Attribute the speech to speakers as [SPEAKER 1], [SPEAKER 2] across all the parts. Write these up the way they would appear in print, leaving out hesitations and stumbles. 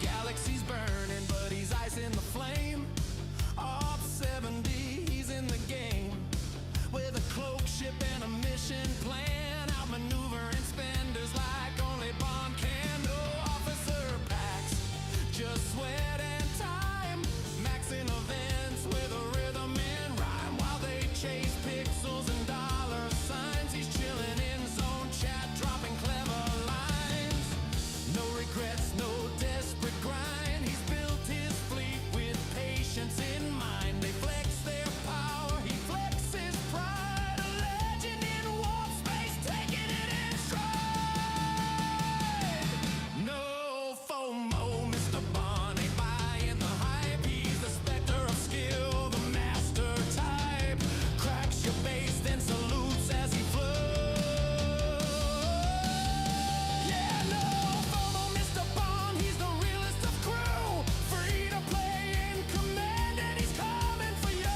[SPEAKER 1] Galaxy's burning, but he's ice in the flame. Up 70, he's in the game. With a cloak ship and a mission plan, outmaneuvering spenders like only Bond can. No officer packs, just sweat and time. Maxing events with a rhythm and rhyme. While they chase pixels and dollar signs, he's chilling in zone chat, dropping clever lines. No regrets, no desperate grind. He's built his fleet with patience in mind. They flex their power, he flexes pride. A legend in warp space, taking it in stride. No FOMO, Mr. Bond ain't buying the hype. He's the specter of skill, the master type. Cracks your base, then salutes as he flows. Yeah, no FOMO, Mr. Bond, he's the realest of crew. Free to play in command, and he's coming for you.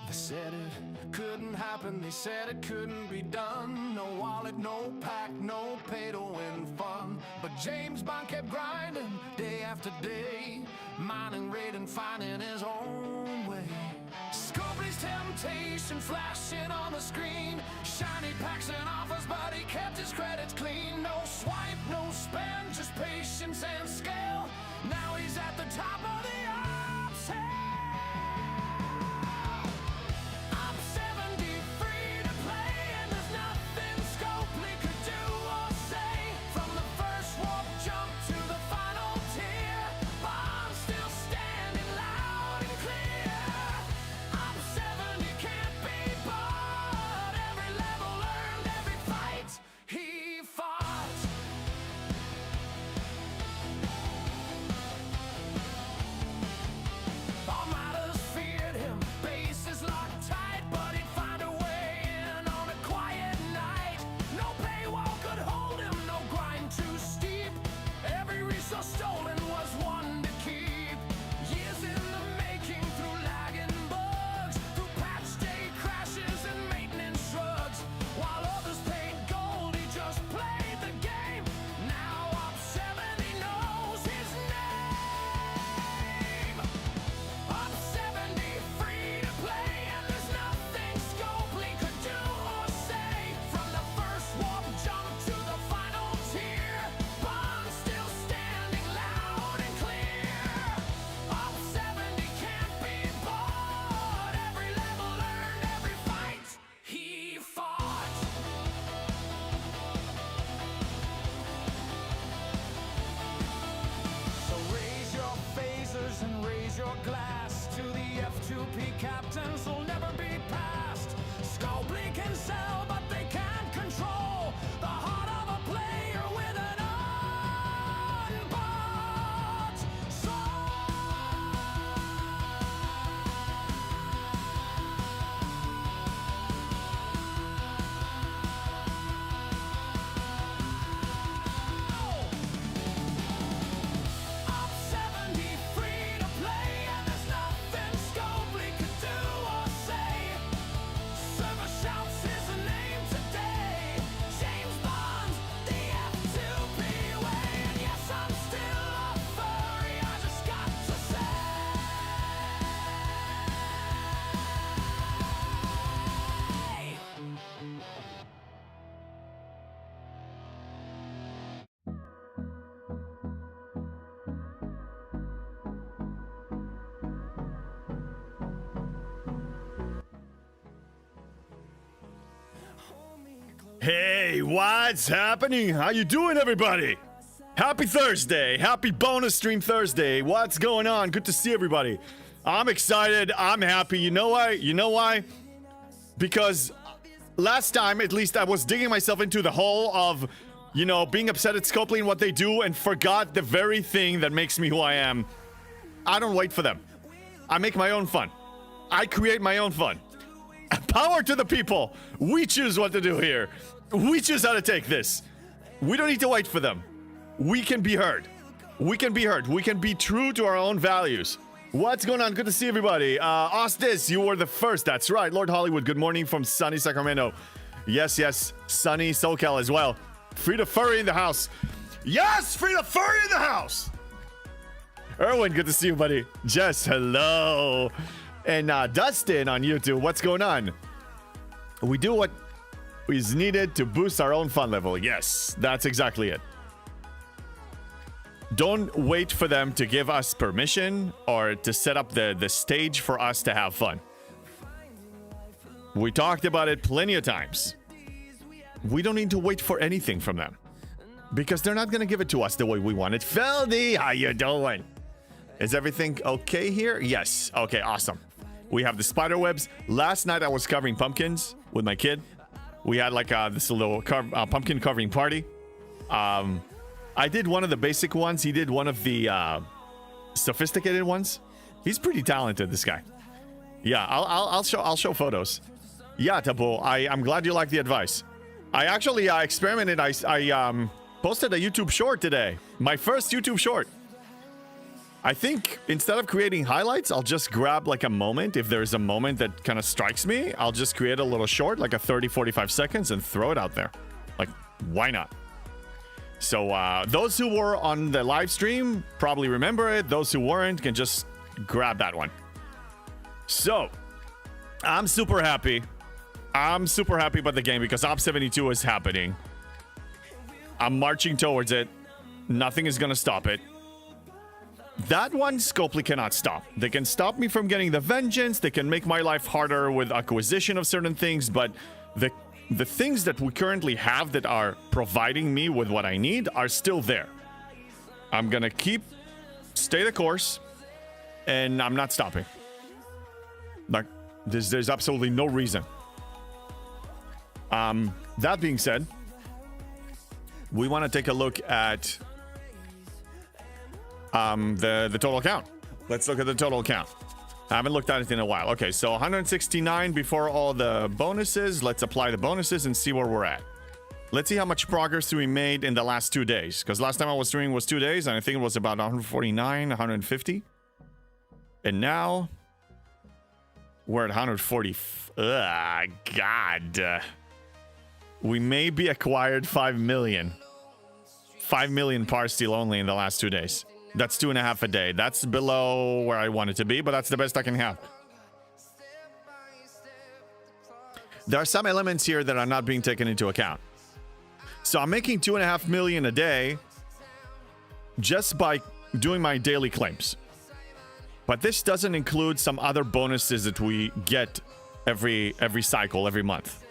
[SPEAKER 1] They said it couldn't happen, they said it couldn't be done. No wallet, no pack, no pay to win fun. But James Bond kept grinding day after day, mining, raiding, finding his own way. Scopely's temptation flashing on the screen, shiny packs and offers, but he kept his credits clean. No swipe, no spend, just patience and scale. Now he's at the top of the ops hill. I'm 70, free to play, and there's nothing Scopely could do or say. From the first warp jump to the final tier, Bond's still standing loud and clear. I'm 70, can't be bought. Every level earned, every fight he fought.
[SPEAKER 2] Hey, what's happening? How you doing, everybody? Happy Thursday. Happy bonus stream Thursday. What's going on? Good to see everybody. I'm excited. I'm happy. You know why? You know why? Because last time, at least, I was digging myself into the hole of, you know, being upset at Scopely and what they do and forgot the very thing that makes me who I am. I don't wait for them. I make my own fun. I create my own fun. Power to the people. We choose what to do here. We choose how to take this. We don't need to wait for them. We can be heard. We can be heard. We can be true to our own values. What's going on? Good to see everybody. Ostis, you were the first. That's right. Lord Hollywood, good morning from sunny Sacramento. Yes, yes. Sunny SoCal as well. Frida Furry in the house. Yes, Frida Furry in the house. Erwin, good to see you, buddy. Jess, hello. And Dustin on YouTube, what's going on? We do what is needed to boost our own fun level. Yes, that's exactly it. Don't wait for them to give us permission or to set up the stage for us to have fun. We talked about it plenty of times. We don't need to wait for anything from them because they're not going to give it to us the way we want it. Feldy, how you doing? Is everything okay here? Yes. Okay, awesome. We have the spider webs. Last night I was covering pumpkins with my kid. We had like this little pumpkin carving party. I did one of the basic ones. He did one of the sophisticated ones. He's pretty talented, this guy. Yeah, I'll show photos. Yeah, Tabo, I'm glad you like the advice. I actually experimented. I posted a YouTube short today. My first YouTube short. I think instead of creating highlights, I'll just grab like a moment. If there's a moment that kind of strikes me, I'll just create a little short, like a 30-45 seconds and throw it out there. Like, why not? So those who were on the live stream probably remember it. Those who weren't can just grab that one. So I'm super happy. I'm super happy about the game because Op 72 is happening. I'm marching towards it. Nothing is going to stop it. That one, Scopely cannot stop. They can stop me from getting the vengeance. They can make my life harder with acquisition of certain things. But the things that we currently have that are providing me with what I need are still there. I'm going to stay the course. And I'm not stopping. Like, there's absolutely no reason. That being said, we want to take a look at the total count. Let's look at the total count. I haven't looked at it in a while. Okay, so 169 before all the bonuses. Let's apply the bonuses and see where we're at. Let's see how much progress we made in the last 2 days. Because last time I was streaming was 2 days, and I think it was about 149, 150. And now we're at 140. God. We maybe acquired 5 million. 5 million par steel only in the last 2 days. That's 2.5 a day. That's below where I want it to be, but that's the best I can have. There are some elements here that are not being taken into account. So I'm making 2.5 million a day just by doing my daily claims. But this doesn't include some other bonuses that we get every cycle, every month.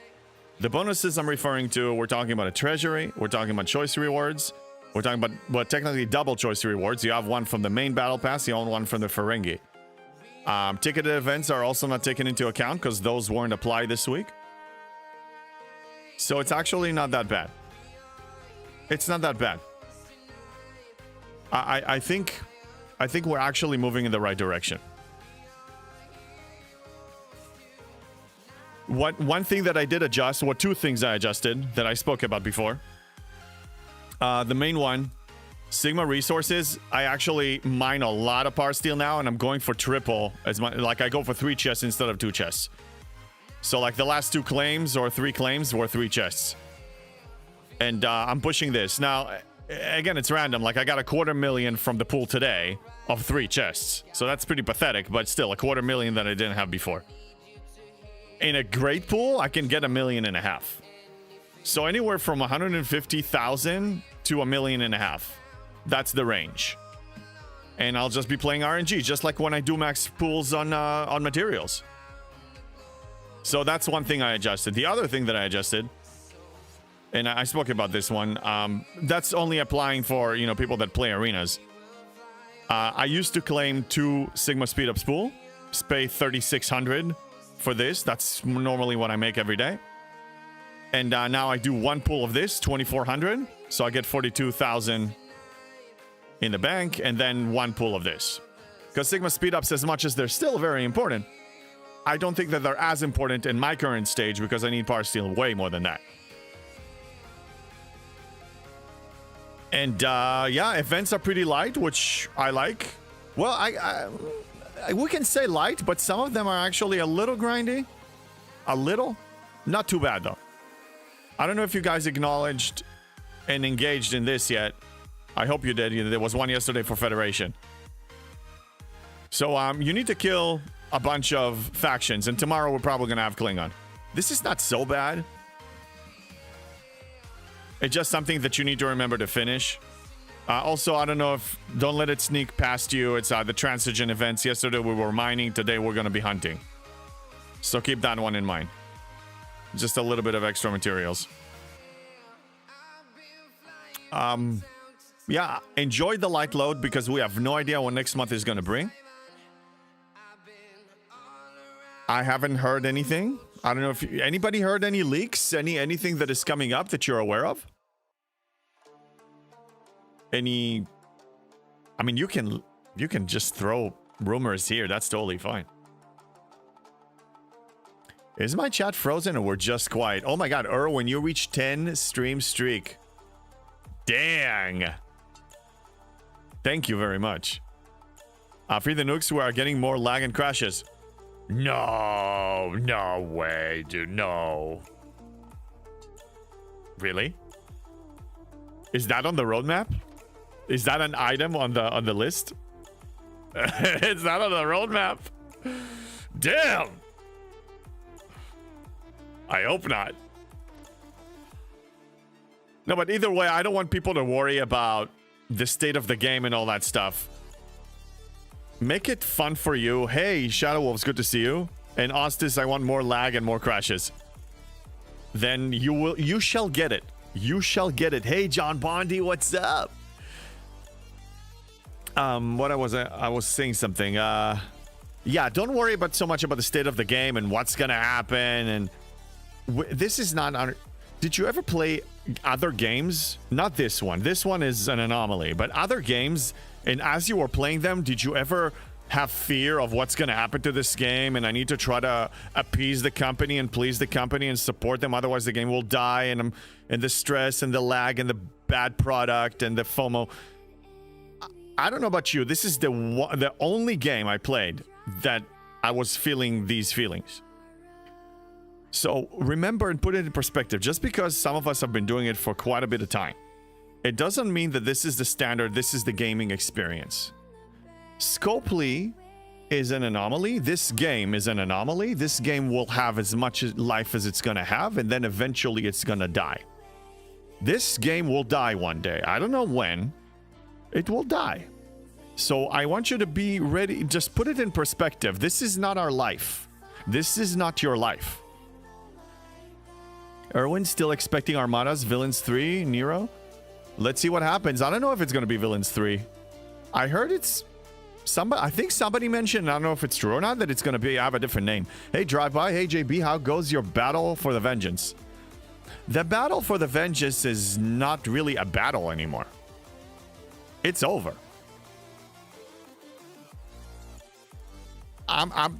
[SPEAKER 2] The bonuses I'm referring to, we're talking about a treasury, we're talking about choice rewards, we're talking about, well, technically double choice rewards. You have one from the main battle pass, you own one from the Ferengi. Ticketed events are also not taken into account because those weren't applied this week. So it's actually not that bad. It's not that bad. I think we're actually moving in the right direction. One thing that I did adjust, or two things I adjusted that I spoke about before. The main one, Sigma resources. I actually mine a lot of par steel now, and I'm going for triple. Like I go for 3 chests instead of 2 chests. So like the last 2 claims or 3 claims were 3 chests. And I'm pushing this. Now, again, it's random. Like I got 250,000 from the pool today of 3 chests. So that's pretty pathetic, but still 250,000 that I didn't have before. In a great pool, I can get 1.5 million. So anywhere from 150,000 to 1.5 million. That's the range. And I'll just be playing RNG, just like when I do max pools on materials. So that's one thing I adjusted. The other thing that I adjusted and I spoke about this one. That's only applying for, you know, people that play arenas. I used to claim 2 Sigma speed up spool, pay 3,600 for this. That's normally what I make every day. And now I do 1 pool of this, 2,400. So I get 42,000 in the bank, and then 1 pool of this. Because Sigma speed ups, as much as they're still very important, I don't think that they're as important in my current stage because I need power steel way more than that. And yeah, events are pretty light, which I like. Well, we can say light, but some of them are actually a little grindy. A little. Not too bad, though. I don't know if you guys acknowledged and engaged in this yet. I hope you did. There was one yesterday for Federation. So you need to kill a bunch of factions, and tomorrow we're probably going to have Klingon. This is not so bad. It's just something that you need to remember to finish. Also, I don't know if... Don't let it sneak past you. It's the Transigen events. Yesterday we were mining. Today we're going to be hunting. So keep that one in mind. Just a little bit of extra materials. Yeah, enjoy the light load because we have no idea what next month is going to bring. I haven't heard anything. I don't know if anybody heard any leaks, anything that is coming up that you're aware of. I mean, you can just throw rumors here. That's totally fine. Is my chat frozen or we're just quiet? Oh my god, Erwin, you reached 10 stream streak. Dang. Thank you very much. Free the nukes who are getting more lag and crashes. No way, dude, no. Really? Is that on the roadmap? Is that an item on the list? It's not on the roadmap. Damn. I hope not. No, but either way, I don't want people to worry about the state of the game and all that stuff. Make it fun for you. Hey, Shadow Wolves, good to see you. And Ostis, I want more lag and more crashes. Then you shall get it. You shall get it. Hey, John Bondi, what's up? What I was saying something. Yeah, don't worry about so much about the state of the game and what's gonna happen. And this is not. Did you ever play other games? Not this one. This one is an anomaly. But other games. And as you were playing them, did you ever have fear of what's going to happen to this game? And I need to try to appease the company and please the company and support them. Otherwise, the game will die. And the stress and the lag and the bad product and the FOMO. I don't know about you. This is the only game I played that I was feeling these feelings. So remember and put it in perspective. Just because some of us have been doing it for quite a bit of time, it doesn't mean that this is the standard, this is the gaming experience. Scopely is an anomaly. This game is an anomaly. This game will have as much life as it's going to have, and then eventually it's going to die. This game will die one day. I don't know when. It will die. So I want you to be ready. Just put it in perspective. This is not our life. This is not your life. Erwin still expecting Armadas, Villains 3, Nero? Let's see what happens. I don't know if it's going to be Villains 3. I heard it's somebody. I think somebody mentioned, I don't know if it's true or not, that it's going to have a different name. Hey, Drive-By. Hey, JB. How goes your battle for the vengeance? The battle for the vengeance is not really a battle anymore. It's over.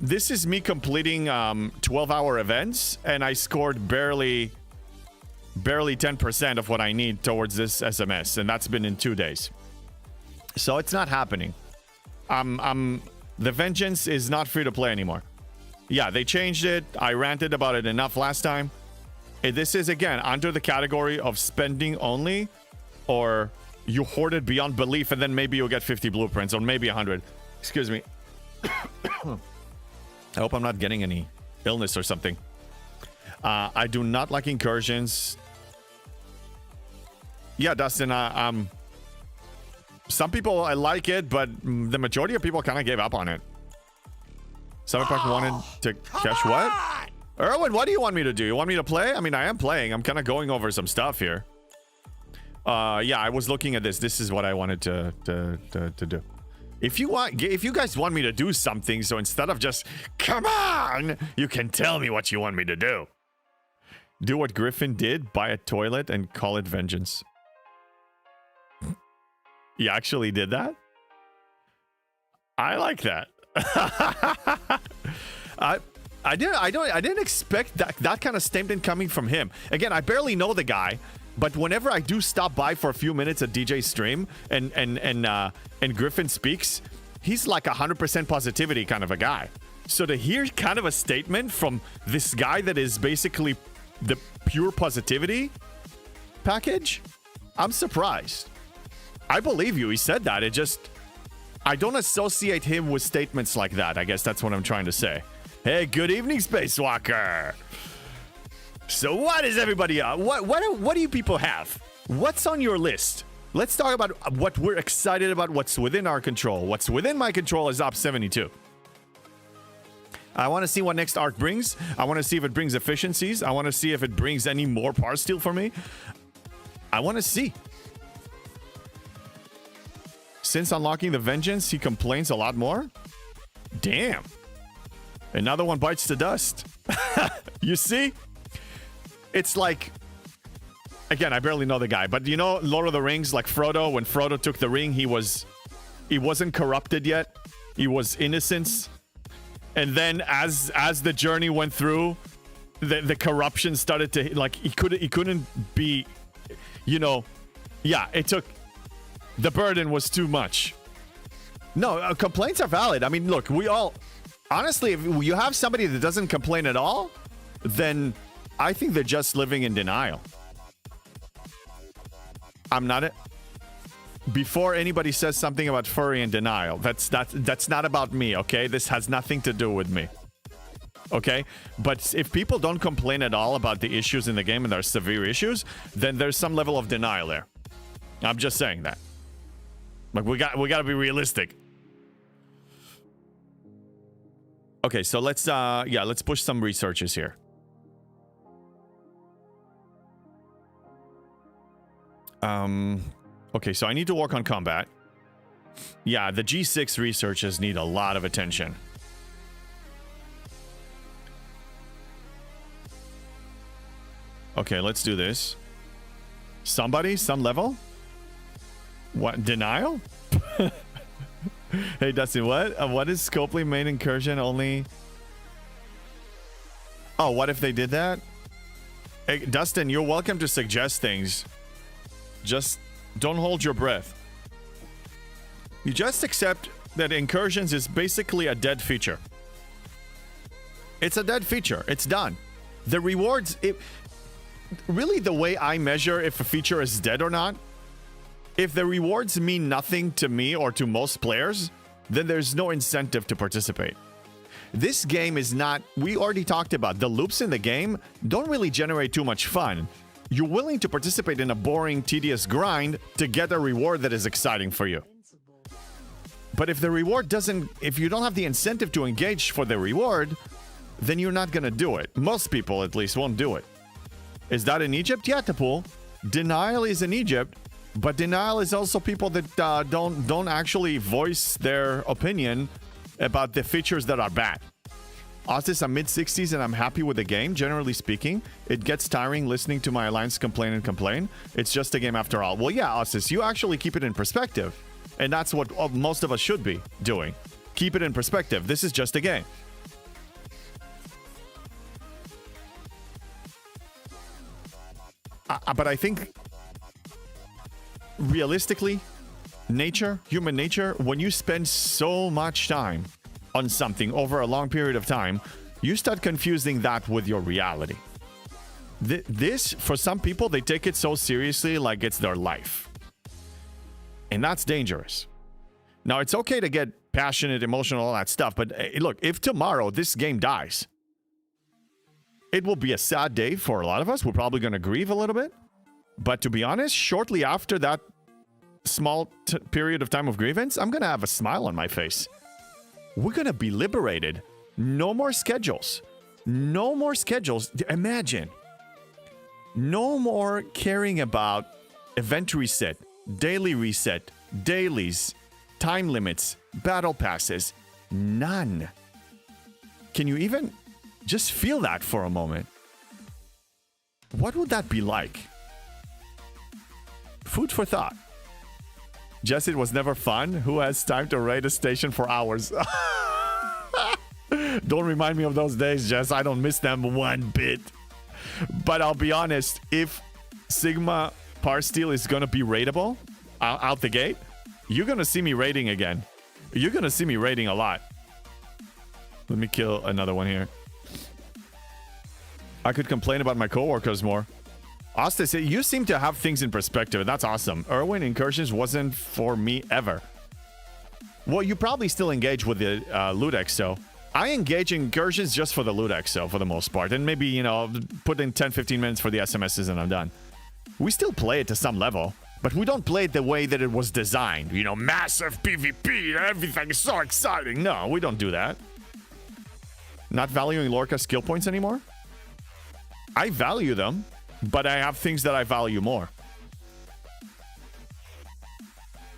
[SPEAKER 2] This is me completing 12-hour events, and I scored barely 10% of what I need towards this SMS, and that's been in 2 days. So it's not happening. The Vengeance is not free to play anymore. Yeah, they changed it. I ranted about it enough last time. This is, again, under the category of spending only, or you hoard it beyond belief, and then maybe you'll get 50 blueprints, or maybe 100. Excuse me. I hope I'm not getting any illness or something. I do not like incursions. Yeah, Dustin, some people I like it, but the majority of people kind of gave up on it. Cyberpunk wanted to catch what? Erwin, what do you want me to do? You want me to play? I mean, I am playing. I'm kind of going over some stuff here. Yeah, I was looking at this. This is what I wanted to do. If you guys want me to do something, so instead of just, come on, you can tell me what you want me to do. Do what Griffin did, buy a toilet and call it vengeance. You actually did that? I like that. I didn't expect that kind of statement coming from him. Again, I barely know the guy, but whenever I do stop by for a few minutes at DJ's stream and Griffin speaks, he's like 100% positivity kind of a guy. So to hear kind of a statement from this guy that is basically the pure positivity package, I'm surprised. I believe you. He said that. I don't associate him with statements like that. I guess that's what I'm trying to say. Hey, good evening, Spacewalker. So what is everybody what do you people have? What's on your list? Let's talk about what we're excited about, what's within our control. What's within my control is Op 72. I want to see what next arc brings. I want to see if it brings efficiencies. I want to see if it brings any more par steal for me. I want to see. Since unlocking the vengeance, he complains a lot more. Damn. Another one bites the dust. You see? It's like, again, I barely know the guy, but you know Lord of the Rings, like Frodo, when Frodo took the ring, he wasn't corrupted yet. He was innocence. And then as the journey went through, the corruption started to, like, he couldn't be, you know, yeah, it took, the burden was too much. No, complaints are valid. I mean, look, we all, honestly, if you have somebody that doesn't complain at all, then I think they're just living in denial. I'm not before anybody says something about furry and denial, that's not about me, okay? This has nothing to do with me. Okay? But if people don't complain at all about the issues in the game and there are severe issues, then there's some level of denial there. I'm just saying that. Like, we got to be realistic. Okay, so let's push some researches here. Okay, so I need to work on combat. Yeah, the G6 researches need a lot of attention. Okay, let's do this. Some level? What, denial? Hey, Dustin, what is Scopely main incursion only? Oh, what if they did that? Hey, Dustin, you're welcome to suggest things. Just don't hold your breath. You just accept that incursions is basically a dead feature. It's a dead feature. It's done. The rewards, really the way I measure if a feature is dead or not, if the rewards mean nothing to me or to most players, then there's no incentive to participate. This game is not, we already talked about, the loops in the game don't really generate too much fun. You're willing to participate in a boring, tedious grind to get a reward that is exciting for you. But if the reward doesn't, if you don't have the incentive to engage for the reward, then you're not gonna do it. Most people, at least, won't do it. Is that in Egypt? Yeah, Tapul. Denial is in Egypt, but denial is also people that don't actually voice their opinion about the features that are bad. Ostis, I'm mid-60s and I'm happy with the game. Generally speaking, it gets tiring listening to my alliance complain and complain. It's just a game after all. Well, yeah, Ostis, you actually keep it in perspective. And that's what most of us should be doing. Keep it in perspective. This is just a game. But I think, realistically, human nature, when you spend so much time on something over a long period of time, you start confusing that with your reality. This, for some people, they take it so seriously like it's their life. And that's dangerous. Now, it's okay to get passionate, emotional, all that stuff, but look, if tomorrow this game dies, it will be a sad day for a lot of us. We're probably going to grieve a little bit. But to be honest, shortly after that small period of time of grievance, I'm going to have a smile on my face. We're going to be liberated. No more schedules. No more schedules. Imagine. No more caring about event reset, daily reset, dailies, time limits, battle passes. None. Can you even just feel that for a moment? What would that be like? Food for thought. Jess, it was never fun. Who has time to raid a station for hours? Don't remind me of those days, Jess. I don't miss them one bit. But I'll be honest, if Sigma Parsteel is going to be raidable out the gate, you're going to see me raiding again. You're going to see me raiding a lot. Let me kill another one here. I could complain about my coworkers more. Austin, you seem to have things in perspective. That's awesome. Irwin Incursions wasn't for me ever. Well, you probably still engage with the loot exo. I engage in Incursions just for the loot exo for the most part. And maybe, you know, put in 10-15 minutes for the SMSs and I'm done. We still play it to some level. But we don't play it the way that it was designed. You know, massive PvP, everything is so exciting. No, we don't do that. Not valuing Lorca's skill points anymore? I value them, but I have things that I value more.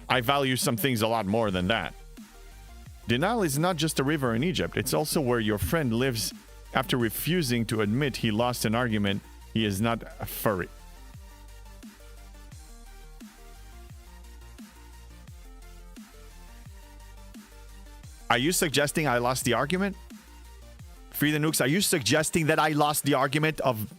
[SPEAKER 2] I value some things a lot more than that. The Nile is not just a river in Egypt. It's also where your friend lives after refusing to admit he lost an argument. He is not a furry. Are you suggesting I lost the argument? Free the Nukes, are you suggesting that I lost the argument of...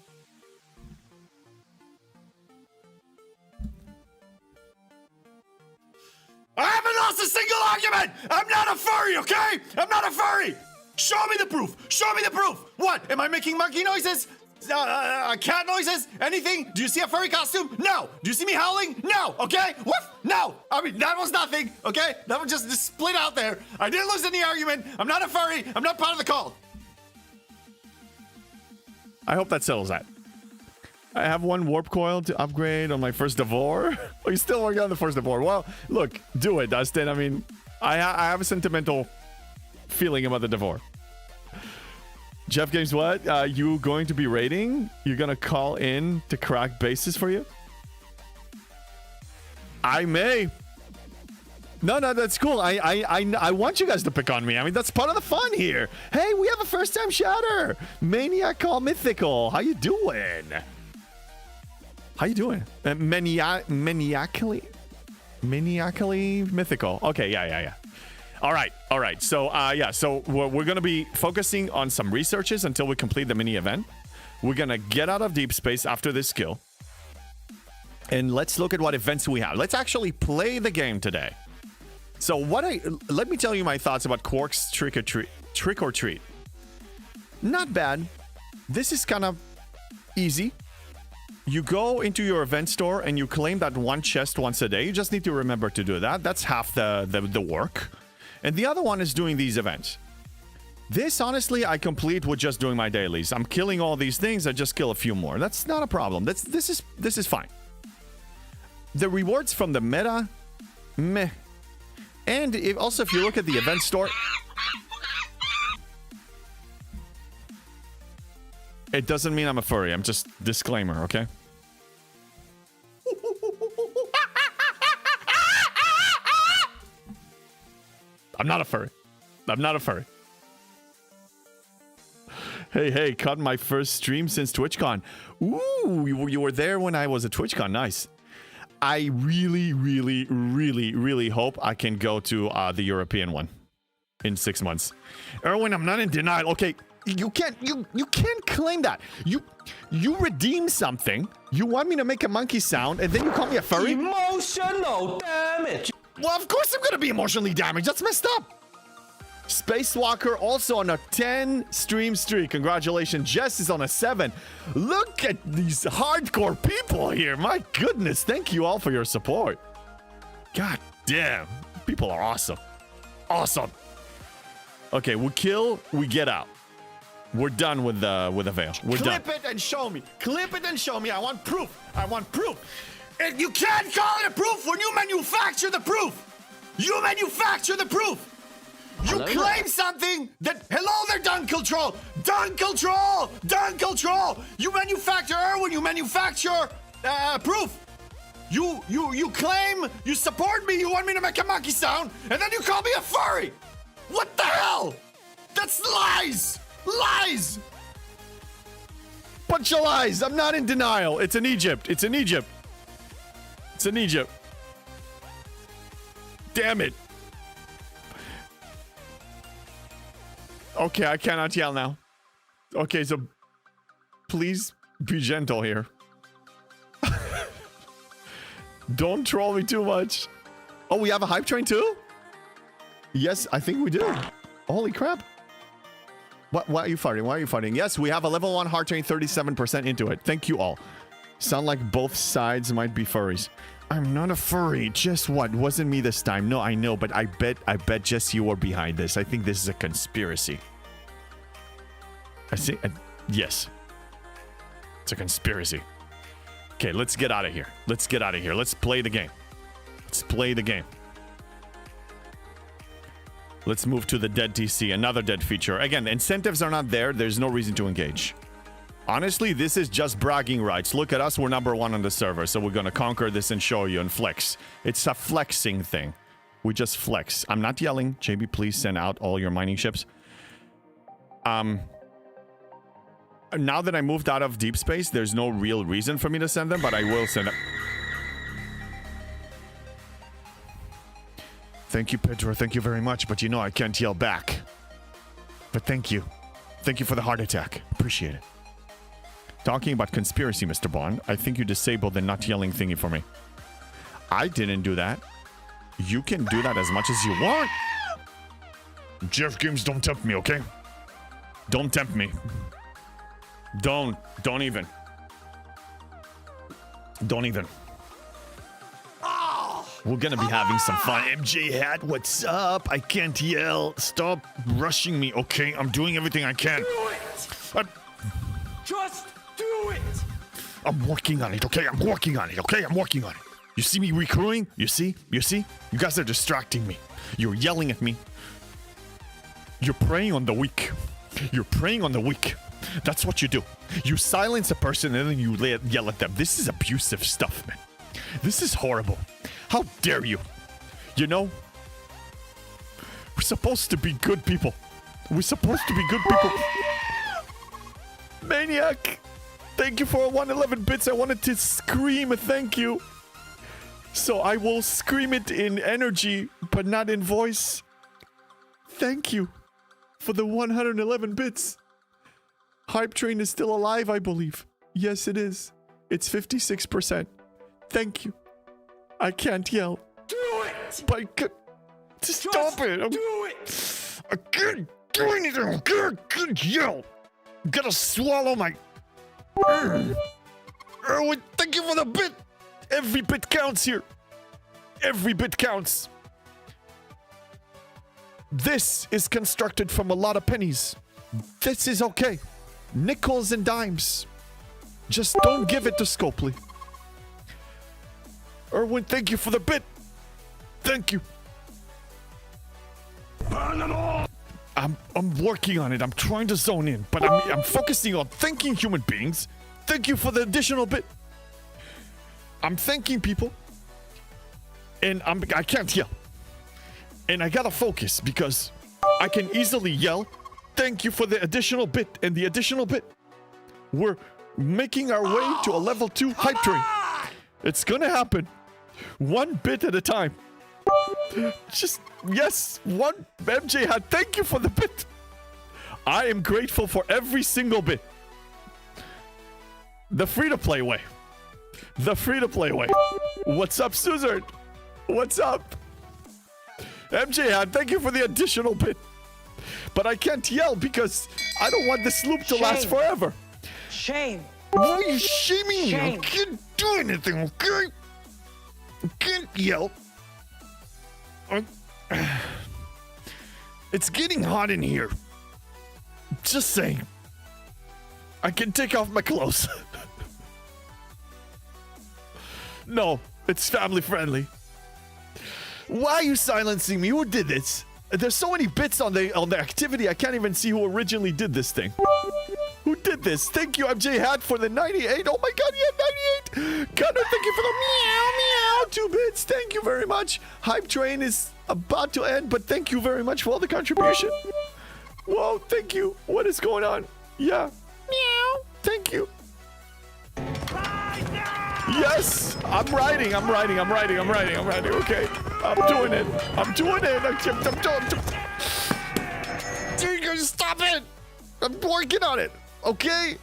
[SPEAKER 2] I haven't lost a single argument! I'm not a furry, okay? I'm not a furry! Show me the proof! Show me the proof! What? Am I making monkey noises? Cat noises? Anything? Do you see a furry costume? No! Do you see me howling? No! Okay? Woof! No! I mean, that was nothing, okay? That was just split out there. I didn't lose any argument. I'm not a furry. I'm not part of the cult. I hope that settles that. I have one warp coil to upgrade on my first Devore. Oh, you're still working on the first Devore. Well, look, do it, Dustin. I mean, I have a sentimental feeling about the Devore. Jeff Games, what? You going to be raiding? You're going to call in to crack bases for you? I may. No, that's cool. I want you guys to pick on me. I mean, that's part of the fun here. Hey, we have a first-time shatter. Maniac Call Mythical. How you doing? How you doing? Maniacally mythical. Okay, yeah. All right. So we're going to be focusing on some researches until we complete the mini event. We're going to get out of deep space after this skill. And let's look at what events we have. Let's actually play the game today. So let me tell you my thoughts about Quark's Trick or Treat. Not bad. This is kind of easy. You go into your event store and you claim that one chest once a day. You just need to remember to do that. That's half the work. And the other one is doing these events. This, honestly, I complete with just doing my dailies. I'm killing all these things. I just kill a few more. That's not a problem. This is fine. The rewards from the meta, meh. And also, if you look at the event store, it doesn't mean I'm a furry. I'm just disclaimer, okay? I'm not a furry. Hey, caught my first stream since TwitchCon. Ooh, you were there when I was at TwitchCon. Nice. I really hope I can go to the European one in 6 months. Erwin, I'm not in denial. Okay, you can't claim that. You redeem something. You want me to make a monkey sound, and then you call me a furry?
[SPEAKER 3] Emotional damage.
[SPEAKER 2] Well, of course I'm gonna be emotionally damaged. That's messed up. Spacewalker also on a 10 stream streak. Congratulations. Jess is on a 7. Look at these hardcore people here. My goodness. Thank you all for your support. God damn. People are awesome. Awesome. Okay, we kill, we get out. We're done with the veil. We're done. Clip it and show me. Clip it and show me. I want proof. And you can't call it a proof when you manufacture the proof. You manufacture the proof. You
[SPEAKER 3] Hello
[SPEAKER 2] claim something that, hello there, Dun Control! Dun Control! Dun Control! You manufacture, Erwin, you manufacture proof! You claim, you support me, you want me to make a monkey sound, and then you call me a furry! What the hell? That's lies! Lies! Bunch of lies! I'm not in denial. It's in Egypt. It's in Egypt. It's in Egypt. Damn it. Okay, I cannot yell now. Okay, so please be gentle here. Don't troll me too much. Oh, we have a hype train too? Yes, I think we do. Holy crap. Why are you farting? Why are you farting? Yes, we have a level 1 heart train, 37% into it. Thank you all. Sound like both sides might be furries. I'm not a furry. Just what? Wasn't me this time. No, I know, but I bet just you were behind this. I think this is a conspiracy. I see. Yes. It's a conspiracy. Okay, let's get out of here. Let's get out of here. Let's play the game. Let's play the game. Let's move to the dead TC, another dead feature. Again, the incentives are not there. There's no reason to engage. Honestly, this is just bragging rights. Look at us. We're number 1 on the server, so we're going to conquer this and show you and flex. It's a flexing thing. We just flex. I'm not yelling. JB, please send out all your mining ships. Now that I moved out of deep space, there's no real reason for me to send them, but I will send them. Thank you, Pedro. Thank you very much. But you know I can't yell back. But thank you. Thank you for the heart attack. Appreciate it. Talking about conspiracy, Mr. Bond, I think you disabled the not yelling thingy for me. I didn't do that. You can do that as much as you want. Jeff Games, don't tempt me, okay? Don't tempt me. Don't even. Don't even. We're gonna be having some fun. MJ Hat, what's up? I can't yell. Stop rushing me, okay? I'm doing everything I can.
[SPEAKER 3] Do it! Just do it!
[SPEAKER 2] I'm working on it, okay? I'm working on it, okay? I'm working on it. You see me recruiting? You see? You see? You guys are distracting me. You're yelling at me. You're preying on the weak. You're preying on the weak. That's what you do. You silence a person and then you yell at them. This is abusive stuff, man. This is horrible. How dare you? You know, we're supposed to be good people. We're supposed to be good people. Maniac, thank you for 111 bits. I wanted to scream a thank you. So I will scream it in energy, but not in voice. Thank you for the 111 bits. Hype Train is still alive, I believe. Yes, it is. It's 56%. Thank you. I can't yell.
[SPEAKER 3] Do it!
[SPEAKER 2] But I could... Stop it!
[SPEAKER 3] Do it!
[SPEAKER 2] I can't do anything! I can't yell! Gotta swallow my... Erwin, thank you for the bit! Every bit counts here. Every bit counts. This is constructed from a lot of pennies. This is okay. Nickels and dimes. Just don't give it to Scopely. Erwin, thank you for the bit. Thank you. I'm working on it. I'm trying to zone in, but I'm focusing on thanking human beings. Thank you for the additional bit. I'm thanking people, and I can't yell, and I gotta focus because I can easily yell. Thank you for the additional bit and the additional bit. We're making our way to a level 2 hype train. It's gonna happen. One bit at a time. Just, yes, one MJ Hat. Thank you for the bit. I am grateful for every single bit. The free-to-play way. The free-to-play way. What's up, Suzard? What's up? MJ Hat, thank you for the additional bit. But I can't yell because I don't want this loop to last forever.
[SPEAKER 4] Shame.
[SPEAKER 2] Why are you shaming me? I
[SPEAKER 4] Shame.
[SPEAKER 2] can't do anything, okay? I can't yell. It's getting hot in here. Just saying. I can take off my clothes. No, it's family friendly. Why are you silencing me? Who did this? There's so many bits on the activity, I can't even see who originally did this thing. Who did this? Thank you, MJ Hat, for the 98. Oh my god, yeah, 98. Gunner, thank you for the meow, meow. 2 bits. Thank you very much. Hype train is about to end, but thank you very much for all the contribution. Whoa, thank you. What is going on? Yeah. Meow. Thank you. Yes, I'm writing. Okay, I'm doing it. Stop it. I'm working on it. Okay.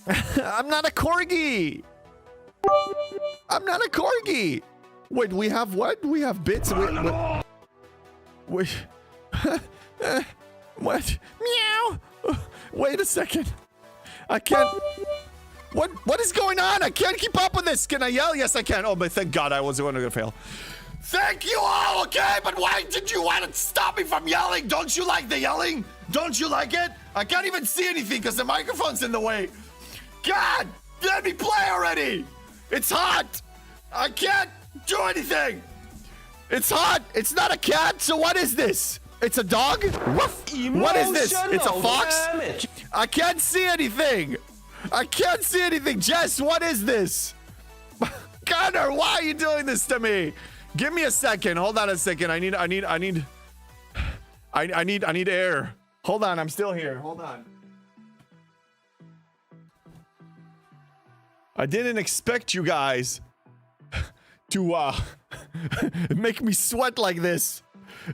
[SPEAKER 2] I'm not a corgi. Wait, we have what? We have bits. Wait. What? Meow. Wait a second. I can't. What is going on? I can't keep up with this. Can I yell? Yes, I can. Oh, but thank God I wasn't going to fail. Thank you all, okay? But why did you want to stop me from yelling? Don't you like the yelling? Don't you like it? I can't even see anything because the microphone's in the way. God, let me play already. It's hot. I can't do anything. It's hot. It's not a cat. So what is this? It's a dog? Woof. What is this? It's a fox?
[SPEAKER 3] Damage.
[SPEAKER 2] I can't see anything. Jess, what is this? Connor, why are you doing this to me? Give me a second. Hold on a second. I need air. Hold on. I'm still here. Hold on. I didn't expect you guys to make me sweat like this.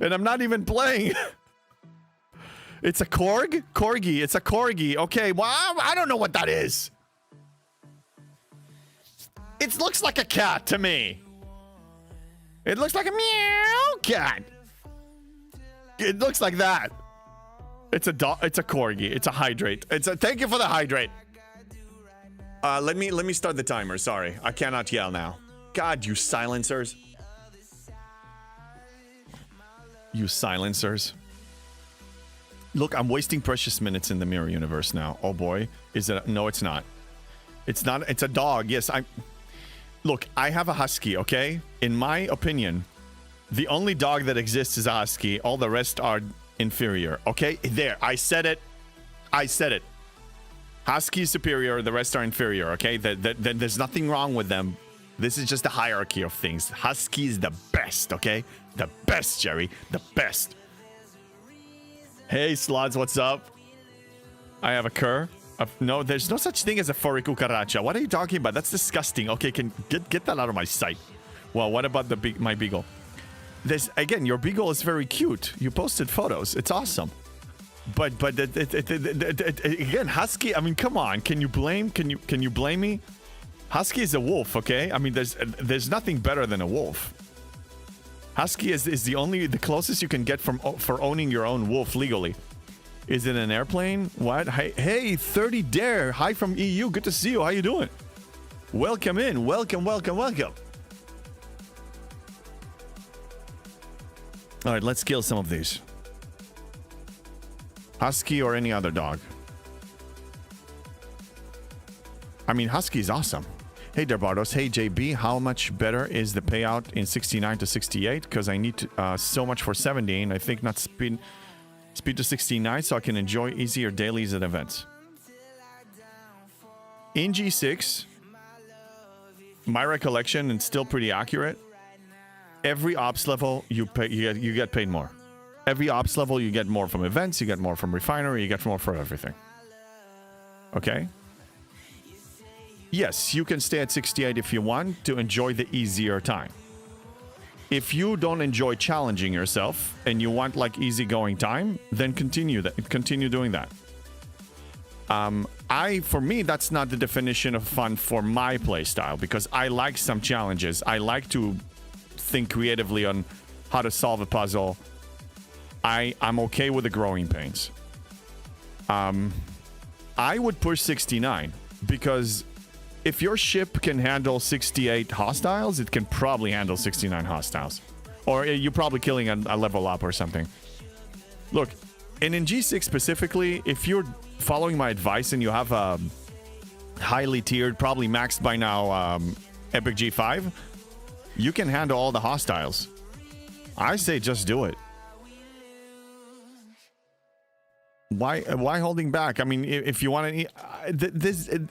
[SPEAKER 2] And I'm not even playing. It's a corgi. It's a corgi. Okay, well, I don't know what that is. It looks like a cat to me. It looks like a meow cat. It looks like that. It's a dog. It's a corgi. It's a hydrate. Thank you for the hydrate. Let me start the timer. Sorry, I cannot yell now. God, you silencers. You silencers. Look, I'm wasting precious minutes in the mirror universe now. Oh boy. Is it? No, it's not. It's not. It's a dog. Yes, Look, I have a husky, okay? In my opinion, the only dog that exists is a husky. All the rest are inferior, okay? There, I said it. Husky is superior, the rest are inferior, okay? There's nothing wrong with them. This is just a hierarchy of things. Husky is the best, okay? The best, Jerry. The best. Hey, Slots, what's up? I have a cur. No, there's no such thing as a furry cucaracha. What are you talking about? That's disgusting. Okay, get that out of my sight. Well, what about my beagle? Again, your beagle is very cute. You posted photos. It's awesome. But again, husky. I mean, come on. Can you blame me? Husky is a wolf. Okay. I mean, there's nothing better than a wolf. Husky is the closest you can get for owning your own wolf legally. Is it an airplane? What? Hey, 30 Dare. Hi from EU. Good to see you. How you doing? Welcome in. Welcome. All right, let's kill some of these. Husky or any other dog. I mean, Husky is awesome. Hey, Darbardos. Hey, JB. How much better is the payout in 69 to 68? Because I need so much for 70, and I think not speed to 69 so I can enjoy easier dailies and events. In G6, my recollection, and still pretty accurate, every ops level you get paid more. Every ops level you get more from events, you get more from refinery, you get more for everything. Okay? Yes, you can stay at 68 if you want to enjoy the easier time. If you don't enjoy challenging yourself and you want like easygoing time, then continue doing that. For me, that's not the definition of fun for my playstyle because I like some challenges. I like to think creatively on how to solve a puzzle. I'm okay with the growing pains. I would push 69 because if your ship can handle 68 hostiles, it can probably handle 69 hostiles. Or you're probably killing a level up or something. Look, and in G6 specifically, if you're following my advice and you have a highly tiered, probably maxed by now, Epic G5, you can handle all the hostiles. I say just do it. Why holding back? I mean, if you want to,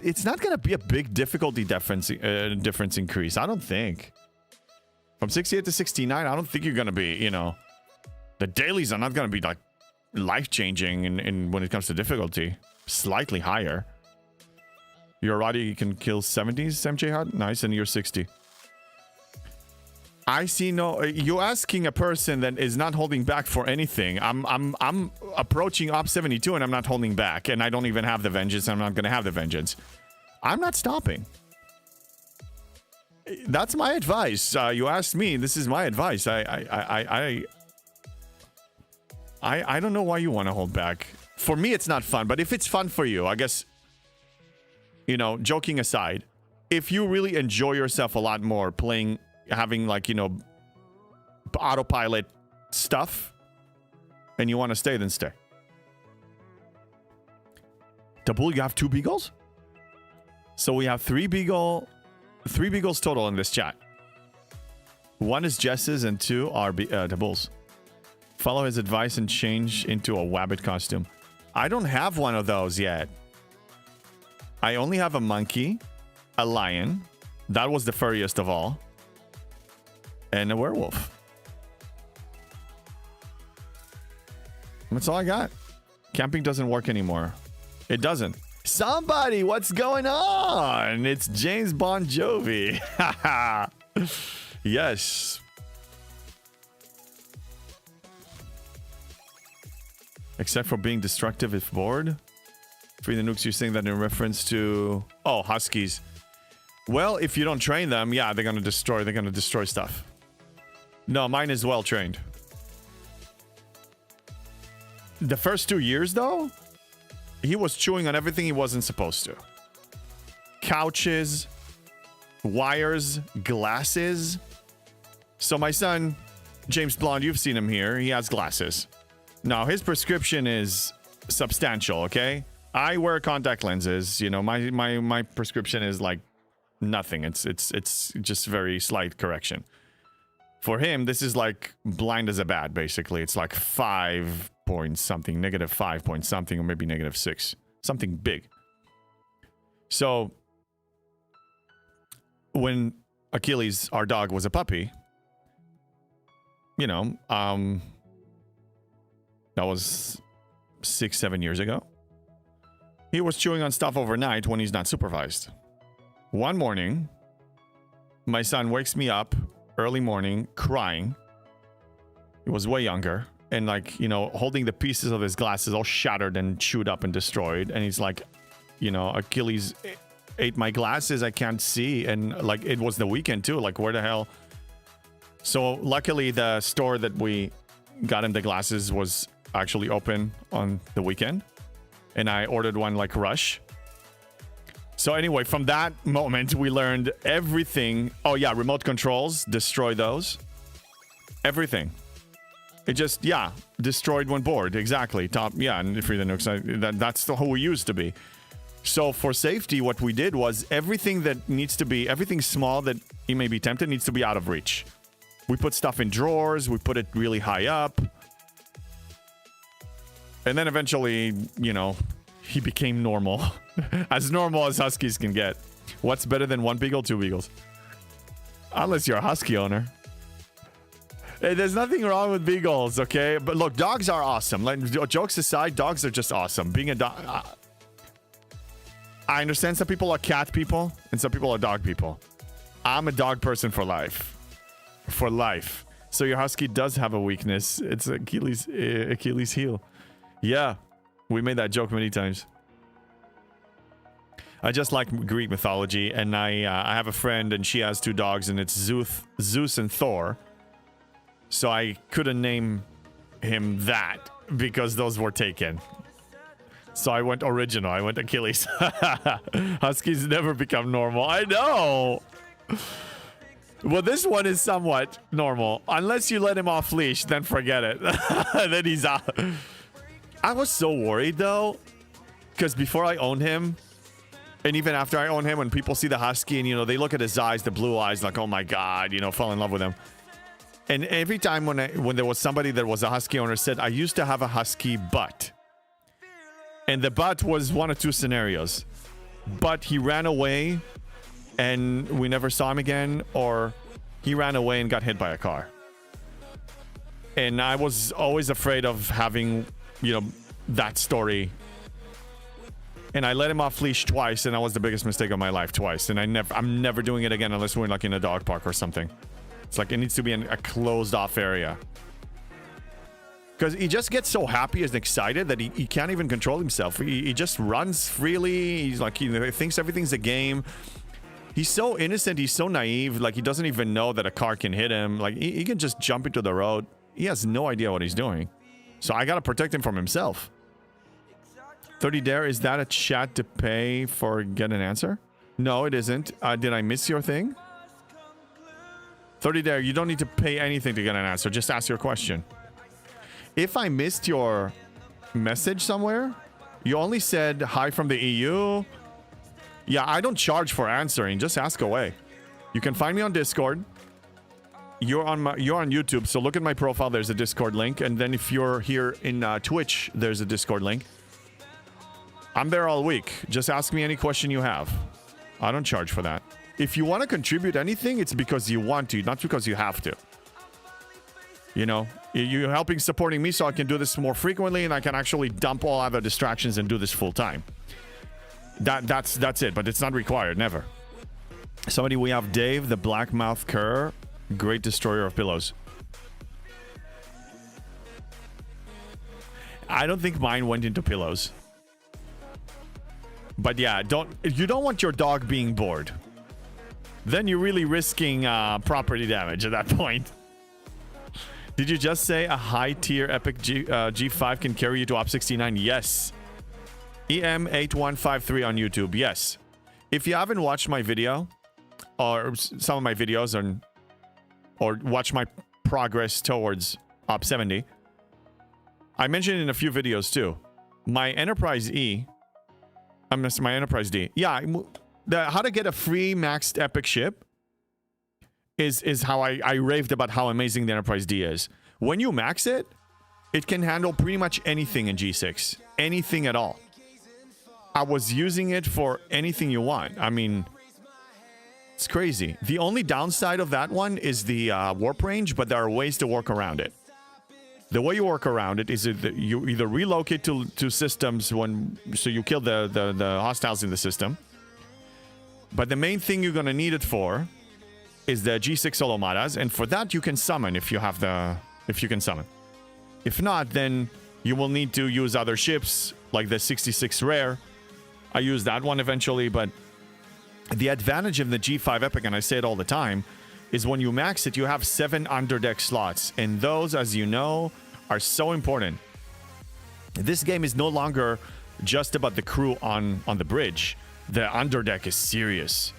[SPEAKER 2] it's not going to be a big difficulty difference increase. I don't think. From 68 to 69, I don't think you're going to be, you know, the dailies are not going to be like life-changing in when it comes to difficulty. Slightly higher. You're already, you can kill 70s, MJ Hut? Nice, and you're 60. I see no. You're asking a person that is not holding back for anything. I'm approaching Op 72 and I'm not holding back, and I don't even have the vengeance. I'm not going to have the vengeance. I'm not stopping. That's my advice. You asked me. This is my advice. I don't know why you want to hold back. For me, it's not fun. But if it's fun for you, I guess. You know, joking aside, if you really enjoy yourself a lot more playing. Having like, you know, autopilot stuff and you want to stay, then stay. Tabul, you have 2 beagles? So we have 3 beagles total in this chat. 1 is Jess's and 2 are Tabul's. Follow his advice and change into a wabbit costume. I don't have one of those yet. I only have a monkey, a lion. That was the furriest of all. And a werewolf. That's all I got. Camping doesn't work anymore. It doesn't. Somebody, what's going on? It's James Bon Jovi. Yes. Except for being destructive if bored. Free the nukes, you're saying that in reference to... Oh, huskies. Well, if you don't train them, yeah, they're gonna destroy stuff. No, mine is well trained. The first 2 years, though, he was chewing on everything he wasn't supposed to. Couches, wires, glasses. So my son, James Blonde, you've seen him here. He has glasses. Now, his prescription is substantial, okay? I wear contact lenses. You know, my prescription is like nothing. It's just very slight correction. For him, this is like blind as a bat, basically. It's like 5 point something, negative 5 point something, or maybe negative 6. Something big. So, when Achilles, our dog, was a puppy, you know, that was 6-7 years ago. He was chewing on stuff overnight when he's not supervised. One morning, my son wakes me up early morning crying. He was way younger and like, you know, holding the pieces of his glasses all shattered and chewed up and destroyed. And he's like, you know, Achilles ate my glasses. I can't see. And like, it was the weekend too. Like, where the hell? So luckily the store that we got him the glasses was actually open on the weekend. And I ordered one like rush. So anyway, from that moment, we learned everything. Oh, yeah, remote controls, destroy those. Everything. It just, yeah, destroyed when bored. Exactly. Top, yeah, and free the nukes. That's who we used to be. So for safety, what we did was everything that needs to be, everything small that he may be tempted needs to be out of reach. We put stuff in drawers. We put it really high up. And then eventually, you know, he became normal. As normal as huskies can get. What's better than 1 beagle, 2 beagles? Unless you're a husky owner. Hey, there's nothing wrong with beagles, okay? But look, dogs are awesome. Like, jokes aside, dogs are just awesome. Being a dog... I understand some people are cat people and some people are dog people. I'm a dog person for life. For life. So your husky does have a weakness. It's Achilles heel. Yeah, we made that joke many times. I just like Greek mythology, and I have a friend, and she has 2 dogs, and it's Zeus and Thor. So I couldn't name him that because those were taken. So I went original. I went Achilles. Huskies never become normal. I know. Well, this one is somewhat normal. Unless you let him off leash, then forget it. Then he's out. I was so worried, though, because before I owned him, and even after I owned him, when people see the husky and, you know, they look at his eyes, the blue eyes, like, oh my God, you know, fall in love with him. And every time when there was somebody that was a husky owner said, I used to have a husky, but And the but was one of two scenarios. But he ran away and we never saw him again, or he ran away and got hit by a car. And I was always afraid of having, that story. And I let him off leash twice, and that was the biggest mistake of my life, twice. And I'm never doing it again unless we're like in a dog park or something. It's like it needs to be in a closed off area. Because he just gets so happy and excited that he can't even control himself. He just runs freely. He's like, he thinks everything's a game. He's so innocent. He's so naive. Like, he doesn't even know that a car can hit him. Like, he can just jump into the road. He has no idea what he's doing. So I got to protect him from himself. 30 Dare, is that a chat to pay for get an answer? No, it isn't. Did I miss your thing? 30 Dare, you don't need to pay anything to get an answer. Just ask your question. If I missed your message somewhere, you only said hi from the EU. Yeah, I don't charge for answering. Just ask away. You can find me on Discord. You're on YouTube, so look at my profile. There's a Discord link. And then if you're here in Twitch, there's a Discord link. I'm there all week. Just ask me any question you have. I don't charge for that. If you want to contribute anything, it's because you want to, not because you have to. You're helping supporting me so I can do this more frequently and I can actually dump all other distractions and do this full time. That's it, but it's not required, never. Somebody, we have Dave, the Blackmouth Cur, great destroyer of pillows. I don't think mine went into pillows. But yeah, you don't want your dog being bored. Then you're really risking property damage at that point. Did you just say a high-tier Epic G5 can carry you to Op 69? Yes. EM8153 on YouTube. Yes. If you haven't watched my video, or some of my videos, or watch my progress towards Op 70, I mentioned in a few videos too. My Enterprise E, my Enterprise D. Yeah, how to get a free maxed Epic ship is how I raved about how amazing the Enterprise D is. When you max it, it can handle pretty much anything in G6. Anything at all. I was using it for anything you want. I mean, it's crazy. The only downside of that one is the warp range, but there are ways to work around it. The way you work around it is that you either relocate to systems so you kill the hostiles in the system. But the main thing you're going to need it for is the G6 Solomadas, and for that you can summon if you can summon. If not, then you will need to use other ships like the 66 Rare. I use that one eventually, but the advantage of the G5 Epic, and I say it all the time, is when you max it, you have 7 underdeck slots, and those, as you know, are so important. This game is no longer just about the crew on the bridge. The underdeck is serious.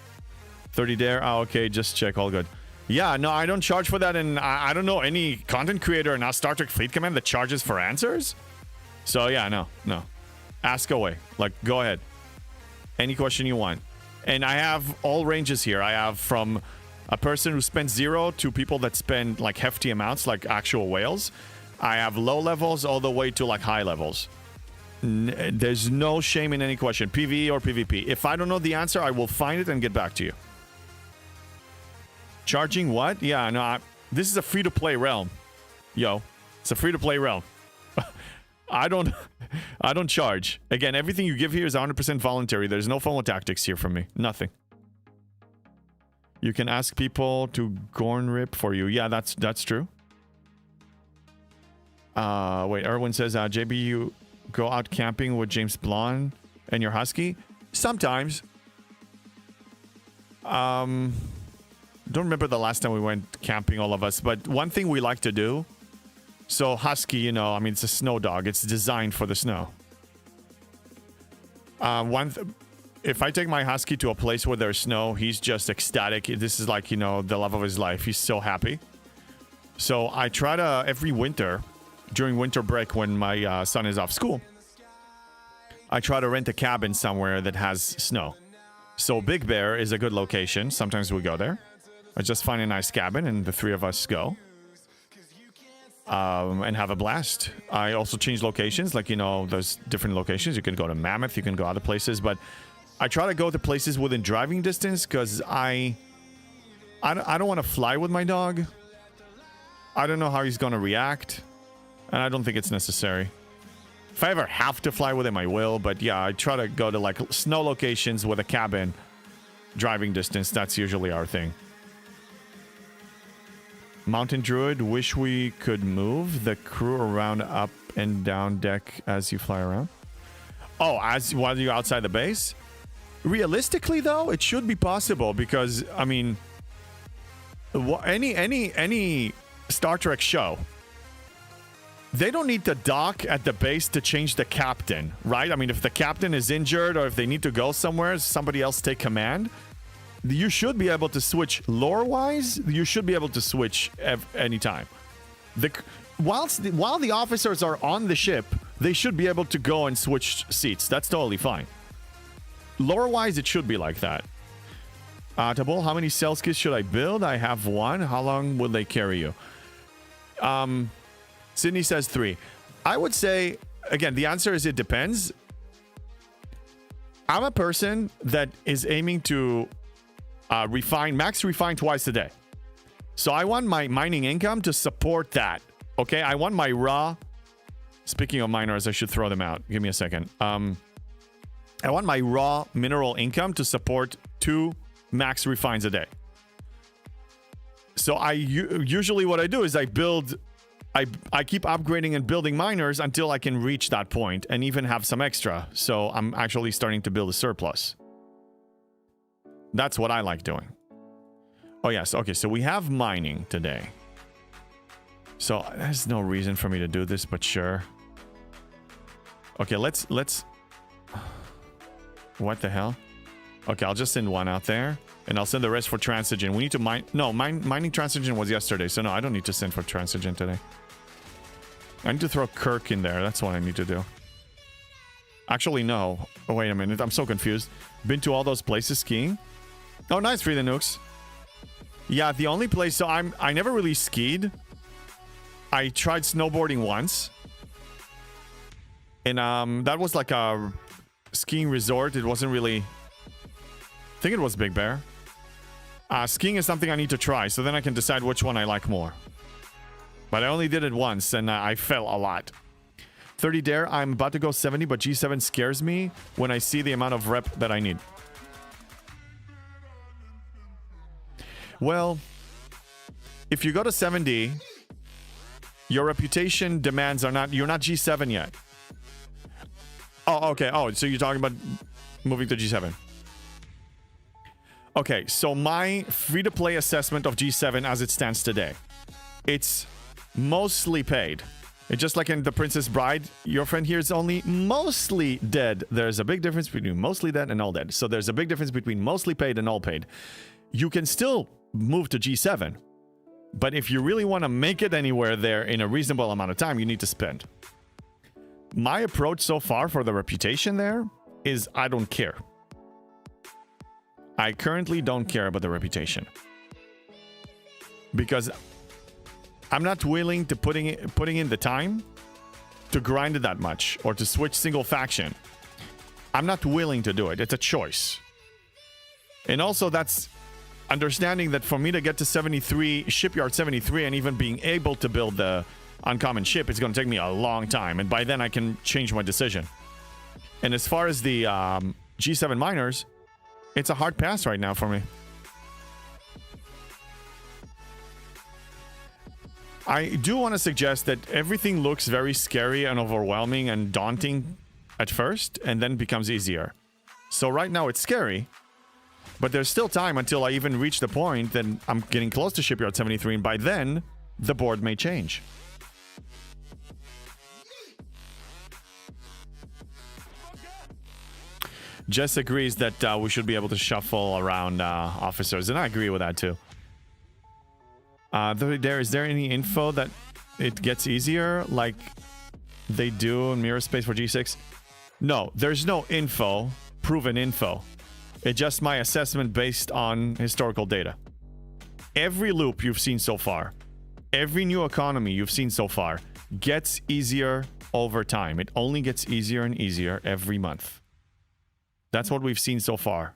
[SPEAKER 2] 30 Dare? Oh, okay, just check, all good. Yeah, no, I don't charge for that, and I don't know any content creator in our Star Trek Fleet Command that charges for answers. So yeah, no. Ask away. Like, go ahead. Any question you want. And I have all ranges here. I have from a person who spends 0 to people that spend like hefty amounts, like actual whales. I have low levels all the way to like high levels. There's no shame in any question, PvE or PvP. If I don't know the answer, I will find it and get back to you. Charging what? Yeah, no, this is a free-to-play realm. Yo, it's a free-to-play realm. I don't charge. Again, everything you give here is 100% voluntary. There's no FOMO tactics here from me. Nothing. You can ask people to Gorn rip for you. Yeah, that's true. Wait, Erwin says, JB, you go out camping with James Blonde and your husky? Sometimes. Don't remember the last time we went camping, all of us, but one thing we like to do. So husky, I mean, it's a snow dog. It's designed for the snow. If I take my husky to a place where there's snow, he's just ecstatic. This is like, the love of his life. He's so happy. So I try to, every winter, during winter break when my son is off school, I try to rent a cabin somewhere that has snow. So Big Bear is a good location. Sometimes we go there. I just find a nice cabin and the three of us go. and have a blast. I also change locations. Like, you know, there's different locations. You can go to Mammoth. You can go other places. But I try to go to places within driving distance because I don't want to fly with my dog. I don't know how he's going to react. And I don't think it's necessary. If I ever have to fly with him, I will. But yeah, I try to go to like snow locations with a cabin. Driving distance, that's usually our thing. Mountain Druid, wish we could move the crew around up and down deck as you fly around. Oh, while you're outside the base? Realistically, though, it should be possible because, I mean, any Star Trek show, they don't need to dock at the base to change the captain, right? I mean, if the captain is injured or if they need to go somewhere, somebody else take command. You should be able to switch lore-wise. You should be able to switch anytime. While the officers are on the ship, they should be able to go and switch seats. That's totally fine. Lore-wise, it should be like that. Tabol, how many cell kits should I build? I have 1. How long will they carry you? Sydney says 3. I would say, again, the answer is it depends. I'm a person that is aiming to max refine twice a day. So I want my mining income to support that. Okay, I want my raw. Speaking of miners, I should throw them out. Give me a second. I want my raw mineral income to support 2 max refines a day. So usually what I do is I keep upgrading and building miners until I can reach that point and even have some extra. So I'm actually starting to build a surplus. That's what I like doing. Oh, yes. Okay, so we have mining today. So there's no reason for me to do this, but sure. Okay, let's... What the hell? Okay, I'll just send 1 out there. And I'll send the rest for Transigen. We need to mine... No, mining Transigen was yesterday. So no, I don't need to send for Transigen today. I need to throw Kirk in there. That's what I need to do. Actually, no. Oh, wait a minute. I'm so confused. Been to all those places skiing? Oh, nice, Free the Nukes. Yeah, the only place... So I never really skied. I tried snowboarding once. And that was like a skiing resort. It wasn't really... I think it was Big Bear. Skiing is something I need to try, so then I can decide which one I like more. But I only did it once, and I fell a lot. 30 Dare, I'm about to go 70, but G7 scares me when I see the amount of rep that I need. Well, if you go to 70, your reputation demands are not... You're not G7 yet. Oh, okay. Oh, so you're talking about moving to G7. Okay, so my free-to-play assessment of G7 as it stands today. It's mostly paid. It's just like in The Princess Bride, your friend here is only mostly dead. There's a big difference between mostly dead and all dead. So there's a big difference between mostly paid and all paid. You can still move to G7. But if you really want to make it anywhere there in a reasonable amount of time, you need to spend. My approach so far for the reputation there is I don't care. I currently don't care about the reputation. Because I'm not willing to putting in the time to grind it that much or to switch single faction. I'm not willing to do it. It's a choice. And also that's understanding that for me to get to 73, Shipyard 73, and even being able to build the uncommon ship, it's going to take me a long time. And by then I can change my decision. And as far as the G7 miners, it's a hard pass right now for me. I do want to suggest that everything looks very scary and overwhelming and daunting at first, and then becomes easier. So right now it's scary, but there's still time until I even reach the point that I'm getting close to Shipyard 73, and by then, the board may change. Jess agrees that we should be able to shuffle around officers, and I agree with that too. Is there any info that it gets easier like they do in Mirror Space for G6? No, there's no info, proven info. It's just my assessment based on historical data. Every loop you've seen so far, every new economy you've seen so far gets easier over time. It only gets easier and easier every month. That's what we've seen so far.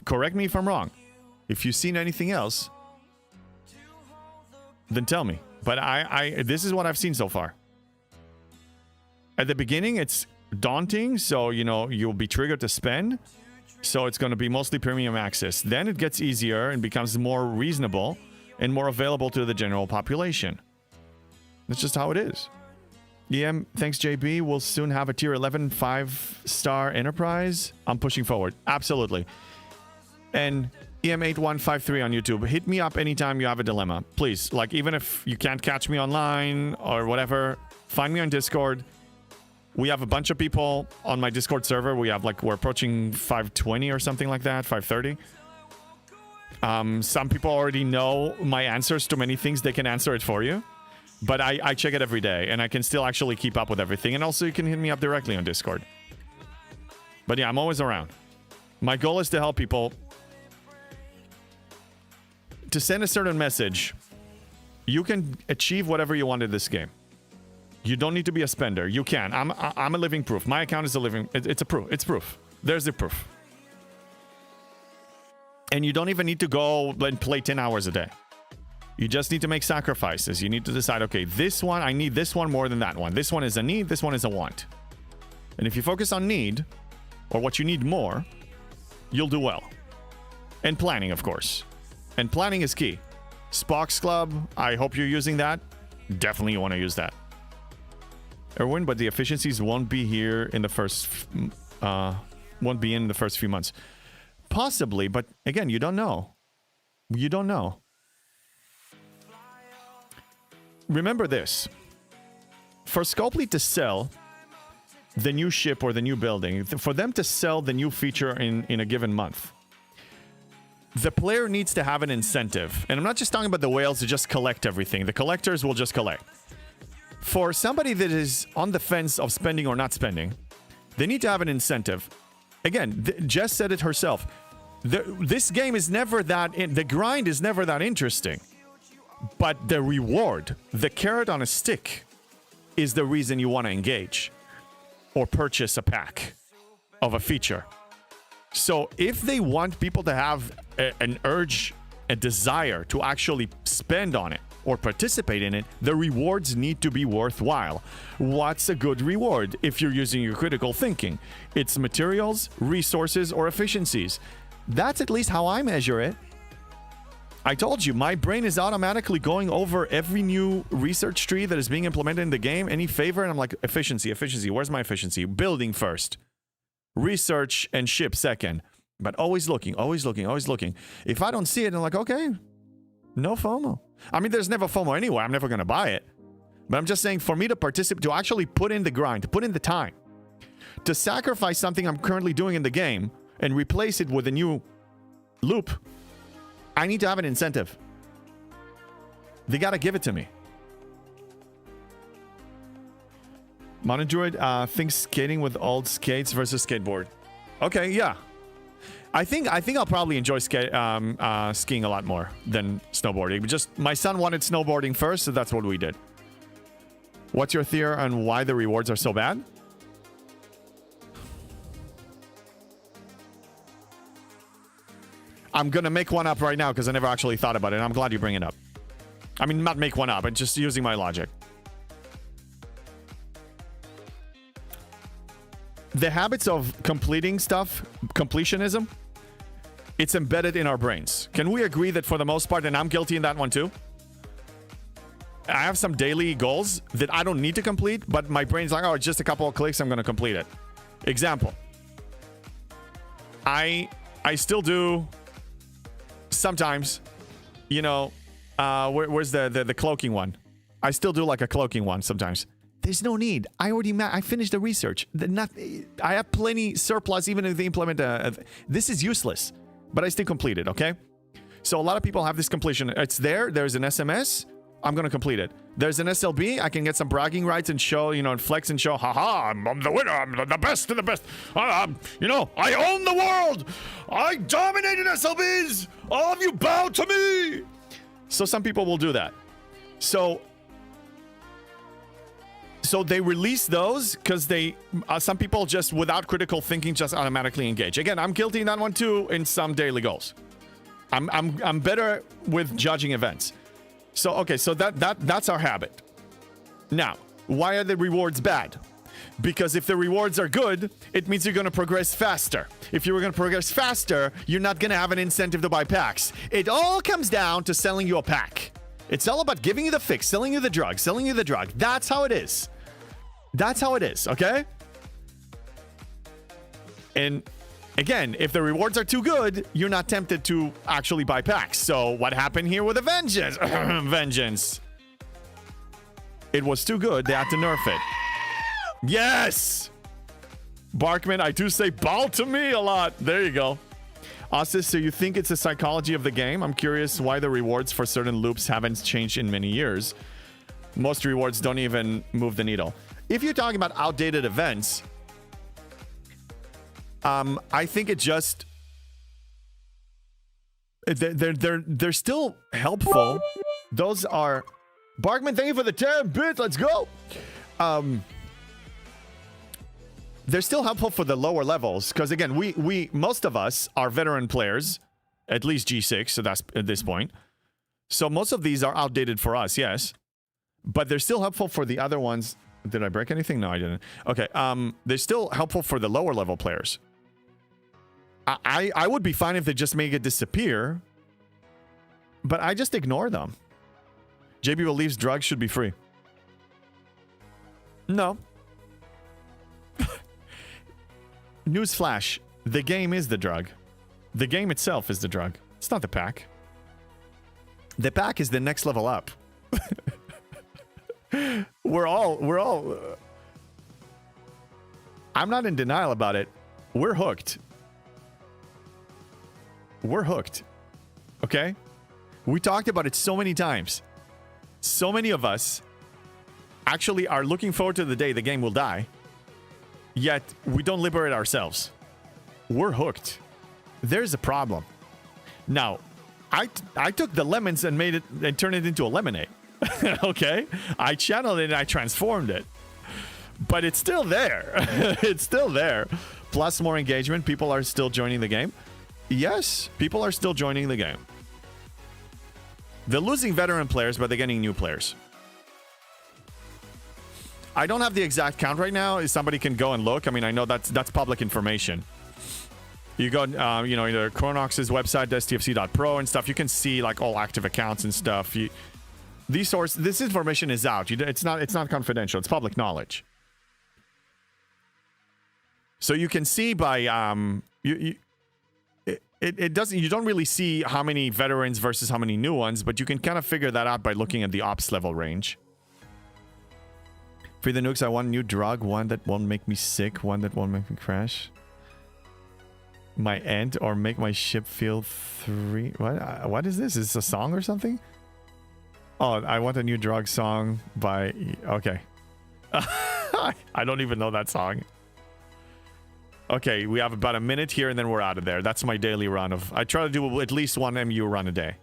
[SPEAKER 2] Correct me if I'm wrong. If you've seen anything else, then tell me. But this is what I've seen so far. At the beginning, it's daunting, so you'll be triggered to spend. So it's going to be mostly premium access. Then it gets easier and becomes more reasonable and more available to the general population. That's just how it is. EM, thanks JB. We'll soon have a tier 11 5-star enterprise. I'm pushing forward. Absolutely. And EM8153 on YouTube. Hit me up anytime you have a dilemma. Please. Like, even if you can't catch me online or whatever, find me on Discord. We have a bunch of people on my Discord server. We're approaching 520 or something like that, 530. Some people already know my answers to many things. They can answer it for you. But I check it every day, and I can still actually keep up with everything. And also, you can hit me up directly on Discord. But yeah, I'm always around. My goal is to help people. To send a certain message, you can achieve whatever you want in this game. You don't need to be a spender. You can. I'm a living proof. My account is a living... It's a proof. It's proof. There's the proof. And you don't even need to go and play 10 hours a day. You just need to make sacrifices. You need to decide, okay, this one, I need this one more than that one. This one is a need. This one is a want. And if you focus on need, or what you need more, you'll do well. And planning, of course. And planning is key. Spock's Club, I hope you're using that. Definitely you want to use that. Erwin, but the efficiencies won't be here in the first few months. Possibly, but again, you don't know. You don't know. Remember this. For Scopely to sell the new ship or the new building, for them to sell the new feature in a given month, the player needs to have an incentive. And I'm not just talking about the whales to just collect everything. The collectors will just collect. For somebody that is on the fence of spending or not spending, they need to have an incentive. Again, Jess said it herself. This game is never that... the grind is never that interesting. But the reward, the carrot on a stick, is the reason you want to engage or purchase a pack of a feature. So if they want people to have an urge, a desire to actually spend on it or participate in it, the rewards need to be worthwhile. What's a good reward if you're using your critical thinking? It's materials, resources, or efficiencies. That's at least how I measure it. I told you, my brain is automatically going over every new research tree that is being implemented in the game, any favor, and I'm like, efficiency. Where's my efficiency? Building first. Research and ship second. But always looking. If I don't see it, I'm like, okay, no FOMO. I mean, there's never FOMO anyway. I'm never going to buy it. But I'm just saying, for me to participate, to actually put in the grind, to put in the time, to sacrifice something I'm currently doing in the game and replace it with a new loop, I need to have an incentive. They got to give it to me. Monodroid thinks skating with old skates versus skateboard. Okay, yeah. I think I'll probably enjoy skiing a lot more than snowboarding. Just my son wanted snowboarding first, so that's what we did. What's your theory on why the rewards are so bad? I'm gonna make one up right now because I never actually thought about it, and I'm glad you bring it up. I mean, not make one up, but just using my logic. The habits of completing stuff, completionism, it's embedded in our brains. Can we agree that for the most part, and I'm guilty in that one too, I have some daily goals that I don't need to complete, but my brain's like, oh, it's just a couple of clicks, I'm going to complete it. Example. I still do sometimes, where's the cloaking one? I still do like a cloaking one sometimes. There's no need. I finished the research. I have plenty surplus even if they implement this is useless, but I still complete it, okay? So a lot of people have this completion. It's there. There's an SMS. I'm going to complete it. There's an SLB. I can get some bragging rights and show, and flex and show, haha, I'm the winner. I'm the best of the best. I own the world. I dominated SLBs. All of you bow to me. So some people will do that. So they release those because they some people just without critical thinking just automatically engage. Again, I'm guilty in that one too in some daily goals. I'm better with judging events. So okay, so that's our habit. Now, why are the rewards bad? Because if the rewards are good, it means you're going to progress faster. If you're going to progress faster, you're not going to have an incentive to buy packs. It all comes down to selling you a pack. It's all about giving you the fix, selling you the drug, selling you the drug. That's how it is. That's how it is, okay? And again, if the rewards are too good, you're not tempted to actually buy packs. So what happened here with a Vengeance? Vengeance. It was too good. They had to nerf it. Yes! Barkman, I do say ball to me a lot. There you go. Ostis, so you think it's the psychology of the game? I'm curious why the rewards for certain loops haven't changed in many years. Most rewards don't even move the needle. If you're talking about outdated events, I think it just... They're still helpful. Those are... Barkman, thank you for the 10 bits. Let's go. They're still helpful for the lower levels because again, we most of us are veteran players, at least G6. So that's at this point. So most of these are outdated for us, yes, but they're still helpful for the other ones. Did I break anything? No, I didn't. Okay. They're still helpful for the lower level players. I would be fine if they just make it disappear, but I just ignore them. JB believes drugs should be free. No. Newsflash. The game is the drug. The game itself is the drug. It's not the pack. The pack is the next level up. We're all... I'm not in denial about it. We're hooked. We're hooked. Okay? We talked about it so many times. So many of us actually are looking forward to the day the game will die. Yet, we don't liberate ourselves. We're hooked. There's a problem. Now, I took the lemons and made it and turned it into a lemonade. Okay? I channeled it and I transformed it. But it's still there. It's still there. Plus more engagement. People are still joining the game. Yes, people are still joining the game. They're losing veteran players, but they're getting new players. I don't have the exact count right now. Somebody can go and look. I mean, I know that's public information. You go, either Chronox's website, stfc.pro and stuff. You can see like all active accounts and stuff. This information is out. It's not confidential. It's public knowledge. So you can see by it doesn't. You don't really see how many veterans versus how many new ones, but you can kind of figure that out by looking at the ops level range. For the nukes, I want a new drug, one that won't make me sick, one that won't make me crash my end or make my ship feel 3. What is this? Is this a song or something? Oh, I want a new drug song by... Okay. I don't even know that song. Okay, we have about a minute here and then we're out of there. That's my daily run of... I try to do at least one MU run a day.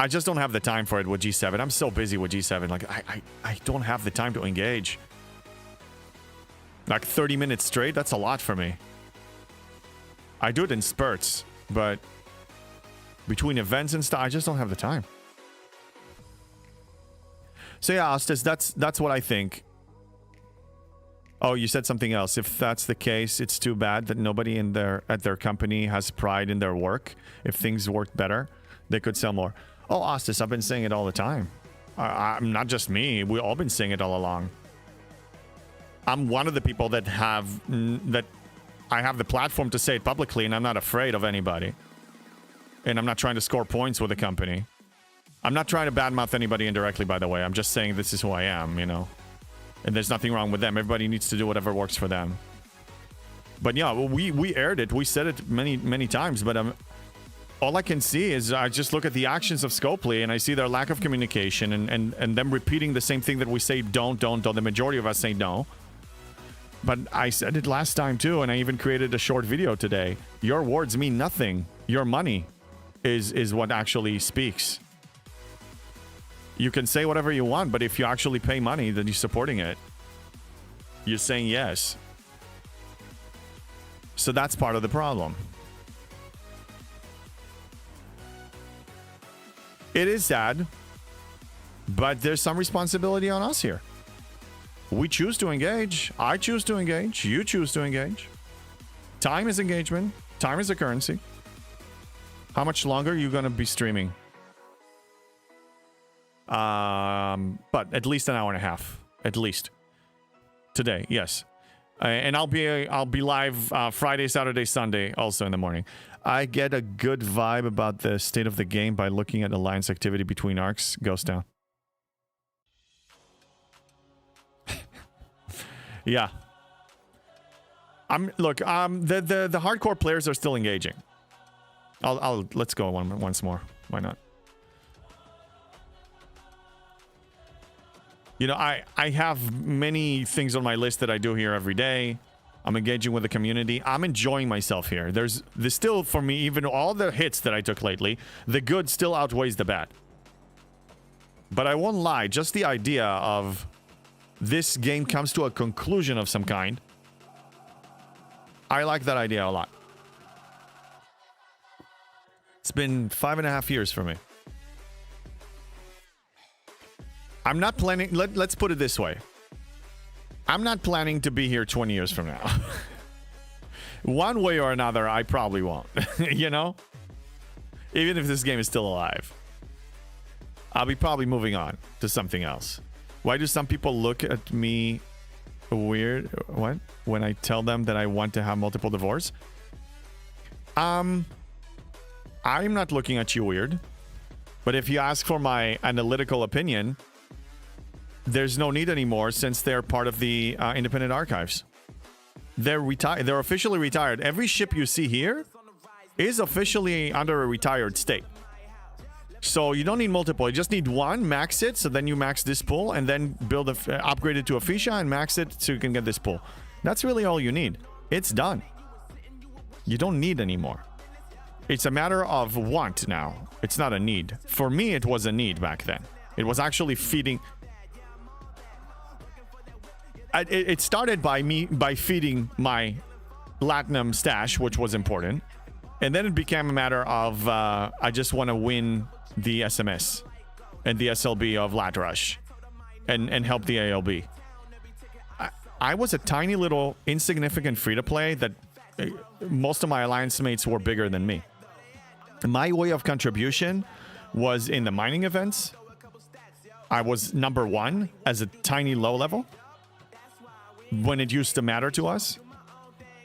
[SPEAKER 2] I just don't have the time for it with G7. I'm so busy with G7. Like, I don't have the time to engage. Like 30 minutes straight, that's a lot for me. I do it in spurts, but between events and stuff, I just don't have the time. So yeah, Ostis, that's what I think. Oh, you said something else. If that's the case, it's too bad that nobody at their company has pride in their work. If things worked better, they could sell more. Oh, Ostis, I've been saying it all the time. I'm not just me. We've all been saying it all along. I'm one of the people that I have the platform to say it publicly, and I'm not afraid of anybody. And I'm not trying to score points with the company. I'm not trying to badmouth anybody indirectly, by the way. I'm just saying this is who I am, you know. And there's nothing wrong with them. Everybody needs to do whatever works for them. But yeah, we aired it. We said it many times, but all I can see is I just look at the actions of Scopely and I see their lack of communication and them repeating the same thing that we say don't. The majority of us say no. But I said it last time too, and I even created a short video today. Your words mean nothing. Your money is what actually speaks. You can say whatever you want, but if you actually pay money, then you're supporting it. You're saying yes. So that's part of the problem. It is sad, but there's some responsibility on us here. We choose to engage. I choose to engage. You choose to engage. Time is engagement. Time is a currency. How much longer are you going to be streaming? But at least an hour and a half. At least. Today, yes. And I'll be live Friday, Saturday, Sunday, also in the morning. I get a good vibe about the state of the game by looking at alliance activity between arcs. Ghost down. Yeah. Look, the hardcore players are still engaging. Let's go once more. Why not? You know, I have many things on my list that I do here every day. I'm engaging with the community. I'm enjoying myself here. There's still, for me, even all the hits that I took lately, the good still outweighs the bad. But I won't lie, just the idea of this game comes to a conclusion of some kind, I like that idea a lot. It's been 5.5 years for me. I'm not planning... Let's put it this way. I'm not planning to be here 20 years from now. One way or another, I probably won't. You know? Even if this game is still alive. I'll be probably moving on to something else. Why do some people look at me weird? What? When I tell them that I want to have multiple divorce? I'm not looking at you weird. But if you ask for my analytical opinion, there's no need anymore since they're part of the independent archives. They're retired. They're officially retired. Every ship you see here is officially under a retired state. So you don't need multiple. You just need one, max it, so then you max this pool, and then upgrade it to a Fisha and max it so you can get this pool. That's really all you need. It's done. You don't need any more. It's a matter of want now. It's not a need. For me, it was a need back then. It was actually feeding... It started by feeding my Latinum stash, which was important. And then it became a matter of I just want to win the SMS and the SLB of Latrush and help the ALB. I was a tiny little insignificant free-to-play that most of my alliance mates were bigger than me. My way of contribution was in the mining events. I was number 1 as a tiny low level when it used to matter to us.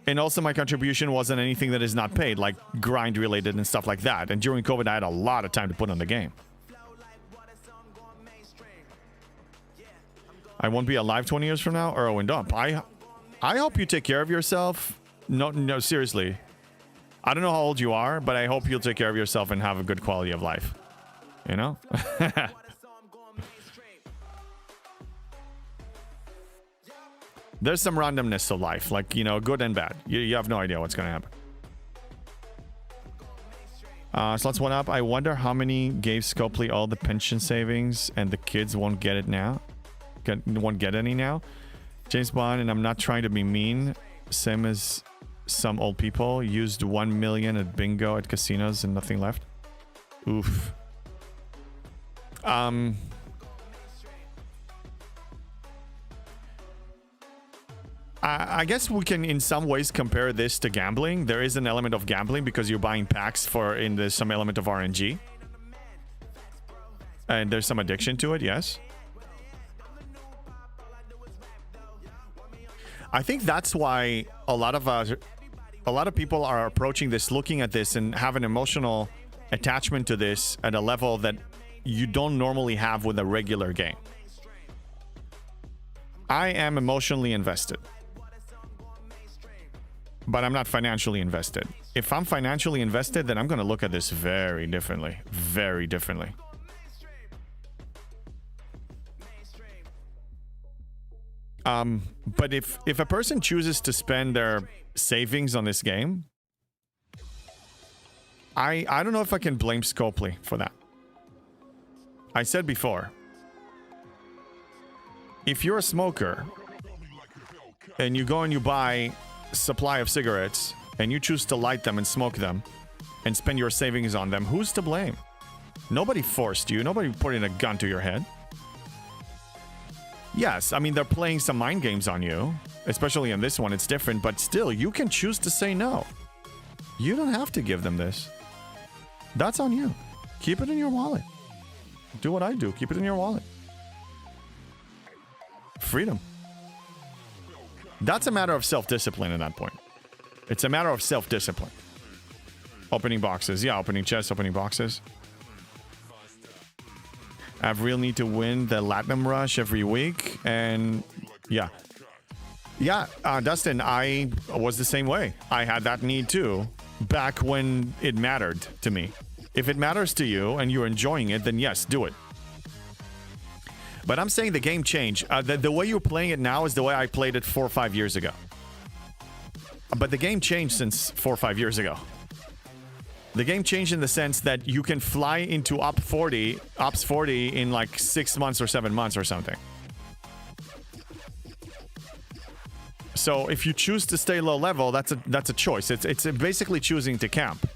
[SPEAKER 2] And also my contribution wasn't anything that is not paid, like grind related and stuff like that. And during COVID, I had a lot of time to put on the game. I won't be alive 20 years from now? Erwin Dump. I hope you take care of yourself. No, seriously. I don't know how old you are, but I hope you'll take care of yourself and have a good quality of life. You know? There's some randomness to life, like, you know, good and bad. You have no idea what's going to happen. Slots one up. I wonder how many gave Scopely all the pension savings and the kids won't get it now. Won't get any now. James Bond, and I'm not trying to be mean. Same as some old people. Used 1 million at bingo at casinos and nothing left. Oof. I guess we can in some ways compare this to gambling. There is an element of gambling because you're buying packs there's some element of RNG. And there's some addiction to it, yes. I think that's why a lot of people are approaching this, looking at this and have an emotional attachment to this at a level that you don't normally have with a regular game. I am emotionally invested. But I'm not financially invested. If I'm financially invested, then I'm going to look at this very differently. Very differently. But if a person chooses to spend their savings on this game, I don't know if I can blame Scopely for that. I said before, if you're a smoker and you go and you buy a supply of cigarettes and you choose to light them and smoke them and spend your savings on them, who's to blame? Nobody forced you. Nobody put in a gun to your head. Yes, I mean, they're playing some mind games on you. Especially in this one, it's different. But still, you can choose to say no. You don't have to give them this. That's on you. Keep it in your wallet. Do what I do. Keep it in your wallet. Freedom. That's a matter of self-discipline at that point. It's a matter of self-discipline. Opening boxes. Yeah, opening chests, opening boxes. I have real need to win the Latinum Rush every week. And yeah. Yeah, Dustin, I was the same way. I had that need too. Back when it mattered to me. If it matters to you and you're enjoying it, then yes, do it. But I'm saying the game changed. The way you're playing it now is the way I played it 4 or 5 years ago. But the game changed since 4 or 5 years ago. The game changed in the sense that you can fly into Ops 40 in like 6 months or 7 months or something. So if you choose to stay low level, that's a choice. It's basically choosing to camp.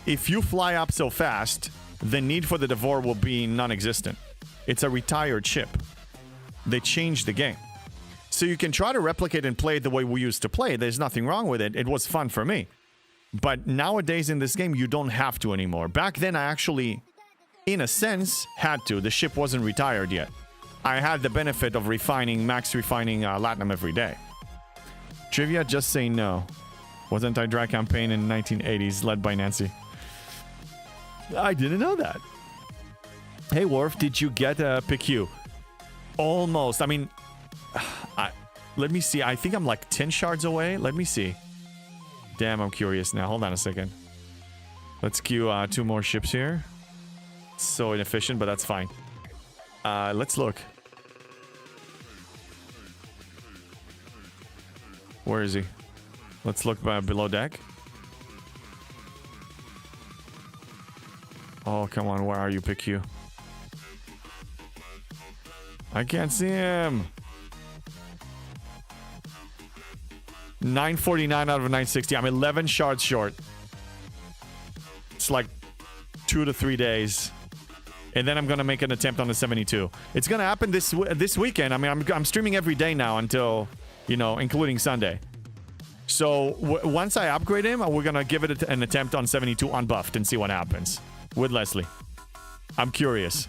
[SPEAKER 2] If you fly up so fast, the need for the Devore will be non-existent. It's a retired ship. They changed the game. So you can try to replicate and play it the way we used to play. There's nothing wrong with it. It was fun for me. But nowadays in this game, you don't have to anymore. Back then, I actually, in a sense, had to. The ship wasn't retired yet. I had the benefit of max refining Latinum every day. Trivia, just say no. Was anti-drag campaign in the 1980s led by Nancy. I didn't know that. Hey, Worf, did you get a PQ? Almost. I mean, let me see. I think I'm like 10 shards away. Let me see. Damn, I'm curious now. Hold on a second. Let's queue 2 more ships here. So inefficient, but that's fine. Let's look. Where is he? Let's look below deck. Oh, come on. Where are you, PQ? I can't see him. 949 out of 960. I'm 11 shards short. It's like 2 to 3 days. And then I'm going to make an attempt on the 72. It's going to happen this weekend. I mean, I'm streaming every day now until, you know, including Sunday. So once I upgrade him, we're going to give it an attempt on 72 unbuffed and see what happens with Leslie. I'm curious.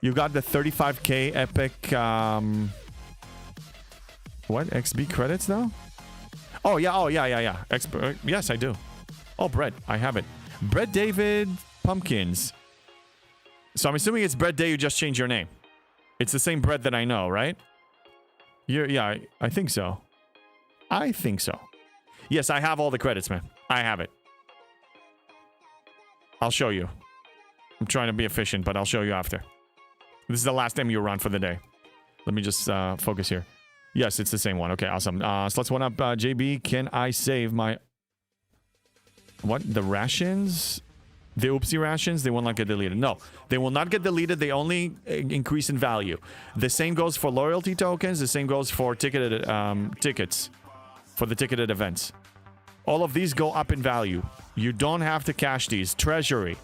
[SPEAKER 2] You got the 35k epic, what? XB credits though? Oh, yeah. Yes, I do. Oh, Brett. I have it. Brett David Pumpkins. So I'm assuming it's Brett Day. You just changed your name. It's the same Brett that I know, right? Yeah, I think so. I think so. Yes, I have all the credits, man. I have it. I'll show you. I'm trying to be efficient, but I'll show you after. This is the last MU run for the day. Let me just focus here. Yes, it's the same one. Okay, awesome. Sluts one up. JB, can I save my... What? The rations? The oopsie rations? They will not get deleted. No, they will not get deleted. They only increase in value. The same goes for loyalty tokens. The same goes for ticketed tickets. For the ticketed events. All of these go up in value. You don't have to cash these. Treasury.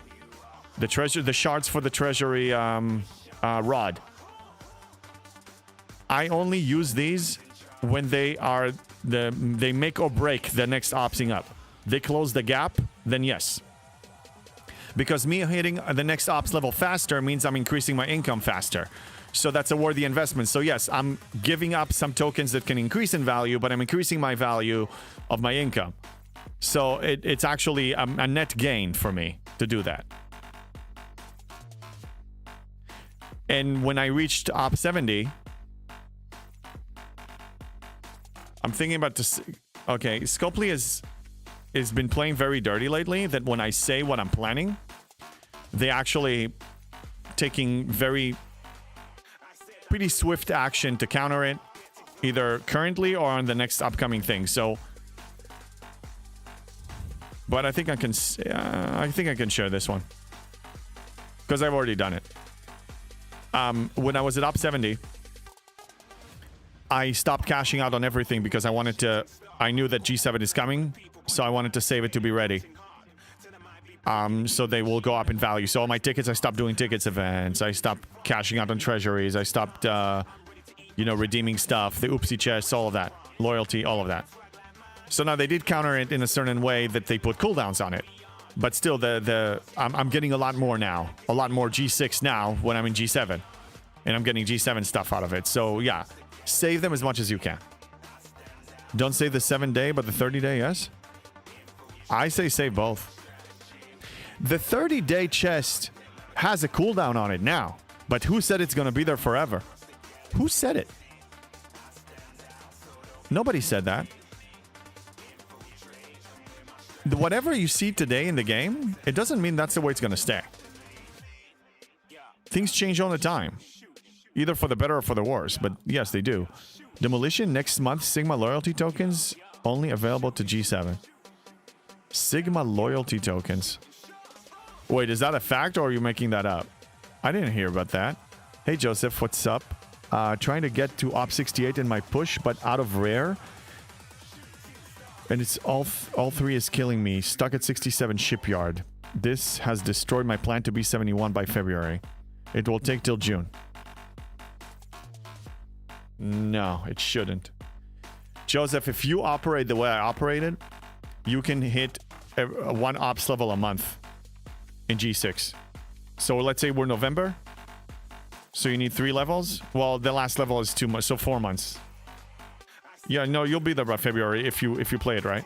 [SPEAKER 2] The shards for the treasury rod. I only use these when they make or break the next opsing up. They close the gap, then yes. Because me hitting the next ops level faster means I'm increasing my income faster. So that's a worthy investment. So yes, I'm giving up some tokens that can increase in value, but I'm increasing my value of my income. So it's actually a net gain for me to do that. And when I reached Op 70, I'm thinking about this. Okay, Scopely has been playing very dirty lately. That when I say what I'm planning, they actually taking pretty swift action to counter it, either currently or on the next upcoming thing. So, but I think I can share this one because I've already done it. when I was at Op 70, I stopped cashing out on everything because I knew that G7 is coming, so I wanted to save it to be ready. So they will go up in value. So all my tickets, I stopped doing tickets events. I stopped cashing out on treasuries. I stopped, redeeming stuff, the oopsie chests, all of that. Loyalty, all of that. So now they did counter it in a certain way that they put cooldowns on it. But still, I'm getting a lot more now. A lot more G6 now when I'm in G7. And I'm getting G7 stuff out of it. So yeah, save them as much as you can. Don't save the 7-day, but the 30-day, yes? I say save both. The 30-day chest has a cooldown on it now. But who said it's going to be there forever? Who said it? Nobody said that. Whatever you see today in the game, it doesn't mean that's the way it's going to stay. Things change all the time. Either for the better or for the worse. But yes, they do. Demolition next month. Sigma loyalty tokens only available to G7. Sigma loyalty tokens. Wait, is that a fact or are you making that up? I didn't hear about that. Hey, Joseph, what's up? Trying to get to Op 68 in my push, but out of rare. And it's all 3 is killing me. Stuck at 67 shipyard. This has destroyed my plan to be 71 by February. It will take till June. No, it shouldn't. Joseph, if you operate the way I operated, you can hit one ops level a month in G6. So let's say we're November. So you need 3 levels. Well, the last level is 2 months, so 4 months. Yeah, no, you'll be there by February if you play it right.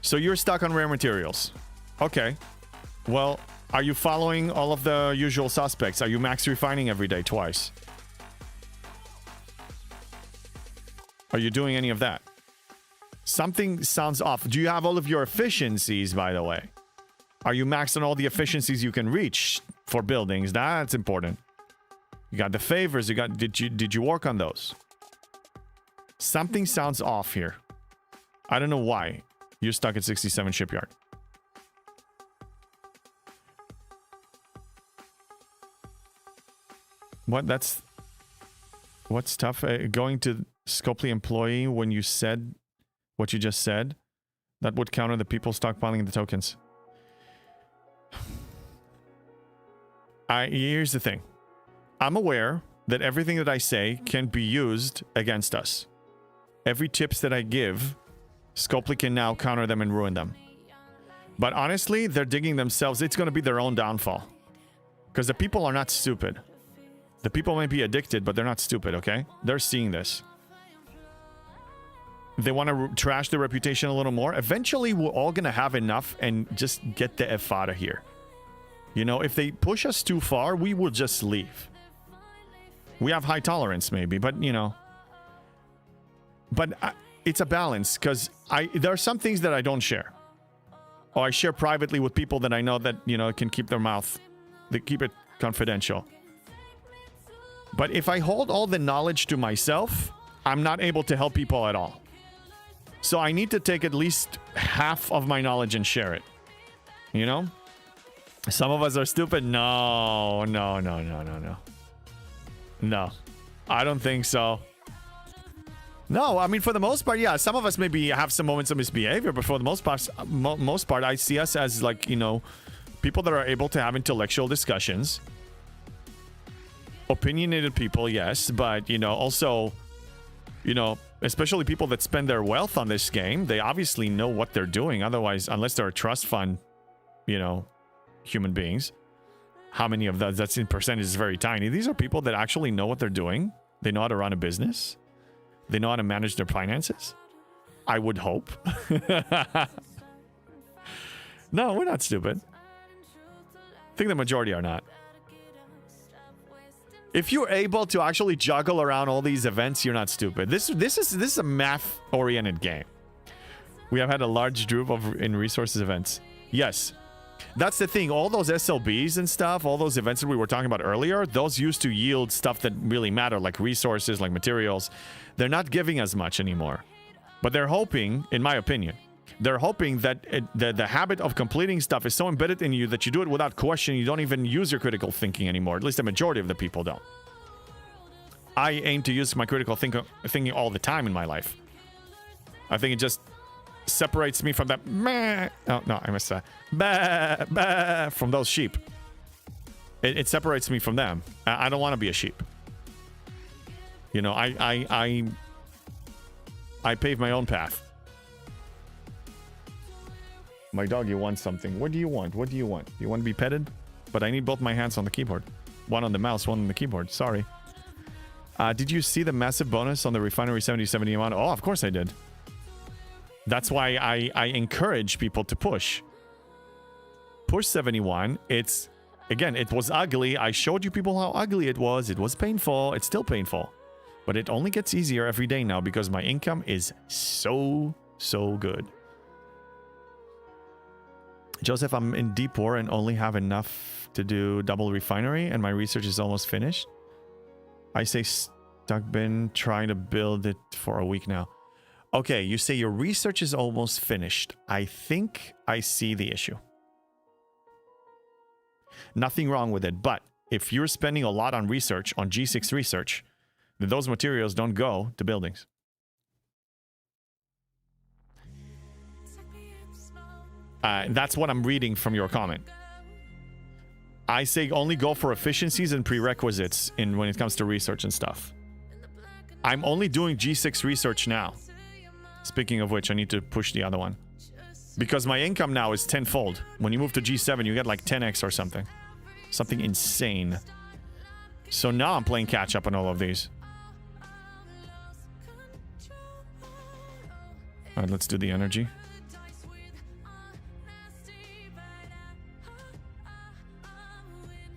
[SPEAKER 2] So you're stuck on rare materials. Okay. Well, are you following all of the usual suspects? Are you max refining every day twice? Are you doing any of that? Something sounds off. Do you have all of your efficiencies, by the way? Are you maxed on all the efficiencies you can reach for buildings? That's important. You got the favors. Did you work on those? Something sounds off here. I don't know why. You're stuck at 67 shipyard. What's tough? Going to Scopely employee when you said what you just said, that would counter the people stockpiling the tokens. Here's the thing. I'm aware that everything that I say can be used against us. Every tips that I give, Scopely can now counter them and ruin them. But honestly, they're digging themselves. It's going to be their own downfall. Because the people are not stupid. The people may be addicted, but they're not stupid, okay? They're seeing this. They want to trash their reputation a little more. Eventually, we're all going to have enough and just get the F out of here. You know, if they push us too far, we will just leave. We have high tolerance, maybe, but, you know. But it's a balance, because there are some things that I don't share. Or I share privately with people that I know that, you know, can keep their mouth. They keep it confidential. But if I hold all the knowledge to myself, I'm not able to help people at all. So I need to take at least half of my knowledge and share it. You know? Some of us are stupid. No. No, I don't think so. No, I mean, for the most part, yeah, some of us maybe have some moments of misbehavior, but for the most part, I see us as, like, you know, people that are able to have intellectual discussions. Opinionated people, yes, but, you know, also, you know, especially people that spend their wealth on this game, they obviously know what they're doing. Otherwise, unless they're a trust fund, you know, human beings, how many of that's in percentage is very tiny. These are people that actually know what they're doing. They know how to run a business. They know how to manage their finances. I would hope. No, we're not stupid. I think the majority are not. If you're able to actually juggle around all these events, you're not stupid. This is a math-oriented game. We have had a large group of in resources events. Yes. That's the thing. All those SLBs and stuff, all those events that we were talking about earlier, those used to yield stuff that really matter, like resources, like materials. They're not giving as much anymore. But they're hoping, in my opinion, They're hoping that the habit of completing stuff is so embedded in you that you do it without question. You don't even use your critical thinking anymore. At least the majority of the people don't. I aim to use my critical thinking all the time in my life. I think it just separates me from that meh. Oh, no, I missed that. Bah, bah, from those sheep. It separates me from them. I don't want to be a sheep. You know, I pave my own path. My dog, you want something. What do you want? What do you want? Do you want to be petted? But I need both my hands on the keyboard. One on the mouse, one on the keyboard. Sorry. Did you see the massive bonus on the Refinery 7071? Oh, of course I did. That's why I encourage people to push. Push 71. It's, again, it was ugly. I showed you people how ugly it was. It was painful. It's still painful. But it only gets easier every day now because my income is so good. Joseph, I'm in deep war and only have enough to do double refinery and my research is almost finished. I say stuck, been trying to build it for a week now. Okay, you say your research is almost finished. I think I see the issue. Nothing wrong with it, but if you're spending a lot on research, on G6 research, then those materials don't go to buildings. That's what I'm reading from your comment. I say only go for efficiencies and prerequisites when it comes to research and stuff. I'm only doing G6 research now. Speaking of which, I need to push the other one. Because my income now is tenfold. When you move to G7, you get like 10x or something. Something insane. So now I'm playing catch up on all of these. Alright, let's do the energy.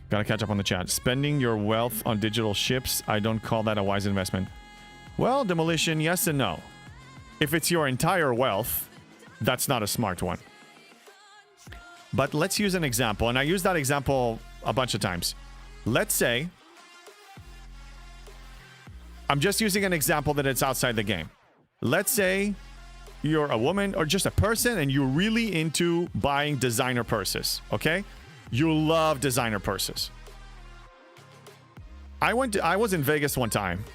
[SPEAKER 2] Gotta catch up on the chat. Spending your wealth on digital ships, I don't call that a wise investment. Well, Demolition, yes and no. If it's your entire wealth, that's not a smart one. But let's use an example, and I use that example a bunch of times. Let's say, I'm just using an example that it's outside the game. Let's say you're a woman or just a person and you're really into buying designer purses, okay? You love designer purses. I was in Vegas one time,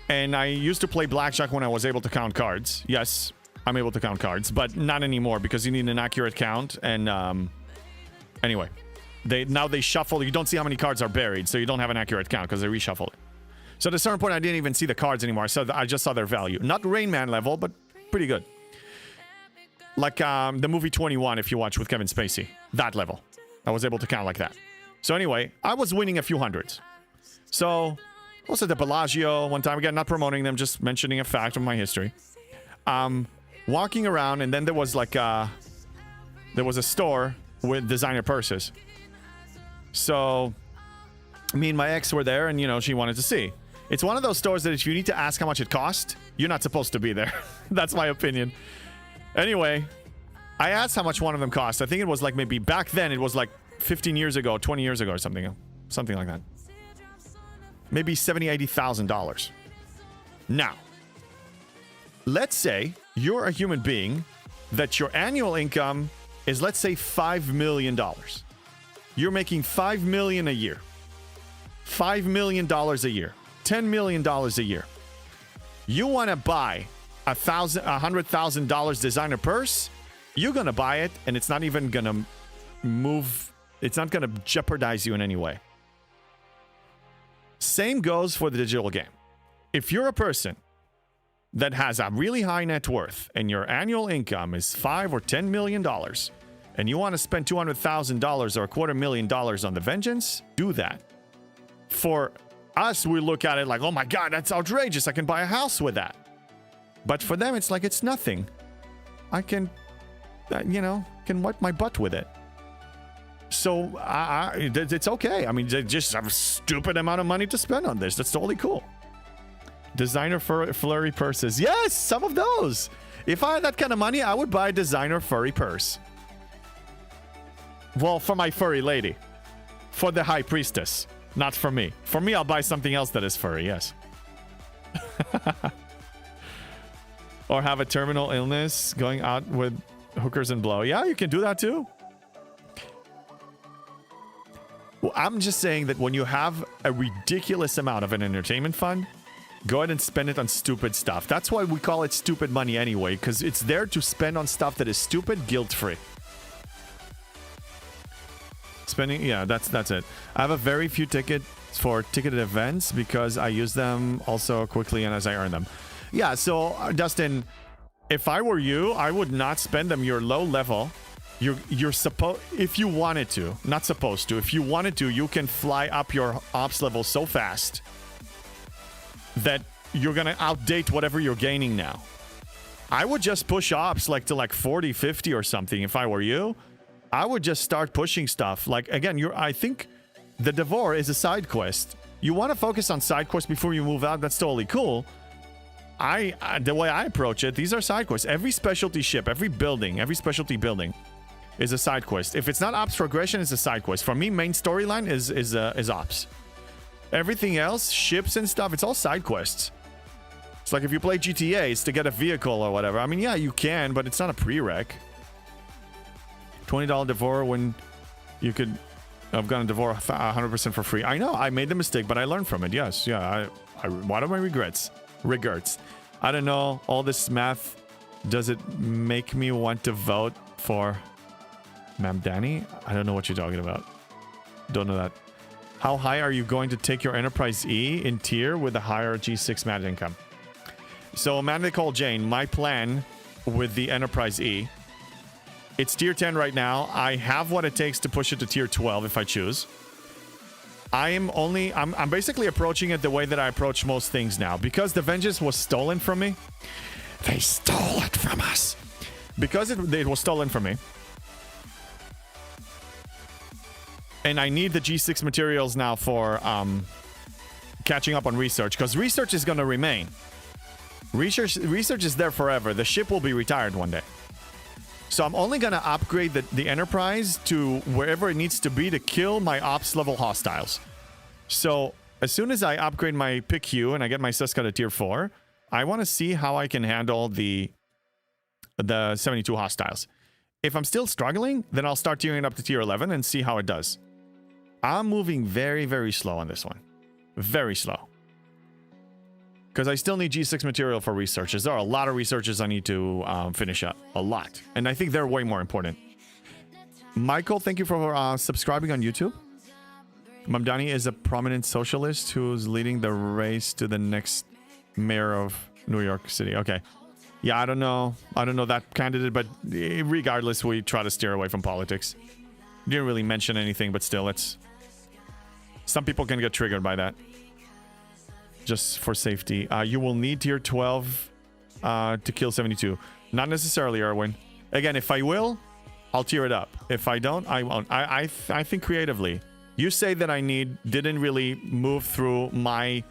[SPEAKER 2] and I used to play blackjack when I was able to count cards. Yes, I'm able to count cards, but not anymore because you need an accurate count. And anyway, now they shuffle. You don't see how many cards are buried, so you don't have an accurate count because they reshuffle it. So at a certain point, I didn't even see the cards anymore. So I just saw their value. Not Rain Man level, but pretty good. Like the movie 21, if you watch with Kevin Spacey, that level. I was able to count like that. So anyway, I was winning a few hundreds. So I was at the Bellagio one time. Again, not promoting them, just mentioning a fact of my history. Walking around, and then there was like there was a store with designer purses. So me and my ex were there, and you know, she wanted to see. It's one of those stores that if you need to ask how much it cost, you're not supposed to be there. That's my opinion. Anyway, I asked how much one of them cost. I think it was like maybe back then, it was like 15 years ago, 20 years ago or something. Something like that. Maybe $70,000, $80,000. Now, let's say you're a human being that your annual income is, let's say, $5 million. You're making $5 million a year. $5 million a year. $10 million a year. You want to buy $100,000 designer purse? You're going to buy it, and it's not even going to move. It's not going to jeopardize you in any way. Same goes for the digital game. If you're a person that has a really high net worth and your annual income is $5 or $10 million, and you want to spend $200,000 or $250,000 on the Vengeance, do that. For us, we look at it like, oh my God, that's outrageous. I can buy a house with that. But for them, it's like, it's nothing. I can, can wipe my butt with it. So it's okay. I mean, they just have a stupid amount of money to spend on this. That's totally cool. Designer furry purses. Yes, some of those. If I had that kind of money, I would buy a designer furry purse. Well, for my furry lady. For the high priestess. Not for me. For me, I'll buy something else that is furry, yes. Or have a terminal illness going out with hookers and blow. Yeah, you can do that too. Well, I'm just saying that when you have a ridiculous amount of an entertainment fund, go ahead and spend it on stupid stuff. That's why we call it stupid money anyway, because it's there to spend on stuff that is stupid, guilt-free. Spending, yeah, that's it. I have a very few tickets for ticketed events because I use them also quickly and as I earn them. Yeah, so Dustin, if I were you, I would not spend them. You're low level. You're supposed, if you wanted to, not supposed to. If you wanted to, you can fly up your ops level so fast that you're gonna outdate whatever you're gaining now. I would just push ops like to like 40, 50 or something. If I were you, I would just start pushing stuff. Like again, I think the Devore is a side quest. You want to focus on side quests before you move out. That's totally cool. The way I approach it, these are side quests. Every specialty ship, every building, every specialty building is a side quest. If it's not ops progression, it's a side quest. For me, main storyline is ops. Everything else, ships and stuff, it's all side quests. It's like if you play GTA, it's to get a vehicle or whatever. I mean, yeah, you can, but it's not a prereq. $20 Devore when you could have gotten Devore 100% for free. I know, I made the mistake, but I learned from it. Yes, yeah. What are my regrets? I don't know. All this math, does it make me want to vote for Mamdani? I don't know what you're talking about. Don't know that. How high are you going to take your Enterprise E in tier with a higher G6 mat income? So, Amanda Cole Jane, my plan with the Enterprise E, it's tier 10 right now. I have what it takes to push it to tier 12 if I choose. I'm basically approaching it the way that I approach most things now. Because the Vengeance was stolen from me. They stole it from us. Because it was stolen from me. And I need the G6 materials now for catching up on research. Because research is going to remain. Research is there forever. The ship will be retired one day. So I'm only going to upgrade the Enterprise to wherever it needs to be to kill my ops level hostiles. So as soon as I upgrade my PICU and I get my Seska to tier 4, I want to see how I can handle the 72 hostiles. If I'm still struggling, then I'll start tiering it up to tier 11 and see how it does. I'm moving very, very slow on this one. Very slow. Because I still need G6 material for researches. There are a lot of researches I need to finish up. A lot. And I think they're way more important. Michael, thank you for subscribing on YouTube. Mamdani is a prominent socialist who's leading the race to the next mayor of New York City. Okay. Yeah, I don't know that candidate, but regardless, we try to steer away from politics. Didn't really mention anything, but still, some people can get triggered by that. Just for safety. You will need tier 12 to kill 72. Not necessarily, Erwin. Again, if I will, I'll tier it up. If I don't, I won't. I think creatively. You say that I didn't really move through my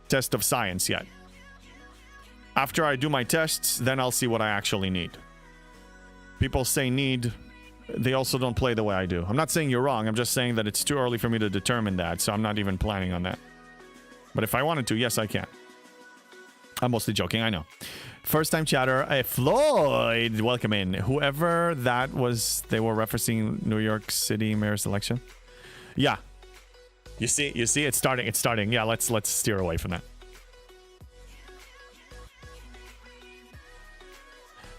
[SPEAKER 2] test of science yet. After I do my tests, then I'll see what I actually need. People say need. They also don't play the way I do. I'm not saying you're wrong. I'm just saying that it's too early for me to determine that. So I'm not even planning on that. But if I wanted to, yes, I can. I'm mostly joking, I know. First time chatter, Floyd, welcome in. Whoever that was, they were referencing New York City mayor's election. Yeah. You see, it's starting. Yeah, let's steer away from that.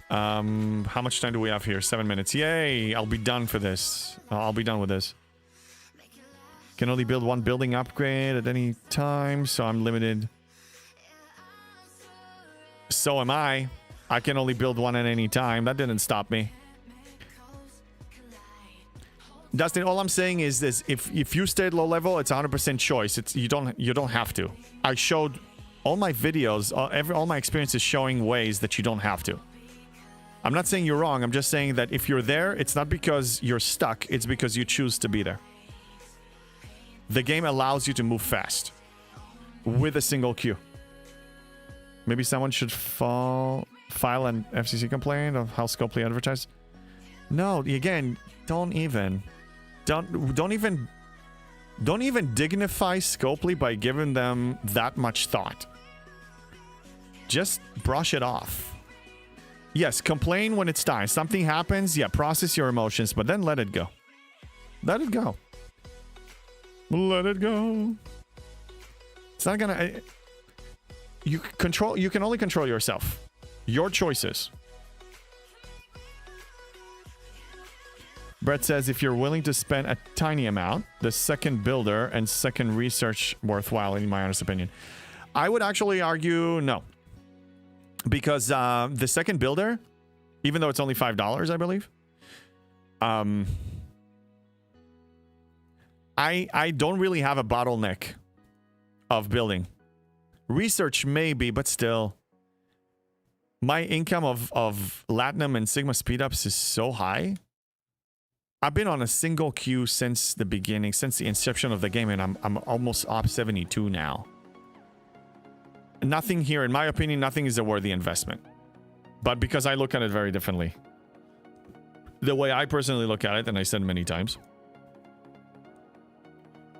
[SPEAKER 2] How much time do we have here? 7 minutes. Yay, I'll be done for this. I'll be done with this. Can only build one building upgrade at any time, so I'm limited. So am I. I can only build one at any time. That didn't stop me. Dustin, all I'm saying is this: if you stayed low level, it's 100% choice. You don't have to. I showed all my videos, all my experiences showing ways that you don't have to. I'm not saying you're wrong. I'm just saying that if you're there, it's not because you're stuck. It's because you choose to be there. The game allows you to move fast with a single queue. Maybe someone should file an FCC complaint of how Scopely advertised. No, again, don't even dignify Scopely by giving them that much thought. Just brush it off. Yes, complain when it's time. Something happens, yeah, process your emotions, but then let it go. Let it go. Let it go. It's not gonna... You can only control yourself. Your choices. Brett says if you're willing to spend a tiny amount, the second builder and second research worthwhile, in my honest opinion. I would actually argue no. Because the second builder, even though it's only $5, I believe, I don't really have a bottleneck of building. Research maybe, but still. My income of Latinum and Sigma speedups is so high. I've been on a single queue since the beginning, since the inception of the game, and I'm almost op 72 now. Nothing here, in my opinion, nothing is a worthy investment. But because I look at it very differently. The way I personally look at it, and I said many times,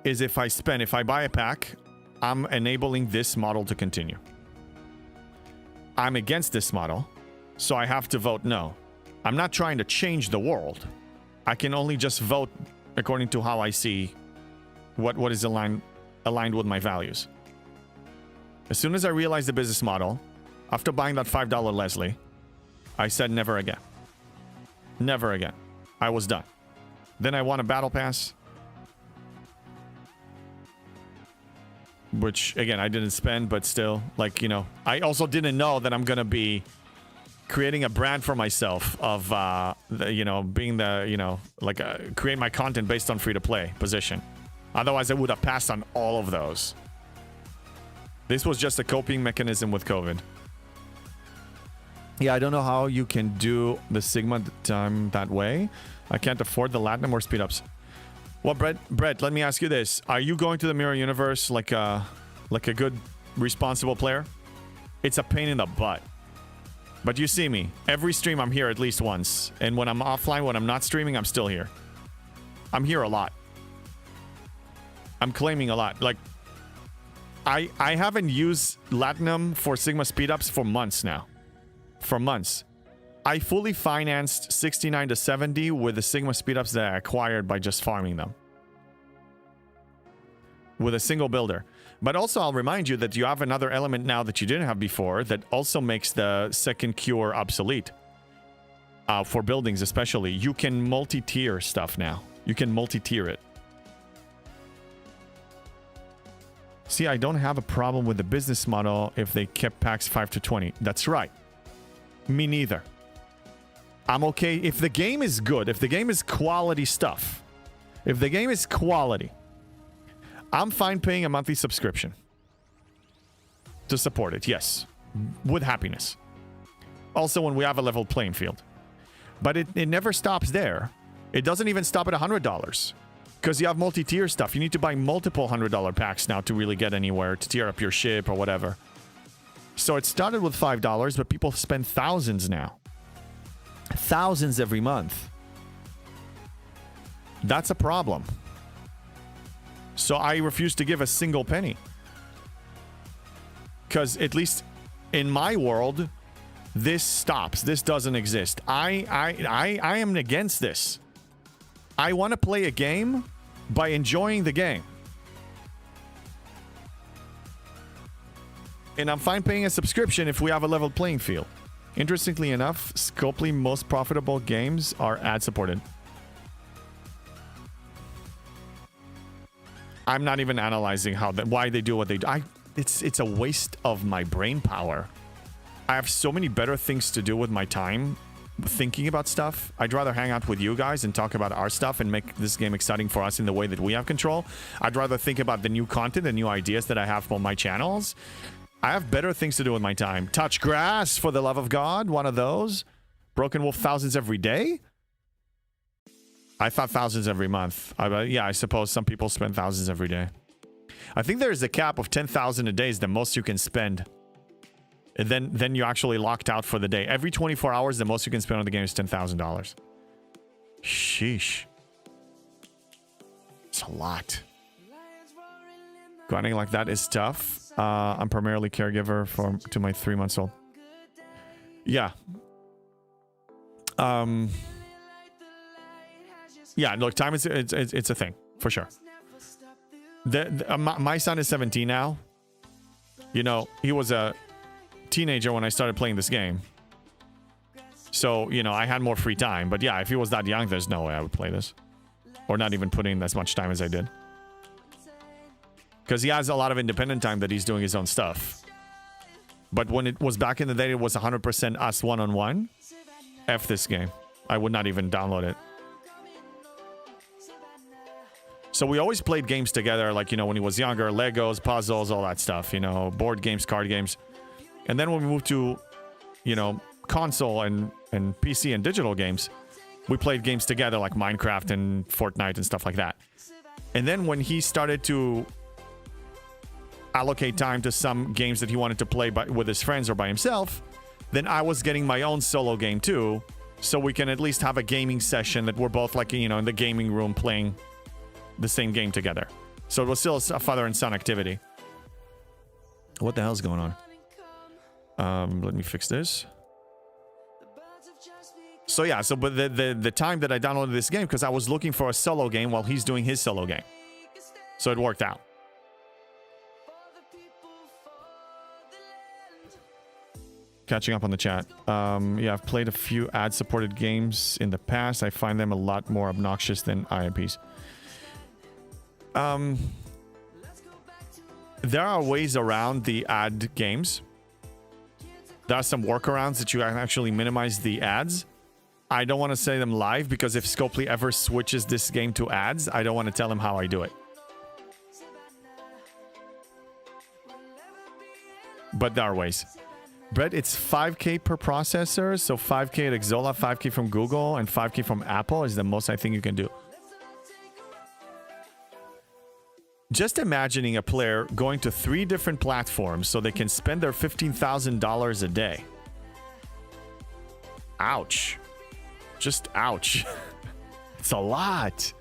[SPEAKER 2] is if I buy a pack, I'm enabling this model to continue. I'm against this model, so I have to vote no. I'm not trying to change the world. I can only just vote according to how I see what is aligned with my values. As soon as I realized the business model, after buying that $5 Leslie, I said never again. Never again. I was done. Then I won a battle pass, which again I didn't spend, but still, like, you know, I also didn't know that I'm gonna be creating a brand for myself of being the create my content based on free-to-play position. Otherwise I would have passed on all of those. This was just a coping mechanism with COVID. Yeah, I don't know how you can do the Sigma time that way. I can't afford the Latinum or speed-ups. Well, Brett, let me ask you this. Are you going to the Mirror Universe like a good, responsible player? It's a pain in the butt. But you see me. Every stream I'm here at least once. And when I'm offline, when I'm not streaming, I'm still here. I'm here a lot. I'm claiming a lot. Like, I haven't used Latinum for Sigma speedups for months now. For months. I fully financed 69 to 70 with the Sigma speedups that I acquired by just farming them. With a single builder. But also, I'll remind you that you have another element now that you didn't have before that also makes the second cure obsolete. For buildings especially. You can multi-tier stuff now. You can multi-tier it. See, I don't have a problem with the business model if they kept packs 5 to 20. That's right. Me neither. I'm okay. If the game is good, if the game is quality stuff, if the game is quality, I'm fine paying a monthly subscription to support it, yes, with happiness. Also, when we have a level playing field. But it never stops there. It doesn't even stop at $100 because you have multi-tier stuff. You need to buy multiple $100 packs now to really get anywhere, to tier up your ship or whatever. So it started with $5, but people spend thousands now. Thousands every month. That's a problem. So I refuse to give a single penny. Because at least in my world, this stops. This doesn't exist. I am against this. I want to play a game by enjoying the game. And I'm fine paying a subscription if we have a level playing field. Interestingly enough, Scopely most profitable games are ad-supported. I'm not even analyzing why they do what they do. It's a waste of my brain power. I have so many better things to do with my time thinking about stuff. I'd rather hang out with you guys and talk about our stuff and make this game exciting for us in the way that we have control. I'd rather think about the new content, the new ideas that I have on my channels. I have better things to do with my time. Touch grass, for the love of God. One of those. Broken Wolf thousands every day? I thought thousands every month. Yeah, I suppose some people spend thousands every day. I think there is a cap of 10,000 a day is the most you can spend. And then you're actually locked out for the day. Every 24 hours, the most you can spend on the game is $10,000. Sheesh. It's a lot. Grinding like that is tough. I'm primarily caregiver to my 3 months old. Yeah. Yeah, look, time is it's a thing for sure. My son is 17 now. You know, he was a teenager when I started playing this game. So, you know, I had more free time. But yeah, if he was that young, there's no way I would play this. Or not even put in as much time as I did. Because he has a lot of independent time that he's doing his own stuff. But when it was back in the day, it was 100% us one-on-one. F this game. I would not even download it. So we always played games together, like, you know, when he was younger, Legos, puzzles, all that stuff, you know, board games, card games. And then when we moved to, you know, console and PC and digital games, we played games together like Minecraft and Fortnite and stuff like that. And then when he started to allocate time to some games that he wanted to play with his friends or by himself, then I was getting my own solo game too. So we can at least have a gaming session that we're both like, you know, in the gaming room playing the same game together. So it was still a father and son activity. What the hell's going on? Let me fix this. So yeah, so but the time that I downloaded this game, because I was looking for a solo game while he's doing his solo game. So it worked out. Catching up on the chat. Yeah, I've played a few ad-supported games in the past. I find them a lot more obnoxious than IMPs. There are ways around the ad games. There are some workarounds that you can actually minimize the ads. I don't want to say them live because if Scopely ever switches this game to ads, I don't want to tell him how I do it. But there are ways. Brett, it's 5K per processor. So 5K at Xsolla, 5K from Google, and 5K from Apple is the most I think you can do. Just imagining a player going to 3 different platforms so they can spend their $15,000 a day. Ouch. Just ouch. It's a lot.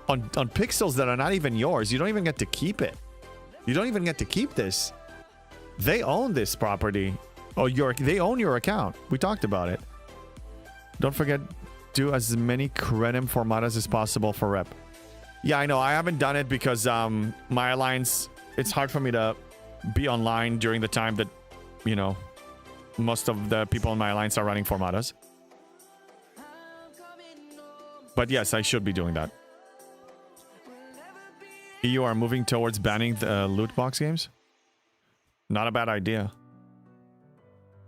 [SPEAKER 2] On pixels that are not even yours, you don't even get to keep it. You don't even get to keep this. They own this property. Oh, they own your account. We talked about it. Don't forget, do as many Crenim formatas as possible for rep. Yeah, I know. I haven't done it because my alliance, it's hard for me to be online during the time that, you know, most of the people in my alliance are running formatas. But yes, I should be doing that. You are moving towards banning the loot box games? Not a bad idea.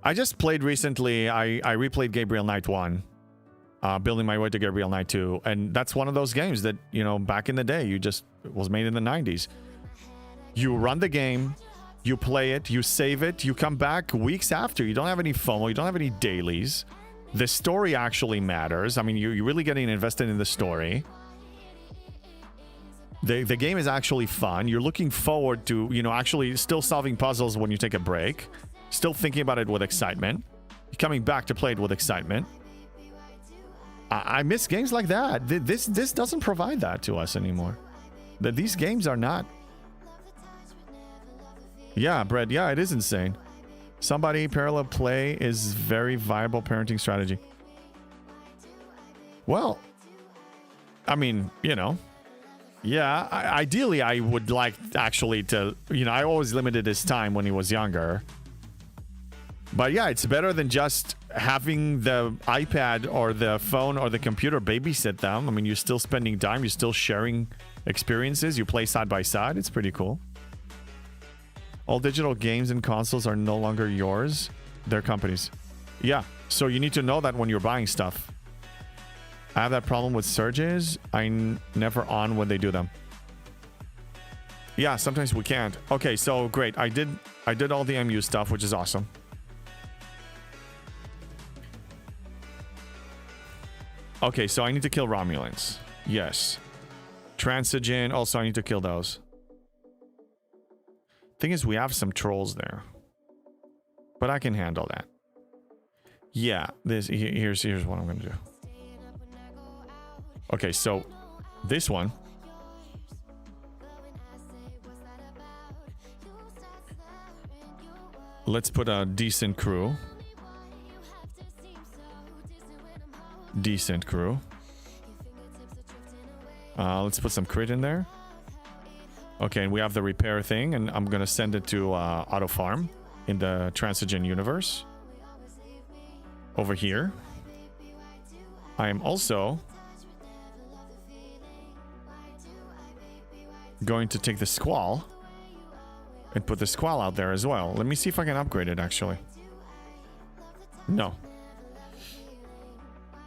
[SPEAKER 2] I just played recently, I replayed Gabriel Knight 1. Building my way to Gabriel Knight 2. And that's one of those games that, you know, back in the day, it was made in the 90s. You run the game, you play it, you save it, you come back weeks after. You don't have any FOMO, you don't have any dailies. The story actually matters. I mean, you're really getting invested in the story. The game is actually fun. You're looking forward to, you know, actually still solving puzzles when you take a break. Still thinking about it with excitement. You're coming back to play it with excitement. I miss games like that. This doesn't provide that to us anymore. These games are not. Yeah, Brett. Yeah, it is insane. Somebody parallel play is very viable parenting strategy. Well, I mean, you know. Yeah, ideally I would like actually to, you know, I always limited his time when he was younger. But yeah, it's better than just having the iPad or the phone or the computer babysit them. I mean, you're still spending time, you're still sharing experiences, you play side by side. It's pretty cool. All digital games and consoles are no longer yours. They're companies. Yeah, so you need to know that when you're buying stuff. I have that problem with surges. I'm never on when they do them. Yeah, sometimes we can't. Okay, so great. I did all the MU stuff, which is awesome. Okay, so I need to kill Romulans. Yes. Transigen, also I need to kill those. Thing is, we have some trolls there. But I can handle that. Yeah, here's what I'm gonna do. Okay, so this one. Let's put a decent crew. decent crew. Let's put some crit in there. Okay, and we have the repair thing, and I'm gonna send it to Auto Farm in the Transigen universe. Over here. I am also going to take the Squall and put the Squall out there as well. Let me see if I can upgrade it, actually. No.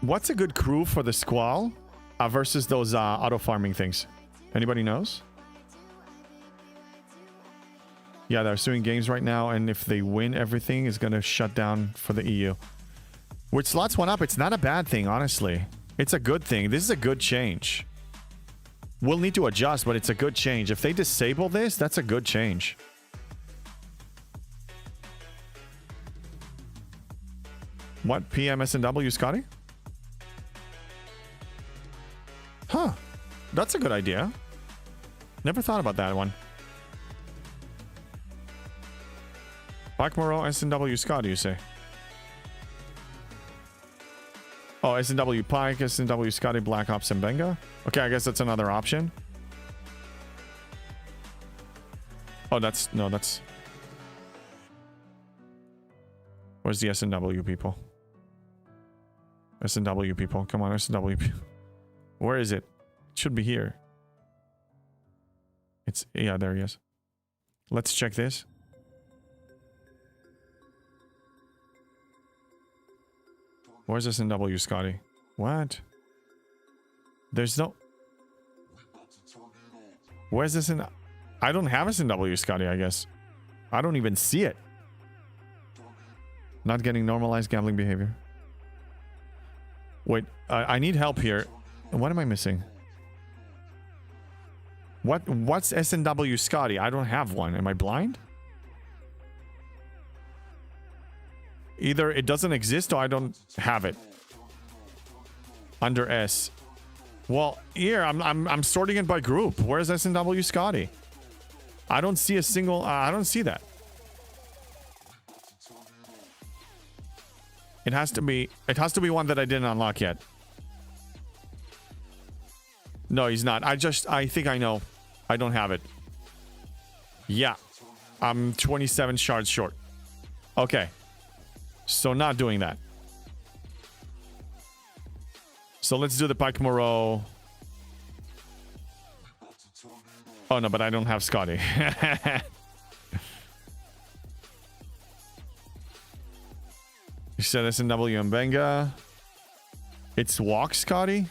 [SPEAKER 2] What's a good crew for the Squall versus those auto farming things? Anybody knows? Yeah, they're suing games right now, and if they win everything, it's going to shut down for the EU. Which slots one up, it's not a bad thing, honestly. It's a good thing. This is a good change. We'll need to adjust, but it's a good change. If they disable this, that's a good change. What? PMSNW, Scotty? Huh. That's a good idea. Never thought about that one. Black Moreau, SNW, Scotty, you say? Oh, SNW Pike, SNW Scotty, Black Ops, and Benga. Okay, I guess that's another option. Oh, that's... No, that's... Where's the SNW people? SNW people. Come on, SNW people. Where is it? It should be here. It's... Yeah, there he is. Let's check this. Where's SNW, Scotty? What? There's no... Where's this in... I don't have SNW, Scotty, I guess. I don't even see it. Not getting normalized gambling behavior. Wait, I need help here. What am I missing? What's SNW, Scotty? I don't have one. Am I blind? Either it doesn't exist or I don't have it. Under S. Well, here I'm sorting it by group. Where's SNW Scotty? I don't see a single I don't see that. It has to be one that I didn't unlock yet. No, he's not. I think I know. I don't have it. Yeah. I'm 27 shards short. Okay. So not doing that. So let's do the Pike Moreau. Oh no, but I don't have Scotty. You said SNW and Benga. It's Walk Scotty.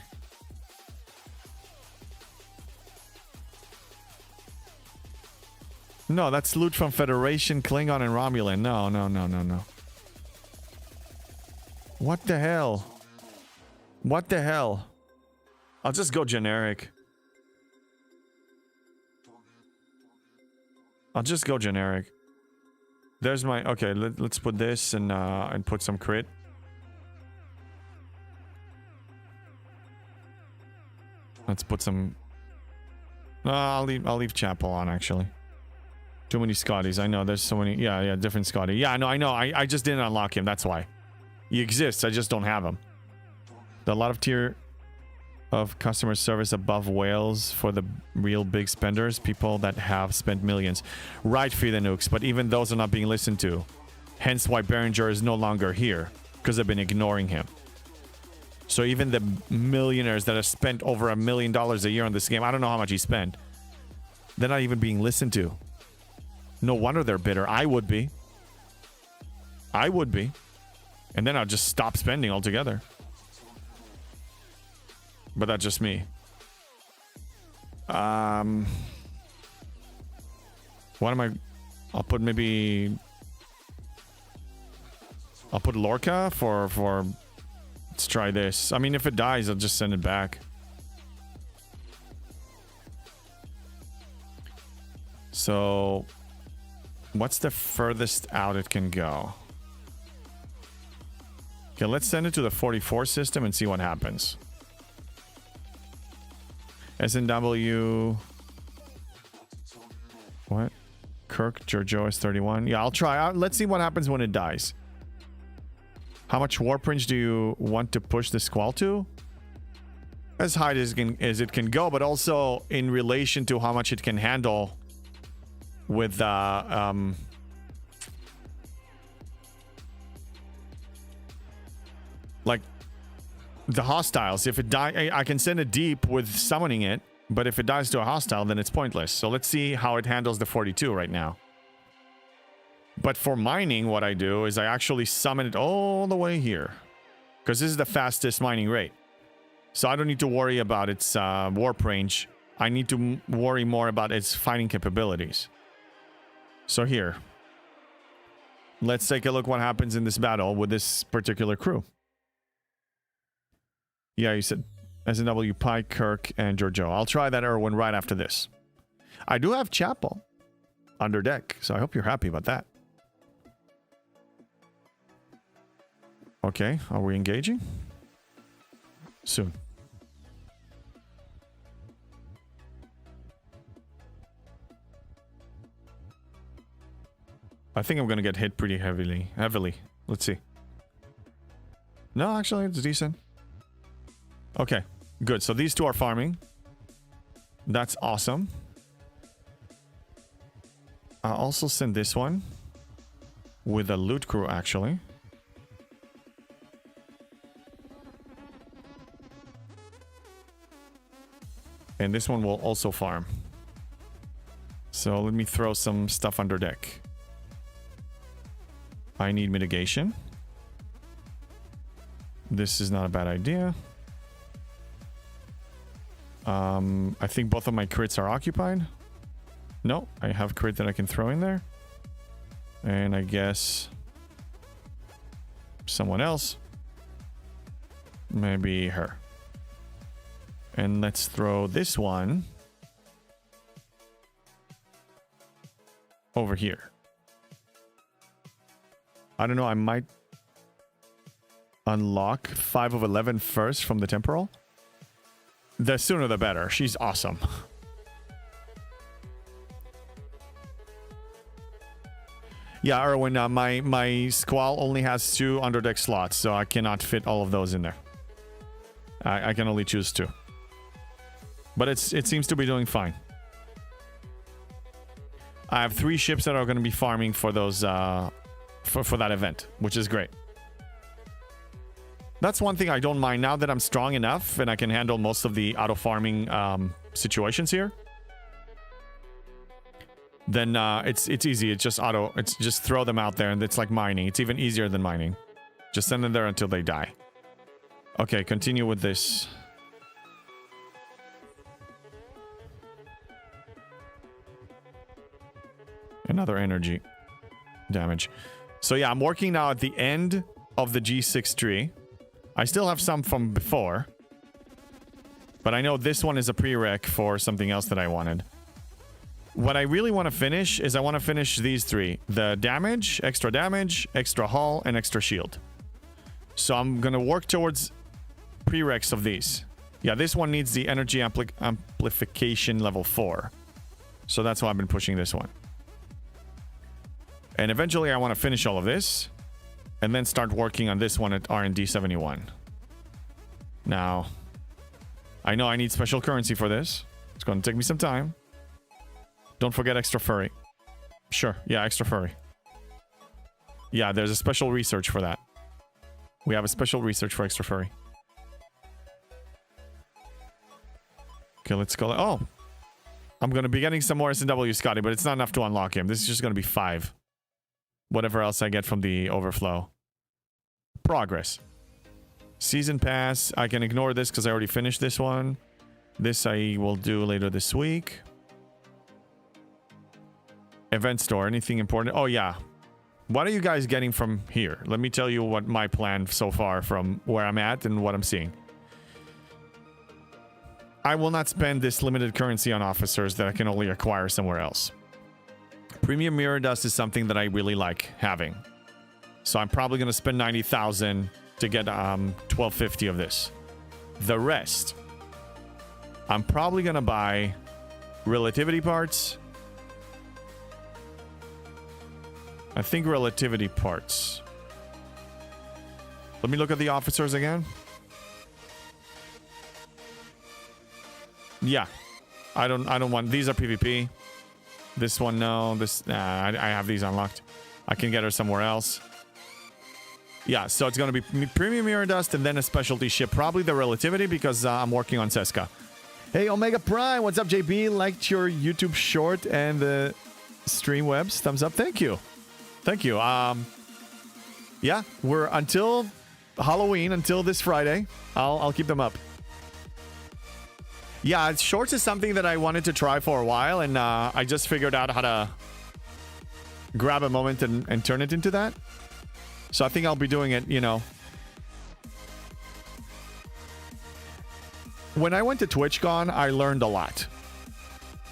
[SPEAKER 2] No, that's loot from Federation, Klingon, and Romulan. No. What the hell? What the hell? I'll just go generic. There's my... Okay, let's put this and put some crit. Let's put some... I'll leave Chapel on, actually. Too many Scotties. I know, there's so many... Yeah, different Scotty. Yeah, I know. I just didn't unlock him, that's why. He exists, I just don't have him. There are a lot of tier of customer service above whales for the real big spenders, people that have spent millions. Right, Feed the Nukes, but even those are not being listened to. Hence why Berenger is no longer here, because they've been ignoring him. So even the millionaires that have spent over $1 million a year on this game, I don't know how much he spent, they're not even being listened to. No wonder they're bitter. I would be. And then I'll just stop spending altogether. But that's just me. What am I... I'll put Lorca for... Let's try this. I mean, if it dies, I'll just send it back. So... What's the furthest out it can go? Okay, let's send it to the 44 system and see what happens. SNW... What? Kirk, Giorgio is 31. Yeah, I'll try. Let's see what happens when it dies. How much warp range do you want to push the Squall to? As high as it can go, but also in relation to how much it can handle with like the hostiles. If it die, I can send it deep with summoning it, but if it dies to a hostile, then it's pointless. So let's see how it handles the 42 right now. But for mining, what I do is I actually summon it all the way here, because this is the fastest mining rate. So I don't need to worry about its warp range. I need to worry more about its fighting capabilities. So here, let's take a look what happens in this battle with this particular crew. Yeah, you said SNW, Pike, Kirk, and Giorgio. I'll try that Irwin right after this. I do have Chapel under deck, so I hope you're happy about that. Okay, are we engaging? Soon. I think I'm gonna get hit pretty heavily. Let's see. No, actually, it's decent. Okay, good. So these two are farming. That's awesome. I'll also send this one with a loot crew, actually. And this one will also farm. So let me throw some stuff under deck. I need mitigation. This is not a bad idea. I think both of my crits are occupied. No, I have crit that I can throw in there. And I guess someone else. Maybe her. And let's throw this one over here. I don't know, I might unlock 5 of 11 first from the temporal. The sooner the better. She's awesome. Yeah, Erwin, my Squall only has 2 underdeck slots, so I cannot fit all of those in there. I can only choose 2. But it seems to be doing fine. I have 3 ships that are going to be farming for those for that event, which is great. That's one thing I don't mind now that I'm strong enough and I can handle most of the auto farming situations here. Then it's easy. It's just throw them out there and it's like mining. It's even easier than mining. Just send them there until they die. Okay, continue with this. Another energy damage. So yeah, I'm working now at the end of the G6 tree. I still have some from before. But I know this one is a prereq for something else that I wanted. What I really want to finish is I want to finish these 3. The damage, extra hull, and extra shield. So I'm going to work towards prereqs of these. Yeah, this one needs the energy amplification level 4. So that's why I've been pushing this one. And eventually I want to finish all of this. And then start working on this one at R&D 71. Now, I know I need special currency for this. It's going to take me some time. Don't forget extra furry. Sure, yeah, extra furry. Yeah, there's a special research for that. We have a special research for extra furry. Okay, let's go. Oh! I'm going to be getting some more SNW Scotty, but it's not enough to unlock him. This is just going to be 5. Whatever else I get from the overflow. Progress. Season pass. I can ignore this because I already finished this one. This I will do later this week. Event store. Anything important? Oh, yeah. What are you guys getting from here? Let me tell you what my plan so far from where I'm at and what I'm seeing. I will not spend this limited currency on officers that I can only acquire somewhere else. Premium Mirror Dust is something that I really like having. So I'm probably going to spend 90,000 to get 1250 of this. The rest, I'm probably going to buy relativity parts. I think relativity parts. Let me look at the officers again. Yeah. I don't want... These are PvP. This one, no. This... Nah, I have these unlocked. I can get her somewhere else. Yeah, so it's going to be Premium Mirror Dust and then a specialty ship. Probably the Relativity because I'm working on Seska. Hey, Omega Prime. What's up, JB? Liked your YouTube short and the stream webs. Thumbs up. Thank you. Thank you. Yeah, we're until Halloween, until this Friday. I'll keep them up. Yeah, shorts is something that I wanted to try for a while, and I just figured out how to grab a moment and turn it into that. So I think I'll be doing it, you know. When I went to TwitchCon, I learned a lot.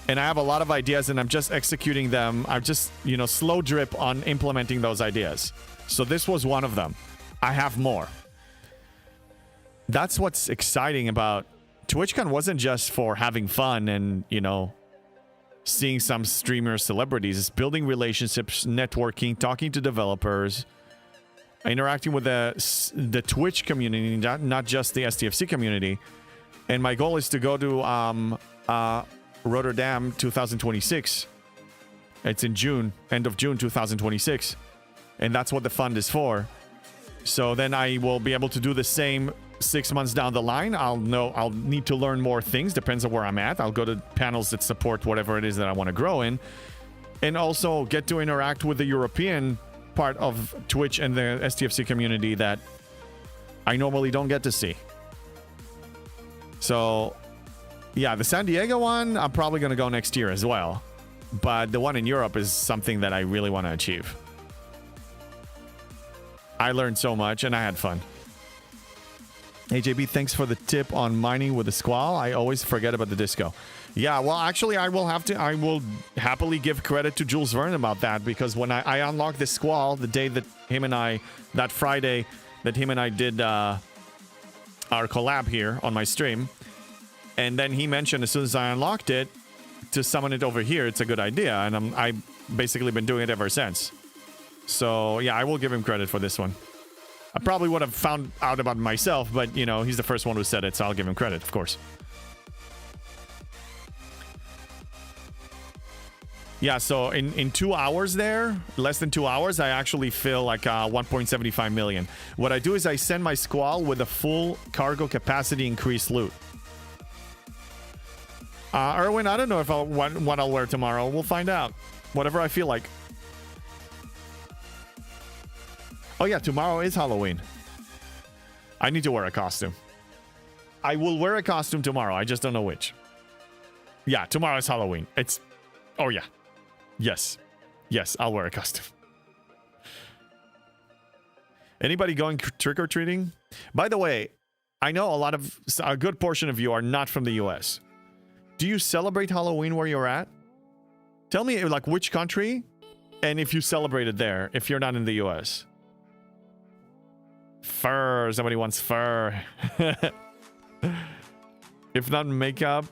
[SPEAKER 2] And I have a lot of ideas, and I'm just executing them. I'm just, you know, slow drip on implementing those ideas. So this was one of them. I have more. That's what's exciting about TwitchCon. Wasn't just for having fun and, you know, seeing some streamer celebrities. It's building relationships, networking, talking to developers, interacting with the Twitch community, not just the STFC community. And my goal is to go to Rotterdam 2026. It's in June, end of June 2026. And that's what the fund is for. So then I will be able to do the same 6 months down the line. I'll need to learn more things. Depends on where I'm at. I'll go to panels that support whatever it is that I want to grow in. And also get to interact with the European part of Twitch and the STFC community that I normally don't get to see. So, yeah, the San Diego one, I'm probably going to go next year as well. But the one in Europe is something that I really want to achieve. I learned so much and I had fun. Hey, JB, thanks for the tip on mining with the Squall. I always forget about the disco. Yeah, well, actually, I will happily give credit to Jules Verne about that, because when I unlocked the Squall, the day that that Friday that him and I did our collab here on my stream, and then he mentioned as soon as I unlocked it to summon it over here, it's a good idea, and I've basically been doing it ever since. So, yeah, I will give him credit for this one. I probably would have found out about it myself, but, you know, he's the first one who said it, so I'll give him credit, of course. Yeah, so in 2 hours there, less than 2 hours, I actually fill like 1.75 million. What I do is I send my Squall with a full cargo capacity increased loot. Erwin, I don't know if what I'll wear tomorrow. We'll find out. Whatever I feel like. Oh yeah, tomorrow is Halloween. I need to wear a costume. I will wear a costume tomorrow. I just don't know which. Yeah, tomorrow is Halloween. It's... Oh yeah. Yes. Yes, I'll wear a costume. Anybody going trick-or-treating? By the way, I know a good portion of you are not from the US. Do you celebrate Halloween where you're at? Tell me, like, which country and if you celebrated there, if you're not in the US. Fur. Somebody wants fur. If not makeup,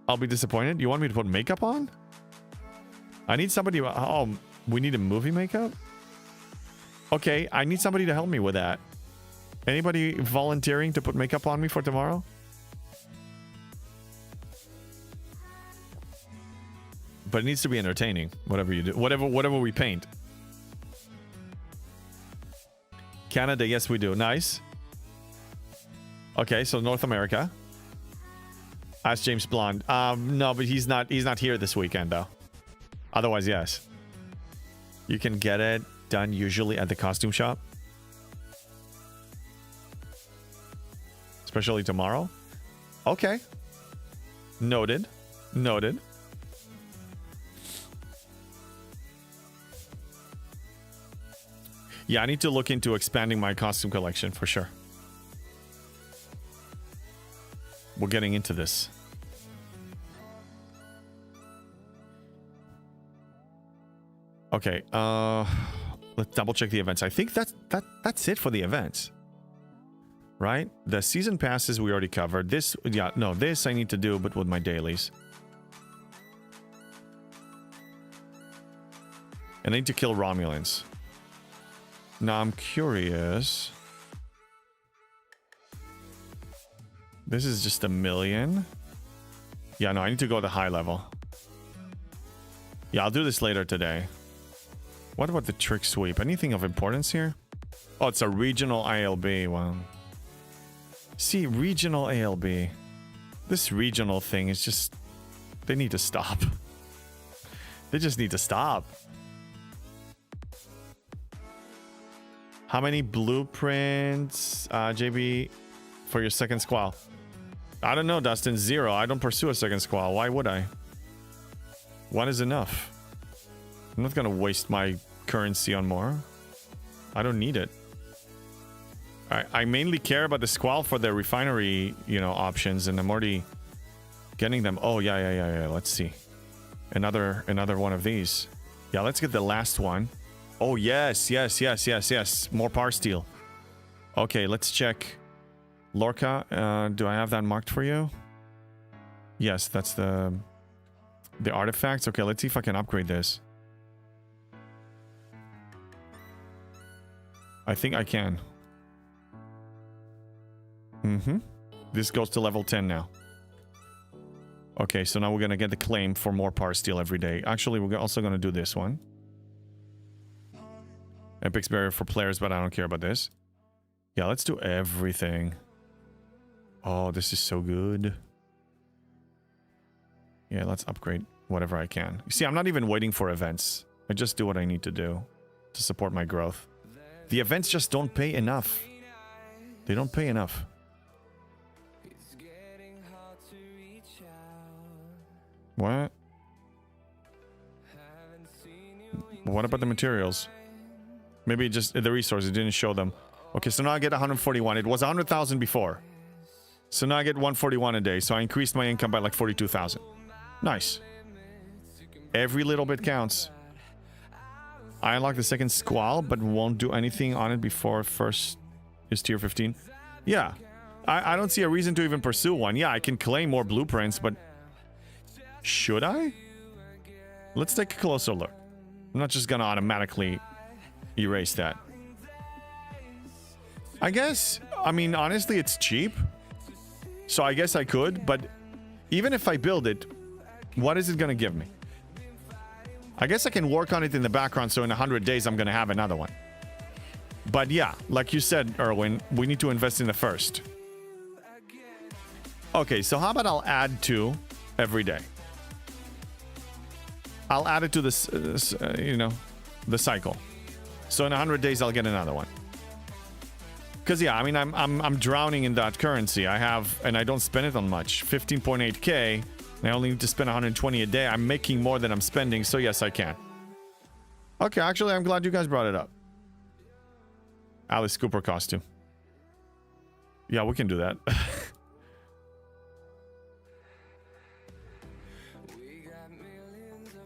[SPEAKER 2] I'll be disappointed. You want me to put makeup on? I need somebody... Oh, we need a movie makeup? Okay, I need somebody to help me with that. Anybody volunteering to put makeup on me for tomorrow? But it needs to be entertaining, whatever you do. Whatever we paint. Canada, yes, we do. Nice. Okay, so North America. Ask James Blonde. No, but he's not here this weekend, though. Otherwise, yes. You can get it done usually at the costume shop. Especially tomorrow. Okay. Noted. Noted. Yeah, I need to look into expanding my costume collection for sure. We're getting into this. Okay, let's double check the events. I think that's it for the events. Right? The season passes we already covered. This, yeah, no, this I need to do, but with my dailies. And I need to kill Romulans. Now I'm curious. This is just 1 million. Yeah, no, I need to go to high level. Yeah, I'll do this later today. What about the trick sweep? Anything of importance here? Oh, it's a regional ILB. Wow. See, regional ALB. This regional thing is just... They need to stop. They just need to stop. How many blueprints, JB, for your second squall? I don't know, Dustin. 0. I don't pursue a second squall. Why would I? 1 is enough. I'm not gonna waste my currency on more. I don't need it. I mainly care about the squall for the refinery, you know, options, and I'm already getting them. Oh, yeah. Let's see. Another one of these. Yeah, let's get the last one. Oh, yes. More power steel. Okay, let's check. Lorca, do I have that marked for you? Yes, that's the artifacts. Okay, let's see if I can upgrade this. I think I can. This goes to level 10 now. Okay, so now we're gonna get the claim for more power steel every day. Actually, we're also gonna do this one. Epic's barrier for players, but I don't care about this. Yeah, let's do everything. Oh, this is so good. Yeah, let's upgrade whatever I can. You see, I'm not even waiting for events. I just do what I need to do to support my growth. The events just don't pay enough. They don't pay enough. What? What about the materials? Maybe just the resources didn't show them. Okay, so now I get 141. It was 100,000 before. So now I get 141 a day. So I increased my income by like 42,000. Nice. Every little bit counts. I unlock the second squall, but won't do anything on it before first is tier 15. Yeah. I don't see a reason to even pursue one. Yeah, I can claim more blueprints, but... Should I? Let's take a closer look. I'm not just gonna automatically erase that. I guess, I mean, honestly, it's cheap. So I guess I could, but even if I build it, what is it gonna give me? I guess I can work on it in the background, so in 100 days I'm gonna have another one. But yeah, like you said, Erwin, we need to invest in the first. Okay, so how about I'll add 2 every day? I'll add it to this, you know, the cycle. So in 100 days, I'll get another one. Because yeah, I mean, I'm drowning in that currency. I have, and I don't spend it on much. 15.8k, and I only need to spend 120 a day. I'm making more than I'm spending, so yes, I can. Okay, actually, I'm glad you guys brought it up. Alice Cooper costume. Yeah, we can do that.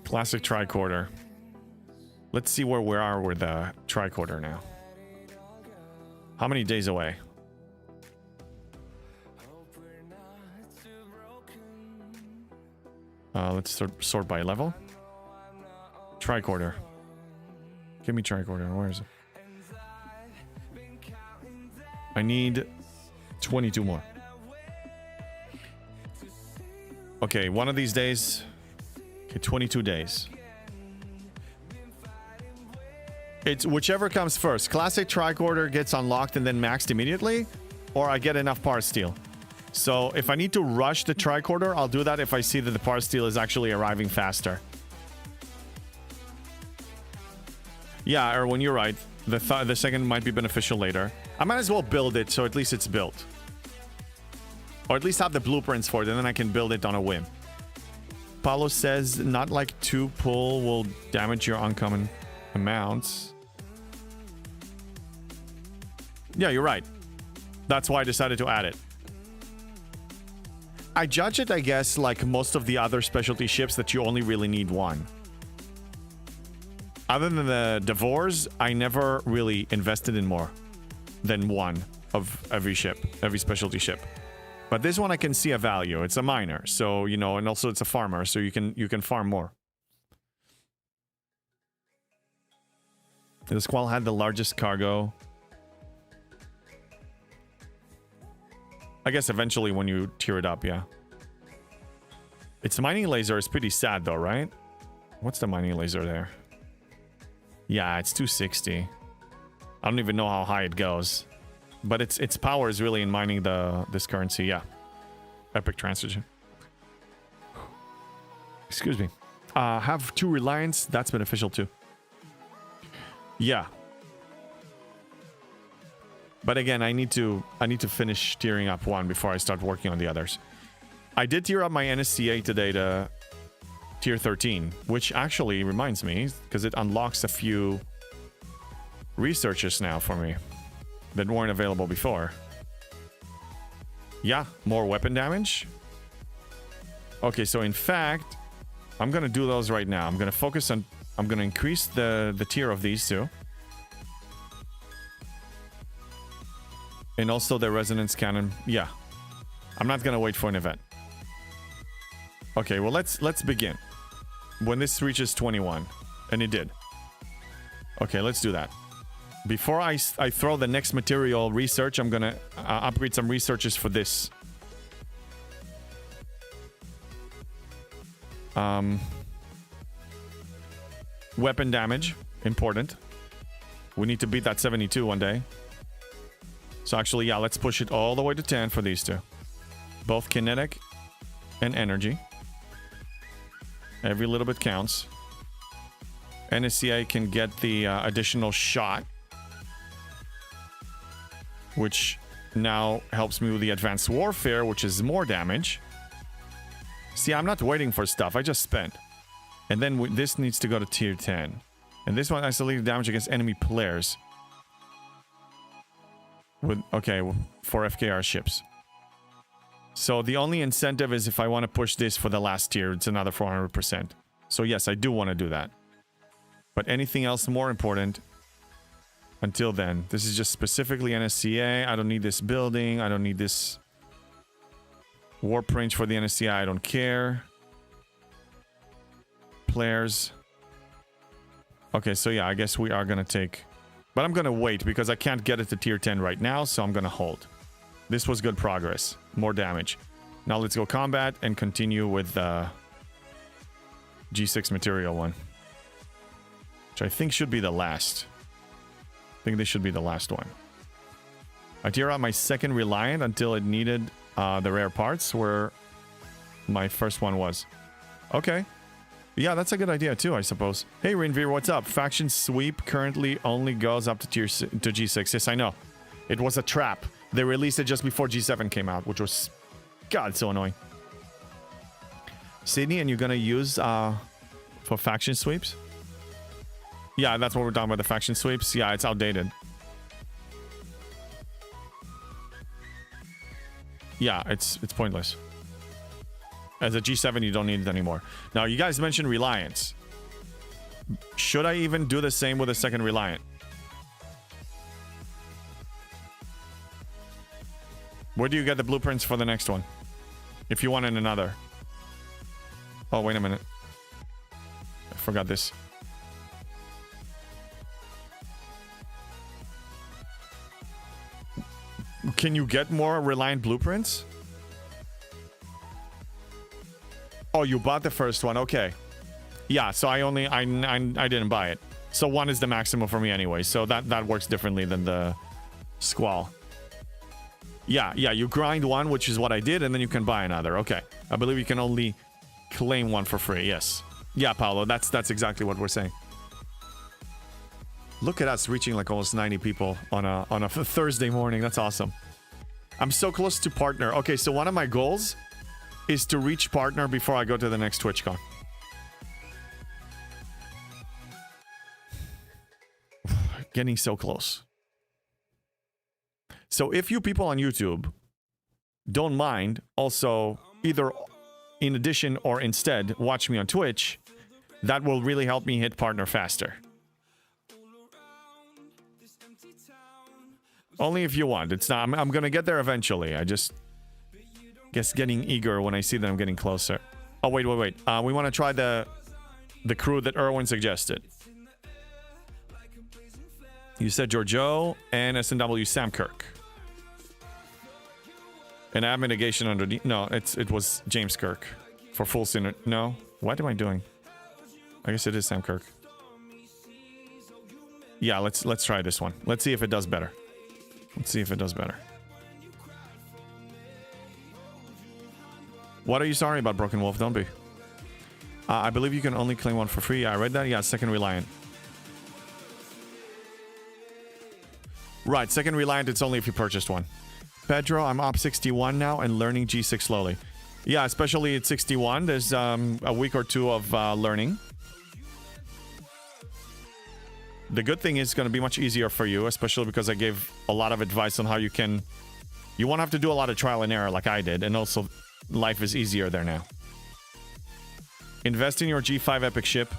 [SPEAKER 2] Classic tricorder. Let's see where we are with the tricorder now. How many days away? Let's sort by level. Tricorder. Give me tricorder. Where is it? I need 22 more. Okay, one of these days. Okay, 22 days. It's whichever comes first. Classic tricorder gets unlocked and then maxed immediately, or I get enough power steel. So if I need to rush the tricorder, I'll do that if I see that the power steel is actually arriving faster. Yeah, Erwin, you're right. The second might be beneficial later. I might as well build it so at least it's built. Or at least have the blueprints for it, and then I can build it on a whim. Paulo says, not like 2 pull will damage your uncommon amounts. Yeah, you're right. That's why I decided to add it. I judge it, I guess, like most of the other specialty ships that you only really need 1. Other than the Devores, I never really invested in more than 1 of every ship, every specialty ship. But this one I can see a value. It's a miner, so, you know, and also it's a farmer, so you can farm more. The Squall had the largest cargo. I guess eventually when you tier it up, yeah. Its mining laser is pretty sad though, right? What's the mining laser there? Yeah, it's 260. I don't even know how high it goes. But its power is really in mining this currency, yeah. Epic Transition. Excuse me. Have 2 reliance, that's beneficial too. Yeah. But again, I need to finish tiering up 1 before I start working on the others. I did tier up my NSCA today to tier 13, which actually reminds me, because it unlocks a few researches now for me that weren't available before. Yeah, more weapon damage. Okay, so in fact, I'm gonna do those right now. I'm gonna increase the tier of these 2. And also the resonance cannon. Yeah. I'm not gonna wait for an event. Okay, well let's begin. When this reaches 21, and it did. Okay, let's do that. Before I throw the next material research, I'm gonna upgrade some researches for this. Weapon damage, important. We need to beat that 72 one day. So actually, yeah, let's push it all the way to 10 for these 2. Both kinetic and energy. Every little bit counts. NSCA can get the additional shot, which now helps me with the advanced warfare, which is more damage. See, I'm not waiting for stuff. I just spent. And then this needs to go to tier 10. And this one isolated damage against enemy players. Okay, for FKR ships. So the only incentive is if I want to push this for the last tier, it's another 400%. So yes, I do want to do that. But anything else more important until then? This is just specifically NSCA. I don't need this building. I don't need this warp range for the NSCA. I don't care. Players. Okay, so yeah, I guess we are going to take... But I'm going to wait because I can't get it to tier 10 right now, so I'm going to hold. This was good progress. More damage. Now let's go combat and continue with the G6 material one. Which I think should be the last. I think this should be the last one. I tier out my second Reliant until it needed the rare parts where my first one was. Okay. Yeah, that's a good idea too, I suppose. Hey, Rinvir, what's up? Faction Sweep currently only goes up to G6. Yes, I know. It was a trap. They released it just before G7 came out, which was... God, so annoying. Sydney, and you're gonna use for faction sweeps? Yeah, that's what we're talking about, the faction sweeps. Yeah, it's outdated. Yeah, it's pointless. As a G7, you don't need it anymore. Now, you guys mentioned Reliance. Should I even do the same with a second Reliant? Where do you get the blueprints for the next one? If you wanted another. Oh, wait a minute. I forgot this. Can you get more Reliant blueprints? Oh, you bought the first one. Okay. Yeah, so I didn't buy it. So 1 is the maximum for me anyway. So that works differently than the Squall. Yeah, you grind 1, which is what I did, and then you can buy another. Okay. I believe you can only claim 1 for free. Yes. Yeah, Paolo, that's exactly what we're saying. Look at us reaching like almost 90 people on a Thursday morning. That's awesome. I'm so close to partner. Okay, so one of my goals is to reach partner before I go to the next TwitchCon. Getting so close. So if you people on YouTube don't mind also either in addition or instead watch me on Twitch, that will really help me hit partner faster. Only if you want. It's not. I'm gonna get there eventually. I just guess getting eager when I see that I'm getting closer. Oh wait. We want to try the crew that Erwin suggested. You said Giorgio and SNW Sam Kirk. And add mitigation underneath. No, it was James Kirk for full synergy. No, what am I doing? I guess it is Sam Kirk. Yeah, let's try this one. Let's see if it does better. Let's see if it does better. What are you sorry about, Broken Wolf? Don't be. I believe you can only claim one for free. I read that. Yeah, second Reliant. Right, second Reliant, it's only if you purchased one. Pedro, I'm up 61 now and learning G6 slowly. Yeah, especially at 61. There's a week or two of learning. The good thing is it's going to be much easier for you, especially because I gave a lot of advice on how you can... You won't have to do a lot of trial and error like I did, and also life is easier there now. Invest in your G5 epic ship.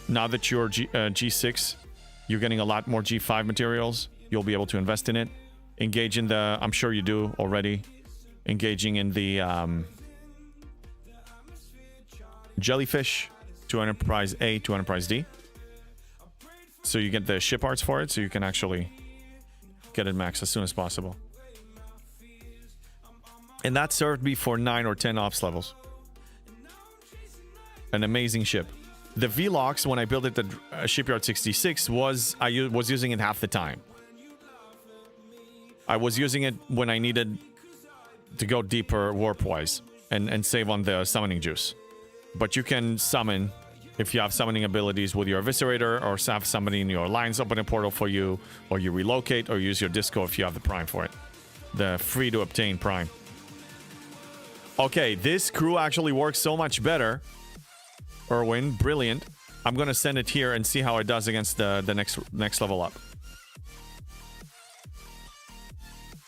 [SPEAKER 2] Now that you're G6, you're getting a lot more G5 materials. You'll be able to invest in it. Engage in the... I'm sure you do already. Engaging in the Jellyfish to Enterprise A to Enterprise D. So you get the ship arts for it, so you can actually get it max as soon as possible. And that served me for 9 or 10 ops levels. An amazing ship. The Velox, when I built it at Shipyard 66, I was using it half the time. I was using it when I needed to go deeper warp-wise and save on the summoning juice. But you can summon if you have summoning abilities with your Eviscerator, or have somebody in your alliance open a portal for you, or you relocate, or use your disco if you have the prime for it. The free to obtain prime. Okay, this crew actually works so much better. Erwin, brilliant. I'm gonna send it here and see how it does against the next level up.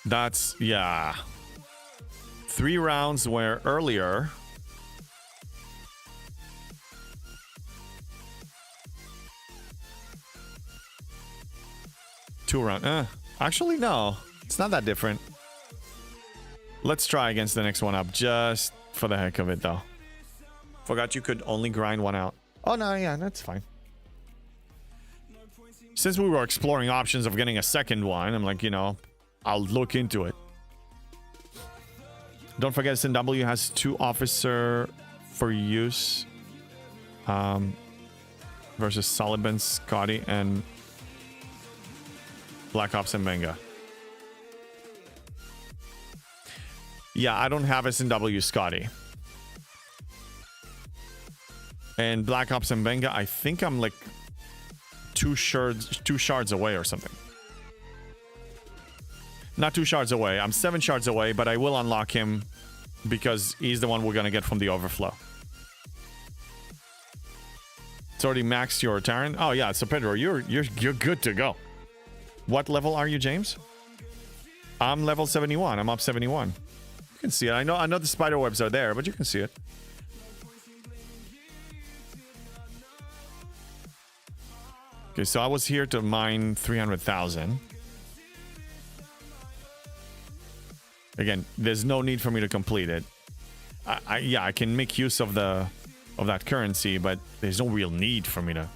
[SPEAKER 2] That's, yeah. 3 rounds where earlier... Two round. Actually, no. It's not that different. Let's try against the next one up, just for the heck of it, though. Forgot you could only grind one out. Oh, no, yeah, that's fine. Since we were exploring options of getting a second one, I'm like, you know, I'll look into it. Don't forget, SNW has 2 officer for use. Versus Saliban, Scotty, and Black Ops and Benga. Yeah, I don't have SNW Scotty. And Black Ops and Benga, I think I'm like 2 shards away or something. Not 2 shards away. I'm 7 shards away, but I will unlock him because he's the one we're gonna get from the overflow. It's already maxed your Terran. Oh yeah, so Pedro, you're good to go. What level are you, James? I'm level 71. I'm up 71. You can see it. I know the spider webs are there, but you can see it. Okay, so I was here to mine 300,000. Again, there's no need for me to complete it. Yeah, I can make use of that currency, but there's no real need for me to.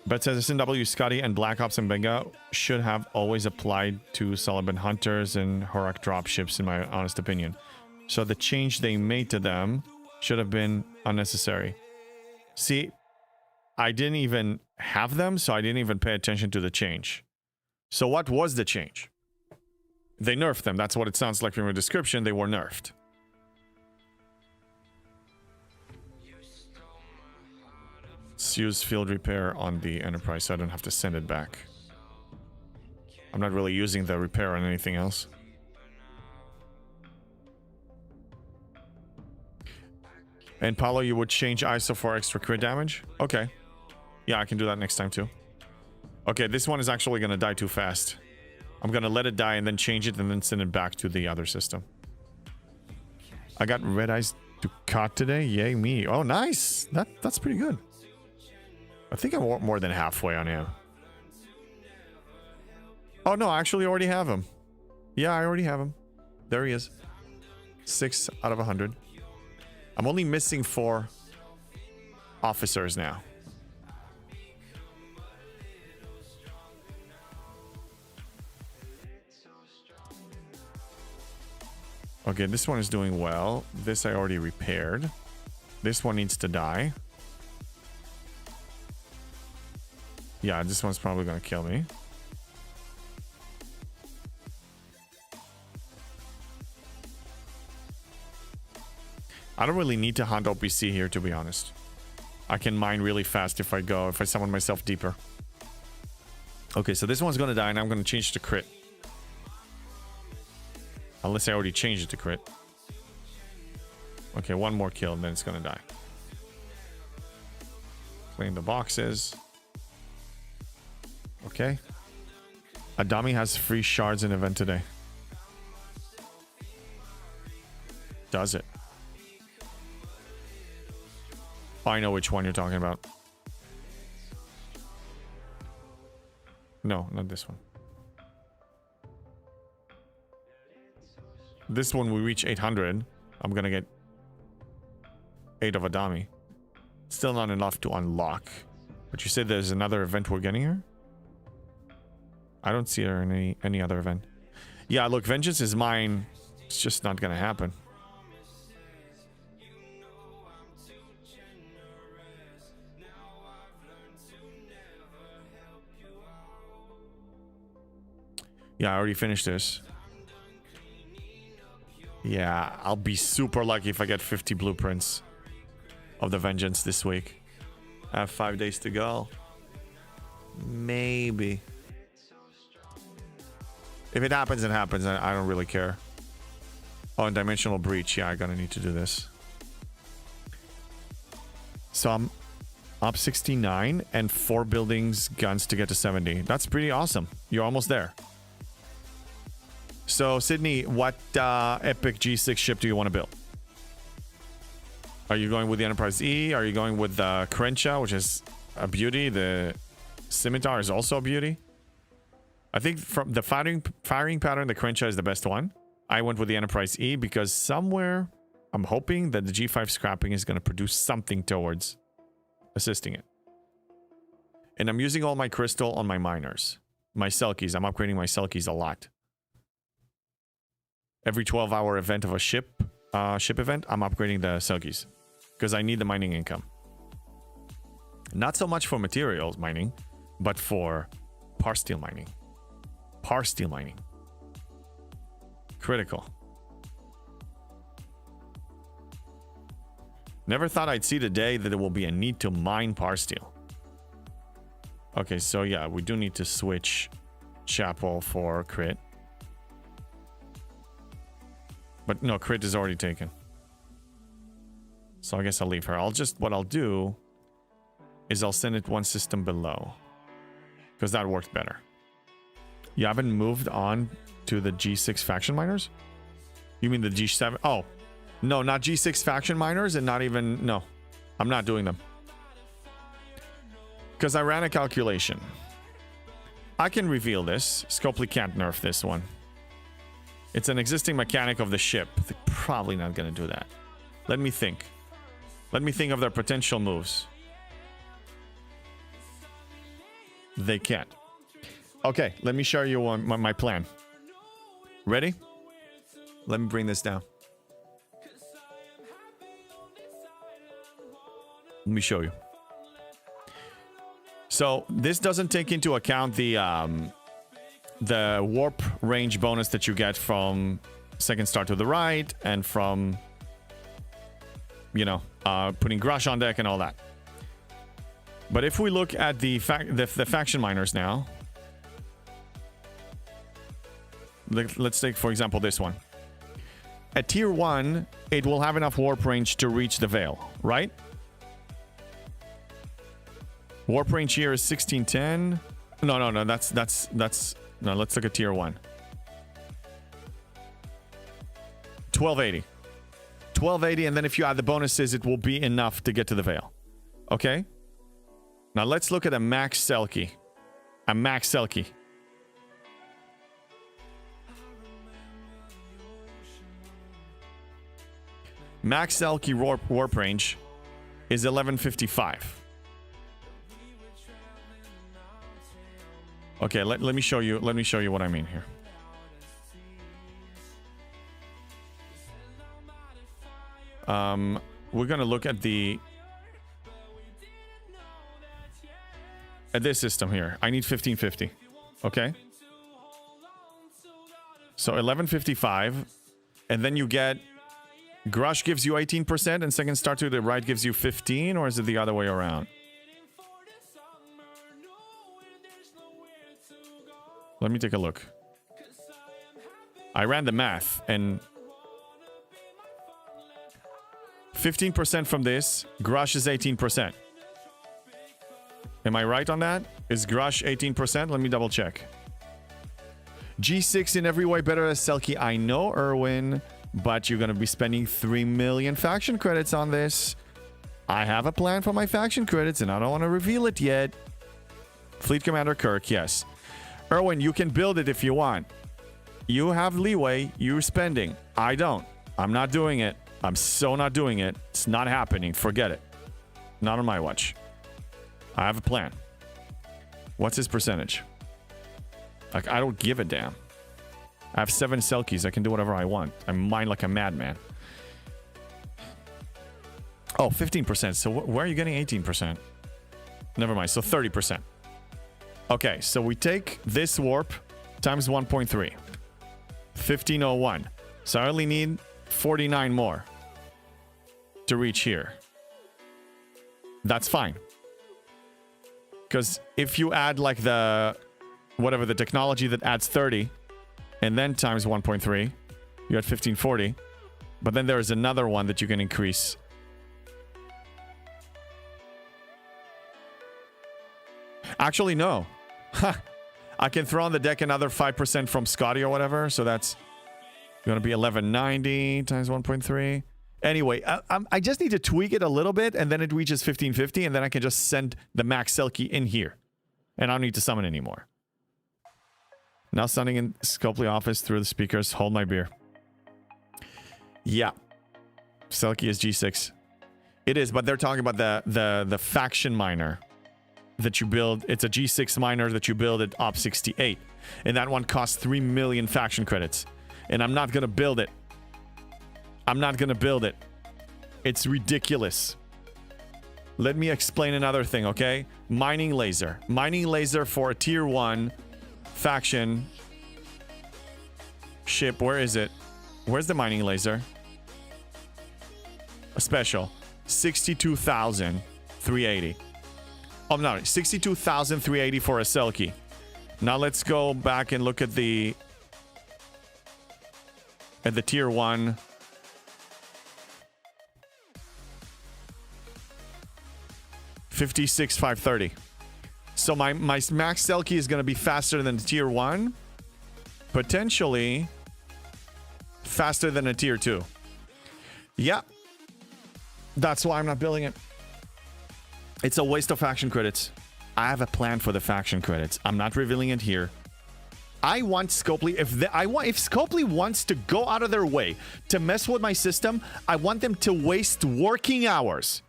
[SPEAKER 2] But says SNW, Scotty, and Black Ops and Benga should have always applied to Saliban Hunters and Horak dropships, in my honest opinion. So the change they made to them should have been unnecessary. See, I didn't even have them, so I didn't even pay attention to the change. So what was the change? They nerfed them. That's what it sounds like from your description. They were nerfed. Let's use field repair on the Enterprise so I don't have to send it back. I'm not really using the repair on anything else. And Paulo, you would change ISO for extra crit damage? Okay. Yeah, I can do that next time too. Okay, this one is actually going to die too fast. I'm going to let it die and then change it and then send it back to the other system. I got Red Eyes Ducat today. Yay me. Oh, nice. That's pretty good. I think I'm more than halfway on him. Oh, no, I actually already have him. Yeah, I already have him. There he is. 6 out of 100. I'm only missing 4 officers now. Okay, this one is doing well. This I already repaired. This one needs to die. Yeah, this one's probably gonna kill me. I don't really need to hunt OPC here, to be honest. I can mine really fast if I summon myself deeper. Okay, so this one's gonna die, and I'm gonna change to crit. Unless I already changed it to crit. Okay, one more kill, and then it's gonna die. Clean the boxes. Okay. Adami has free shards in event today. Does it? Oh, I know which one you're talking about. No, not this one. This one we reach 800. I'm gonna get 8 of Adami. Still not enough to unlock. But you said there's another event we're getting here? I don't see her in any other event. Yeah, look, Vengeance is mine. It's just not gonna happen. Yeah, I already finished this. Yeah, I'll be super lucky if I get 50 blueprints of the Vengeance this week. I have 5 days to go. Maybe. If it happens, it happens. I don't really care. Oh, and Dimensional Breach. Yeah, I'm gonna need to do this. So I'm up 69 and 4 buildings, guns to get to 70. That's pretty awesome. You're almost there. So, Sydney, what epic G6 ship do you want to build? Are you going with the Enterprise E? Are you going with the Krencha, which is a beauty? The Scimitar is also a beauty. I think from the firing pattern, the Krencha is the best one. I went with the Enterprise E because somewhere I'm hoping that the G5 scrapping is going to produce something towards assisting it. And I'm using all my crystal on my miners. My Selkies. I'm upgrading my Selkies a lot. Every 12-hour event of a ship event, I'm upgrading the Selkies because I need the mining income. Not so much for materials mining, but for Parsteel mining. Parsteel mining. Critical. Never thought I'd see the day that there will be a need to mine Parsteel. Okay, so yeah, we do need to switch Chapel for crit. But no, crit is already taken. So I guess I'll leave her. What I'll do is I'll send it one system below. Because that worked better. You haven't moved on to the G6 faction miners? You mean the G7? Oh, no, not G6 faction miners and not even, no. I'm not doing them. Because I ran a calculation. I can reveal this. Scopely can't nerf this one. It's an existing mechanic of the ship. They're probably not going to do that. Let me think. Let me think of their potential moves. They can't. Okay, let me show you my plan. Ready? Let me bring this down. Let me show you. So this doesn't take into account the warp range bonus that you get from second star to the right and from, you know, putting Grush on deck and all that. But if we look at the faction miners now, let's take, for example, this one. At tier 1, it will have enough warp range to reach the Veil, right? Warp range here is 1610. No, that's no, let's look at tier 1. 1280. 1280, and then if you add the bonuses, it will be enough to get to the Veil. Okay? Now let's look at a max Selkie. A max Selkie. Max Selkie warp range is 1155. Okay, let me show you what I mean here. We're gonna look at this system here. I need 1550. Okay. So 1155, and then you get Grush gives you 18%, and Second Star to the right gives you 15, or is it the other way around? Let me take a look. I ran the math, and 15% from this, Grush is 18%. Am I right on that? Is Grush 18%? Let me double check. G6 in every way better as Selkie. I know, Erwin, but you're going to be spending 3 million faction credits on this. I have a plan for my faction credits, and I don't want to reveal it yet. Fleet Commander Kirk, yes. Erwin, you can build it if you want. You have leeway. You're spending. I don't. I'm not doing it. I'm so not doing it. It's not happening. Forget it. Not on my watch. I have a plan. What's his percentage? Like, I don't give a damn. I have 7 Selkies. I can do whatever I want. I mine like a madman. Oh, 15%. So where are you getting 18%? Never mind. So 30%. Okay, so we take this warp times 1.3. 1501. So I only need 49 more to reach here. That's fine. Because if you add like the technology that adds 30 and then times 1.3, you're at 1540. But then there's another one that you can increase. Actually, no. I can throw on the deck another 5% from Scotty or whatever. So that's going to be 1190 times 1.3. Anyway, I just need to tweak it a little bit, and then it reaches 1550, and then I can just send the Max Selkie in here. And I don't need to summon anymore. Now sending in Scopely office through the speakers. Hold my beer. Yeah. Selkie is G6. It is, but they're talking about the faction miner that you build. It's a G6 miner that you build at Op 68. And that one costs 3 million faction credits. And I'm not going to build it. I'm not going to build it. It's ridiculous. Let me explain another thing, okay? Mining laser. Mining laser for a tier 1 faction ship. Where is it? Where's the mining laser? A special. 62,380. Oh, no. 62,380 for a Selkie. Now let's go back and look at the tier 1. $56,530. So my max Selkie is going to be faster than the tier 1. Potentially faster than a tier 2. Yeah. That's why I'm not building it. It's a waste of faction credits. I have a plan for the faction credits. I'm not revealing it here. I want Scopely. If Scopely wants to go out of their way to mess with my system, I want them to waste working hours.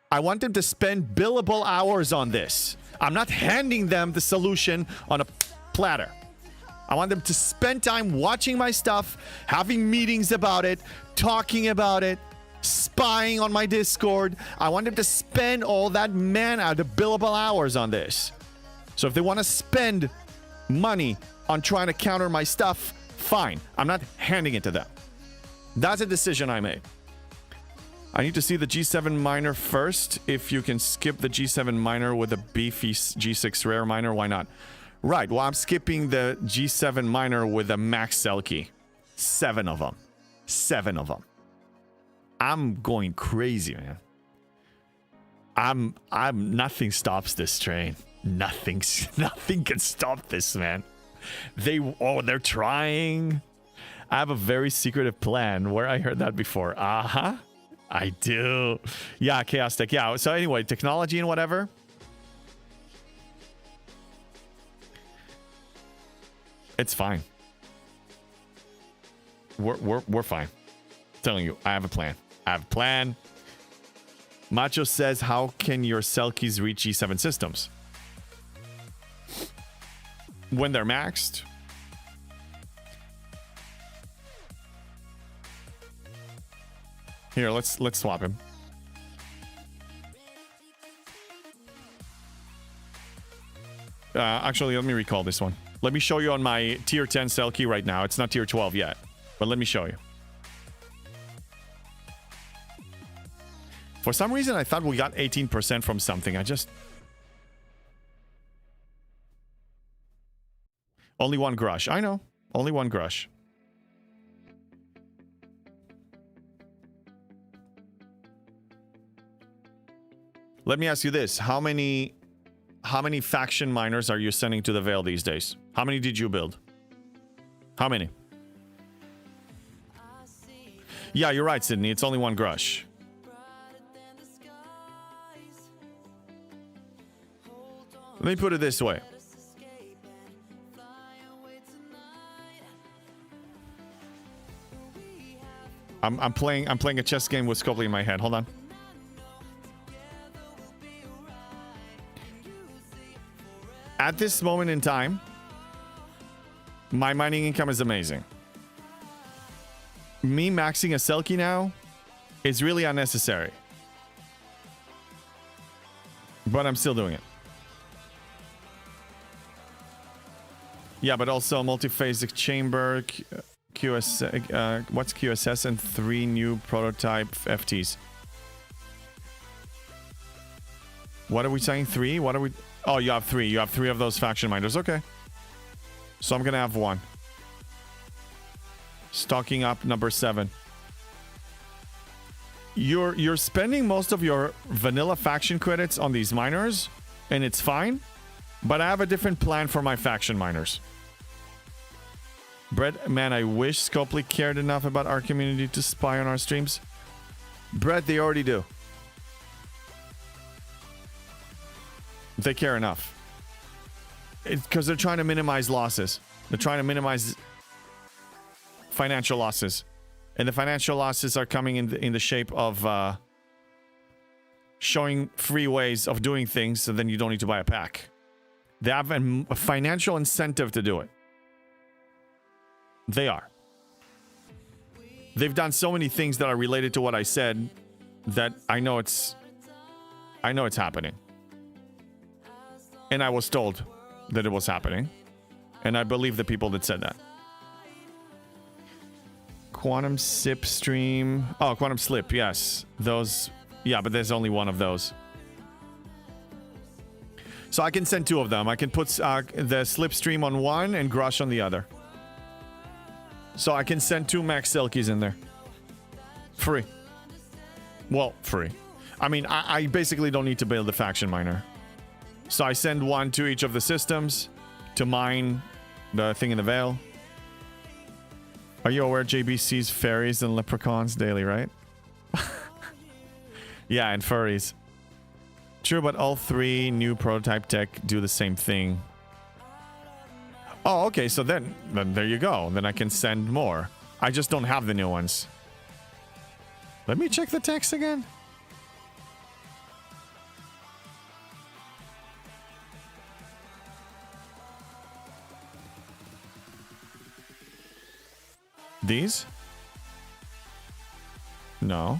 [SPEAKER 2] I want them to spend billable hours on this. I'm not handing them the solution on a platter. I want them to spend time watching my stuff, having meetings about it, talking about it, spying on my Discord. I want them to spend all that the billable hours on this. So if they want to spend money on trying to counter my stuff, fine. I'm not handing it to them. That's a decision I made. I need to see the G7 miner first. If you can skip the G7 miner with a beefy G6 rare miner, why not? Right, well, I'm skipping the G7 miner with a max Selkie. 7 of them. 7 of them. I'm going crazy, man. I'm nothing stops this train. Nothing can stop this, man. They're trying. I have a very secretive plan. Where I heard that before. Uh-huh. I do. Yeah, Chaos Tech. Yeah. So anyway, technology and whatever. It's fine. We're fine. I'm telling you, I have a plan. I have a plan. Macho says, how can your Selkies reach G7 systems? When they're maxed. Here, let's swap him. Actually, let me recall this one. Let me show you on my tier 10 Selkie right now. It's not tier 12 yet, but let me show you. For some reason, I thought we got 18% from something. Only one Grush. I know. Only one Grush. Let me ask you this. How many faction miners are you sending to the Veil these days? How many did you build? How many? Yeah, you're right, Sydney. It's only one Grush. Let me put it this way. I'm playing a chess game with Scopely in my head. Hold on. At this moment in time, my mining income is amazing. Me maxing a Selkie now is really unnecessary. But I'm still doing it. Yeah, but also multiphasic chamber, QS, what's QSS, and 3 new prototype FTs. What are we saying? 3? What are we... Oh, you have 3. You have 3 of those faction miners. Okay. So I'm gonna have 1. Stocking up number 7. You're spending most of your vanilla faction credits on these miners, and it's fine. But I have a different plan for my faction miners. Brett, man, I wish Scopely cared enough about our community to spy on our streams. Brett, they already do. They care enough. Because they're trying to minimize losses. They're trying to minimize financial losses. And the financial losses are coming in the shape of showing free ways of doing things, so then you don't need to buy a pack. They have a financial incentive to do it. They are. They've done so many things that are related to what I said that I know it's happening. And I was told that it was happening. And I believe the people that said that. Quantum Sip stream. Oh, Quantum Slip, yes. Those. Yeah, but there's only one of those. So I can send 2 of them. I can put the Slipstream on one and Grush on the other. So I can send 2 Max Selkies in there. Free. Well, free. I mean, I basically don't need to build a faction miner. So I send 1 to each of the systems to mine the thing in the Veil. Are you aware JB sees fairies and leprechauns daily, right? Yeah, and furries. True, but all 3 new prototype tech do the same thing. Oh, okay, so then there you go. Then I can send more. I just don't have the new ones. Let me check the text again. These? No.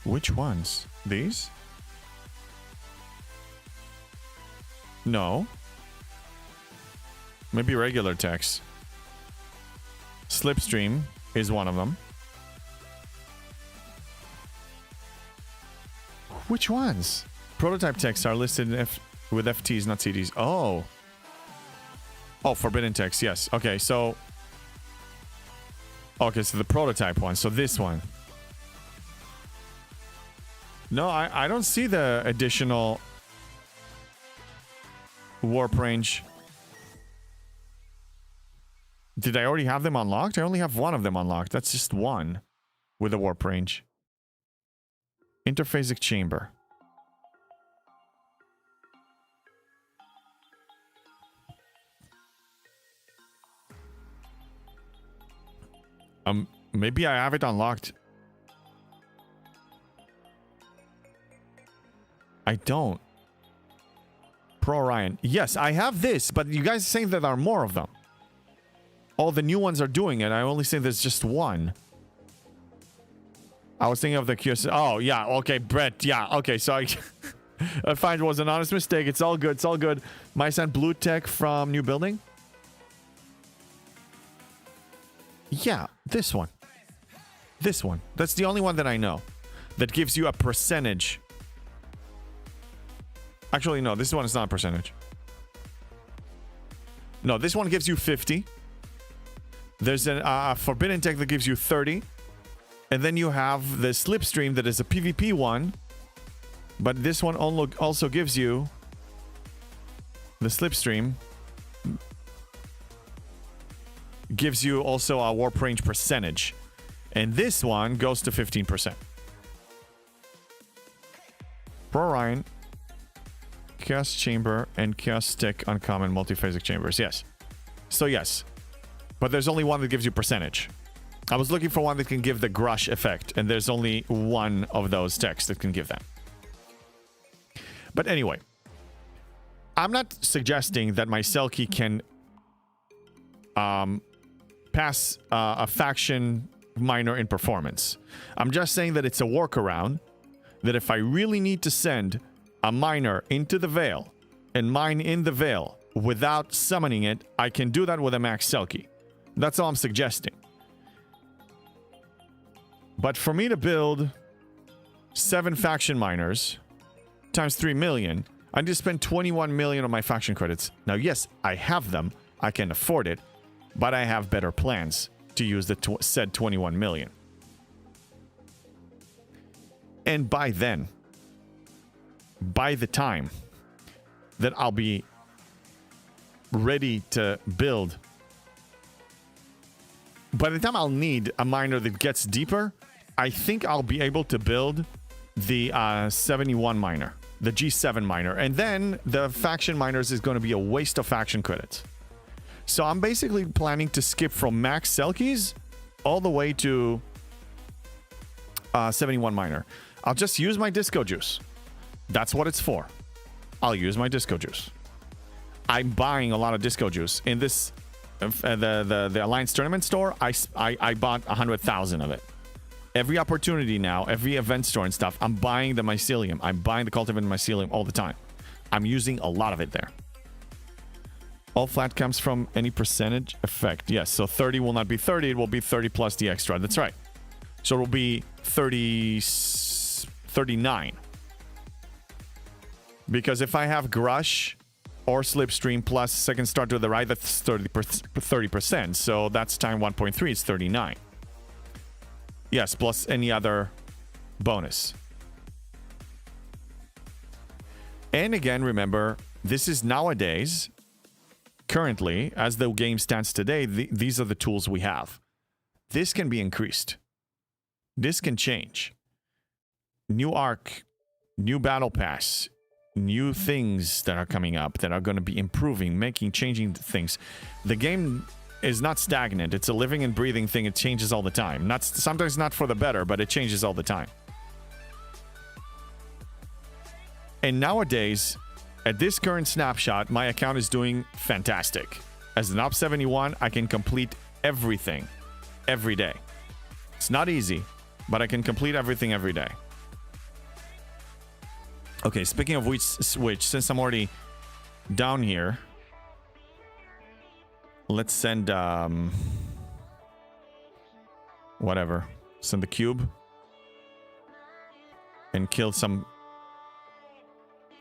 [SPEAKER 2] Which ones? These? No. Maybe regular text. Slipstream is one of them. Which ones? Prototype texts are listed with FTs, not CDs. Oh. Oh, forbidden text, yes. Okay, so... Okay, so the prototype one. So this one. No, I don't see the additional warp range. Did I already have them unlocked? I only have one of them unlocked. That's just one with a warp range. Interphasic chamber. Maybe I have it unlocked. I don't. Pro Ryan. Yes, I have this, but you guys are saying that there are more of them. all the new ones are doing it. I only say there's just one. I was thinking of the QS. Oh, yeah. Okay, Brett. Yeah. Okay, sorry. I find it was an honest mistake. It's all good. It's all good. My son Blue Tech from New Building. Yeah, this one. This one. That's the only one that I know that gives you a percentage. Actually, no, this one is not a percentage. No, this one gives you 50. There's a Forbidden Tech that gives you 30. And then you have the Slipstream that is a PvP one. But this one also gives you the Slipstream. Gives you also a warp range percentage. And this one goes to 15%. Pro Ryan, Chaos Chamber, and Chaos Stick uncommon multiphasic chambers. Yes. So yes. But there's only one that gives you percentage. I was looking for one that can give the Grush effect, and there's only one of those techs that can give that. But anyway, I'm not suggesting that my Selkie can pass a faction minor in performance. I'm just saying that it's a workaround, that if I really need to send a miner into the Veil and mine in the Veil without summoning it, I can do that with a max Selkie. That's all I'm suggesting. But for me to build 7 faction miners times 3 million, I need to spend 21 million on my faction credits. Now, yes, I have them. I can afford it. But I have better plans to use the said 21 million. And by then, by the time that I'll be ready to build, by the time I'll need a miner that gets deeper, I think I'll be able to build the 71 miner, the G7 miner. And then the faction miners is going to be a waste of faction credits. So I'm basically planning to skip from max Selkies all the way to 71 miner. I'll just use my Disco Juice. That's what it's for. I'll use my Disco Juice. I'm buying a lot of Disco Juice. In this, the Alliance Tournament store, I bought 100,000 of it. Every opportunity now, every event store and stuff, I'm buying the Mycelium. I'm buying the Cultivated Mycelium all the time. I'm using a lot of it there. All flat comes from any percentage effect. Yes, so 30 will not be 30. It will be 30 plus the extra. That's right. So it will be 39. Because if I have Grush or Slipstream plus second start to the right, that's 30%. So that's time 1.3. It's 39. Yes, plus any other bonus. And again, remember, this is nowadays... Currently, as the game stands today, these are the tools we have. This can be increased. This can change. New arc, new battle pass, new things that are coming up that are going to be improving, changing things. The game is not stagnant. It's a living and breathing thing. It changes all the time. Sometimes not for the better, but it changes all the time. And nowadays... At this current snapshot, my account is doing fantastic. As an Op 71, I can complete everything every day. It's not easy, but I can complete everything every day. Okay, speaking of which, since I'm already down here, let's send whatever. Send the cube and kill some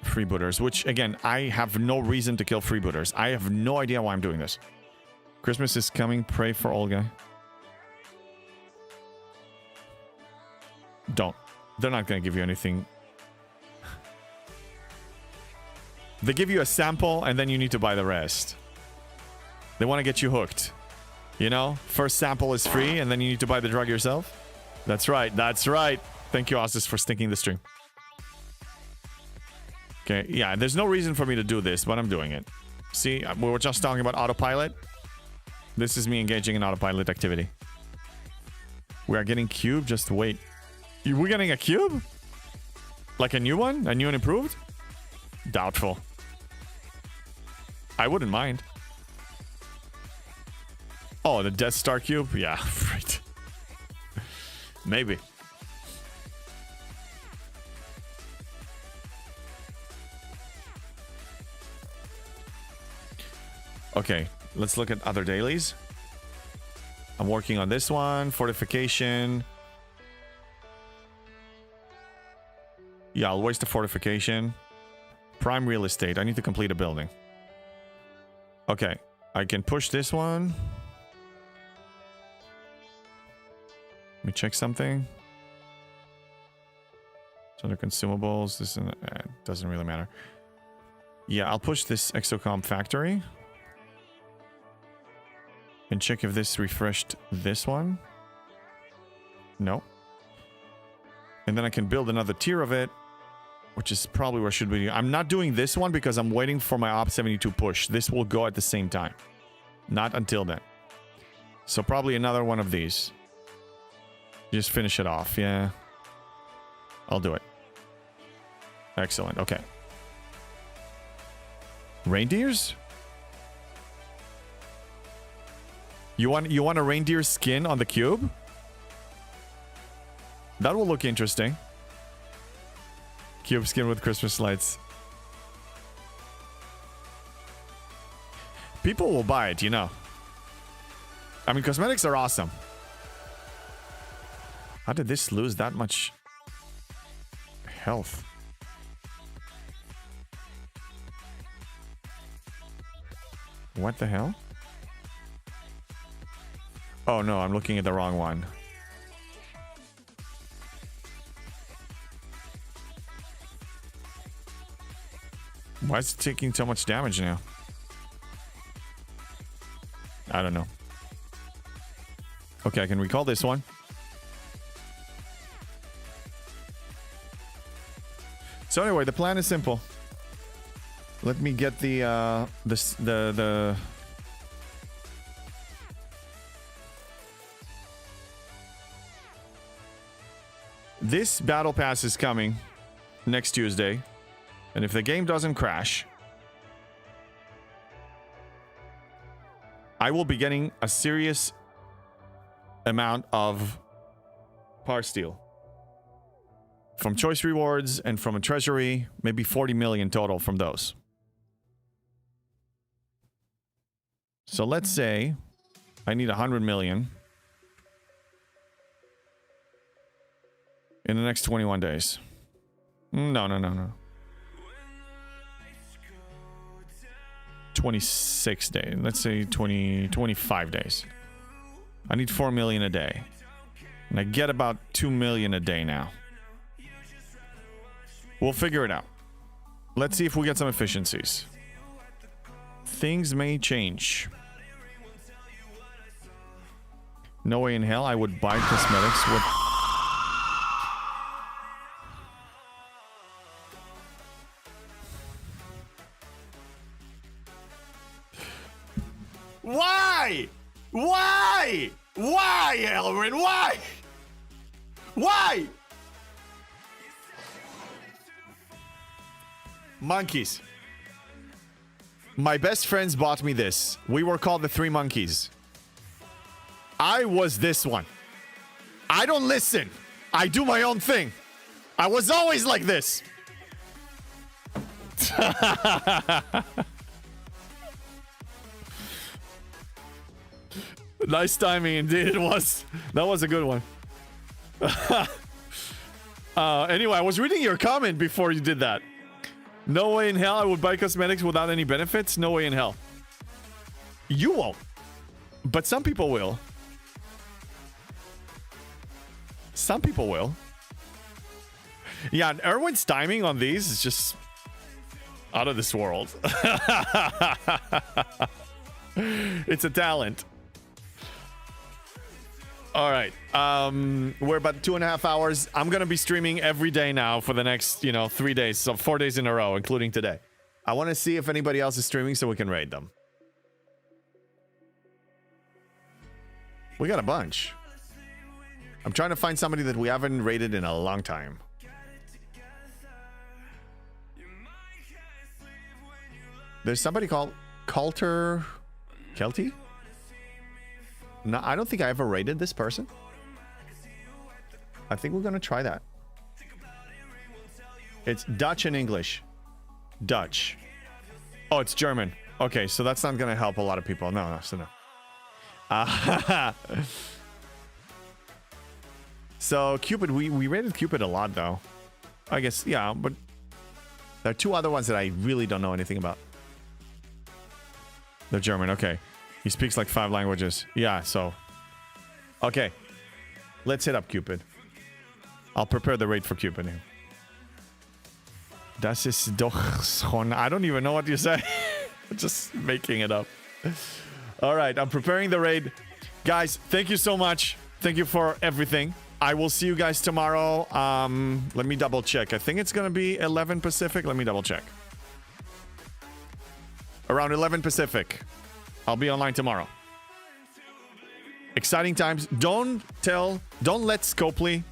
[SPEAKER 2] freebooters, which again, I have no reason to kill freebooters. I have no idea why I'm doing this. Christmas is coming. Pray for Olga. Don't. They're not going to give you anything. They give you a sample and then you need to buy the rest. They want to get you hooked. You know, first sample is free and then you need to buy the drug yourself. That's right. That's right. Thank you, Ostis, for sticking the stream. Okay, yeah, there's no reason for me to do this, but I'm doing it. See, we were just talking about autopilot. This is me engaging in autopilot activity. We are getting cube, just wait. We're getting a cube? Like a new one? A new and improved? Doubtful. I wouldn't mind. Oh, the Death Star cube? Yeah, right. Maybe. Okay, let's look at other dailies. I'm working on this one. Fortification. Yeah, I'll waste the fortification. Prime real estate. I need to complete a building. Okay, I can push this one. Let me check something. It's under consumables. This doesn't really matter. Yeah, I'll push this Exocomp factory. And check if this refreshed this one. No. And then I can build another tier of it, which is probably where I should be. I'm not doing this one because I'm waiting for my Op 72 push. This will go at the same time. Not until then. So probably another one of these. Just finish it off, yeah. I'll do it. Excellent, okay. Reindeers? You want a reindeer skin on the cube? That will look interesting. Cube skin with Christmas lights. People will buy it, you know. I mean, cosmetics are awesome. How did this lose that much health? What the hell? Oh no, I'm looking at the wrong one. Why is it taking so much damage now? I don't know. Okay, I can recall this one. So anyway, the plan is simple. Let me get the This battle pass is coming next Tuesday. And if the game doesn't crash, I will be getting a serious amount of Power Steel. From choice rewards and from a treasury, maybe 40 million total from those. So let's say I need 100 million in the next 21 days. No. 26 days. Let's say 25 days. I need 4 million a day. And I get about 2 million a day now. We'll figure it out. Let's see if we get some efficiencies. Things may change. No way in hell I would buy cosmetics with... Why? Why? Why, Elrin? Why? Why? Monkeys. My best friends bought me this. We were called the Three Monkeys. I was this one. I don't listen. I do my own thing. I was always like this. Nice timing indeed it was. That was a good one. Anyway, I was reading your comment before you did that. No way in hell I would buy cosmetics without any benefits. No way in hell. You won't. But some people will. Some people will. Yeah, and Erwin's timing on these is just out of this world. It's a talent. All right. We're about 2.5 hours. I'm going to be streaming every day now for the next, 3 days. So 4 days in a row, including today. I want to see if anybody else is streaming so we can raid them. We got a bunch. I'm trying to find somebody that we haven't raided in a long time. There's somebody called Kelty? No, I don't think I ever rated this person. I think we're gonna try that. It's Dutch and English. Dutch. Oh, it's German. Okay, so that's not gonna help a lot of people. No, so no. So Cupid, we rated Cupid a lot though. I guess, yeah, but there are two other ones that I really don't know anything about. They're German, okay. He speaks like 5 languages. Yeah, so. Okay. Let's hit up Cupid. I'll prepare the raid for Cupid here. Das ist doch schon... I don't even know what you say. Just making it up. All right, I'm preparing the raid. Guys, thank you so much. Thank you for everything. I will see you guys tomorrow. Let me double check. I think it's going to be 11 Pacific. Let me double check. Around 11 Pacific. I'll be online tomorrow. Exciting times. Don't let Scopely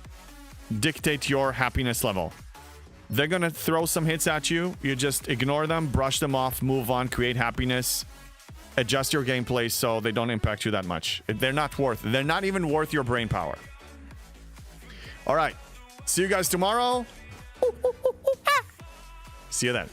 [SPEAKER 2] dictate your happiness level. They're going to throw some hits at you. You just ignore them, brush them off, move on, create happiness, adjust your gameplay so they don't impact you that much. They're not even worth your brain power. All right. See you guys tomorrow. See you then.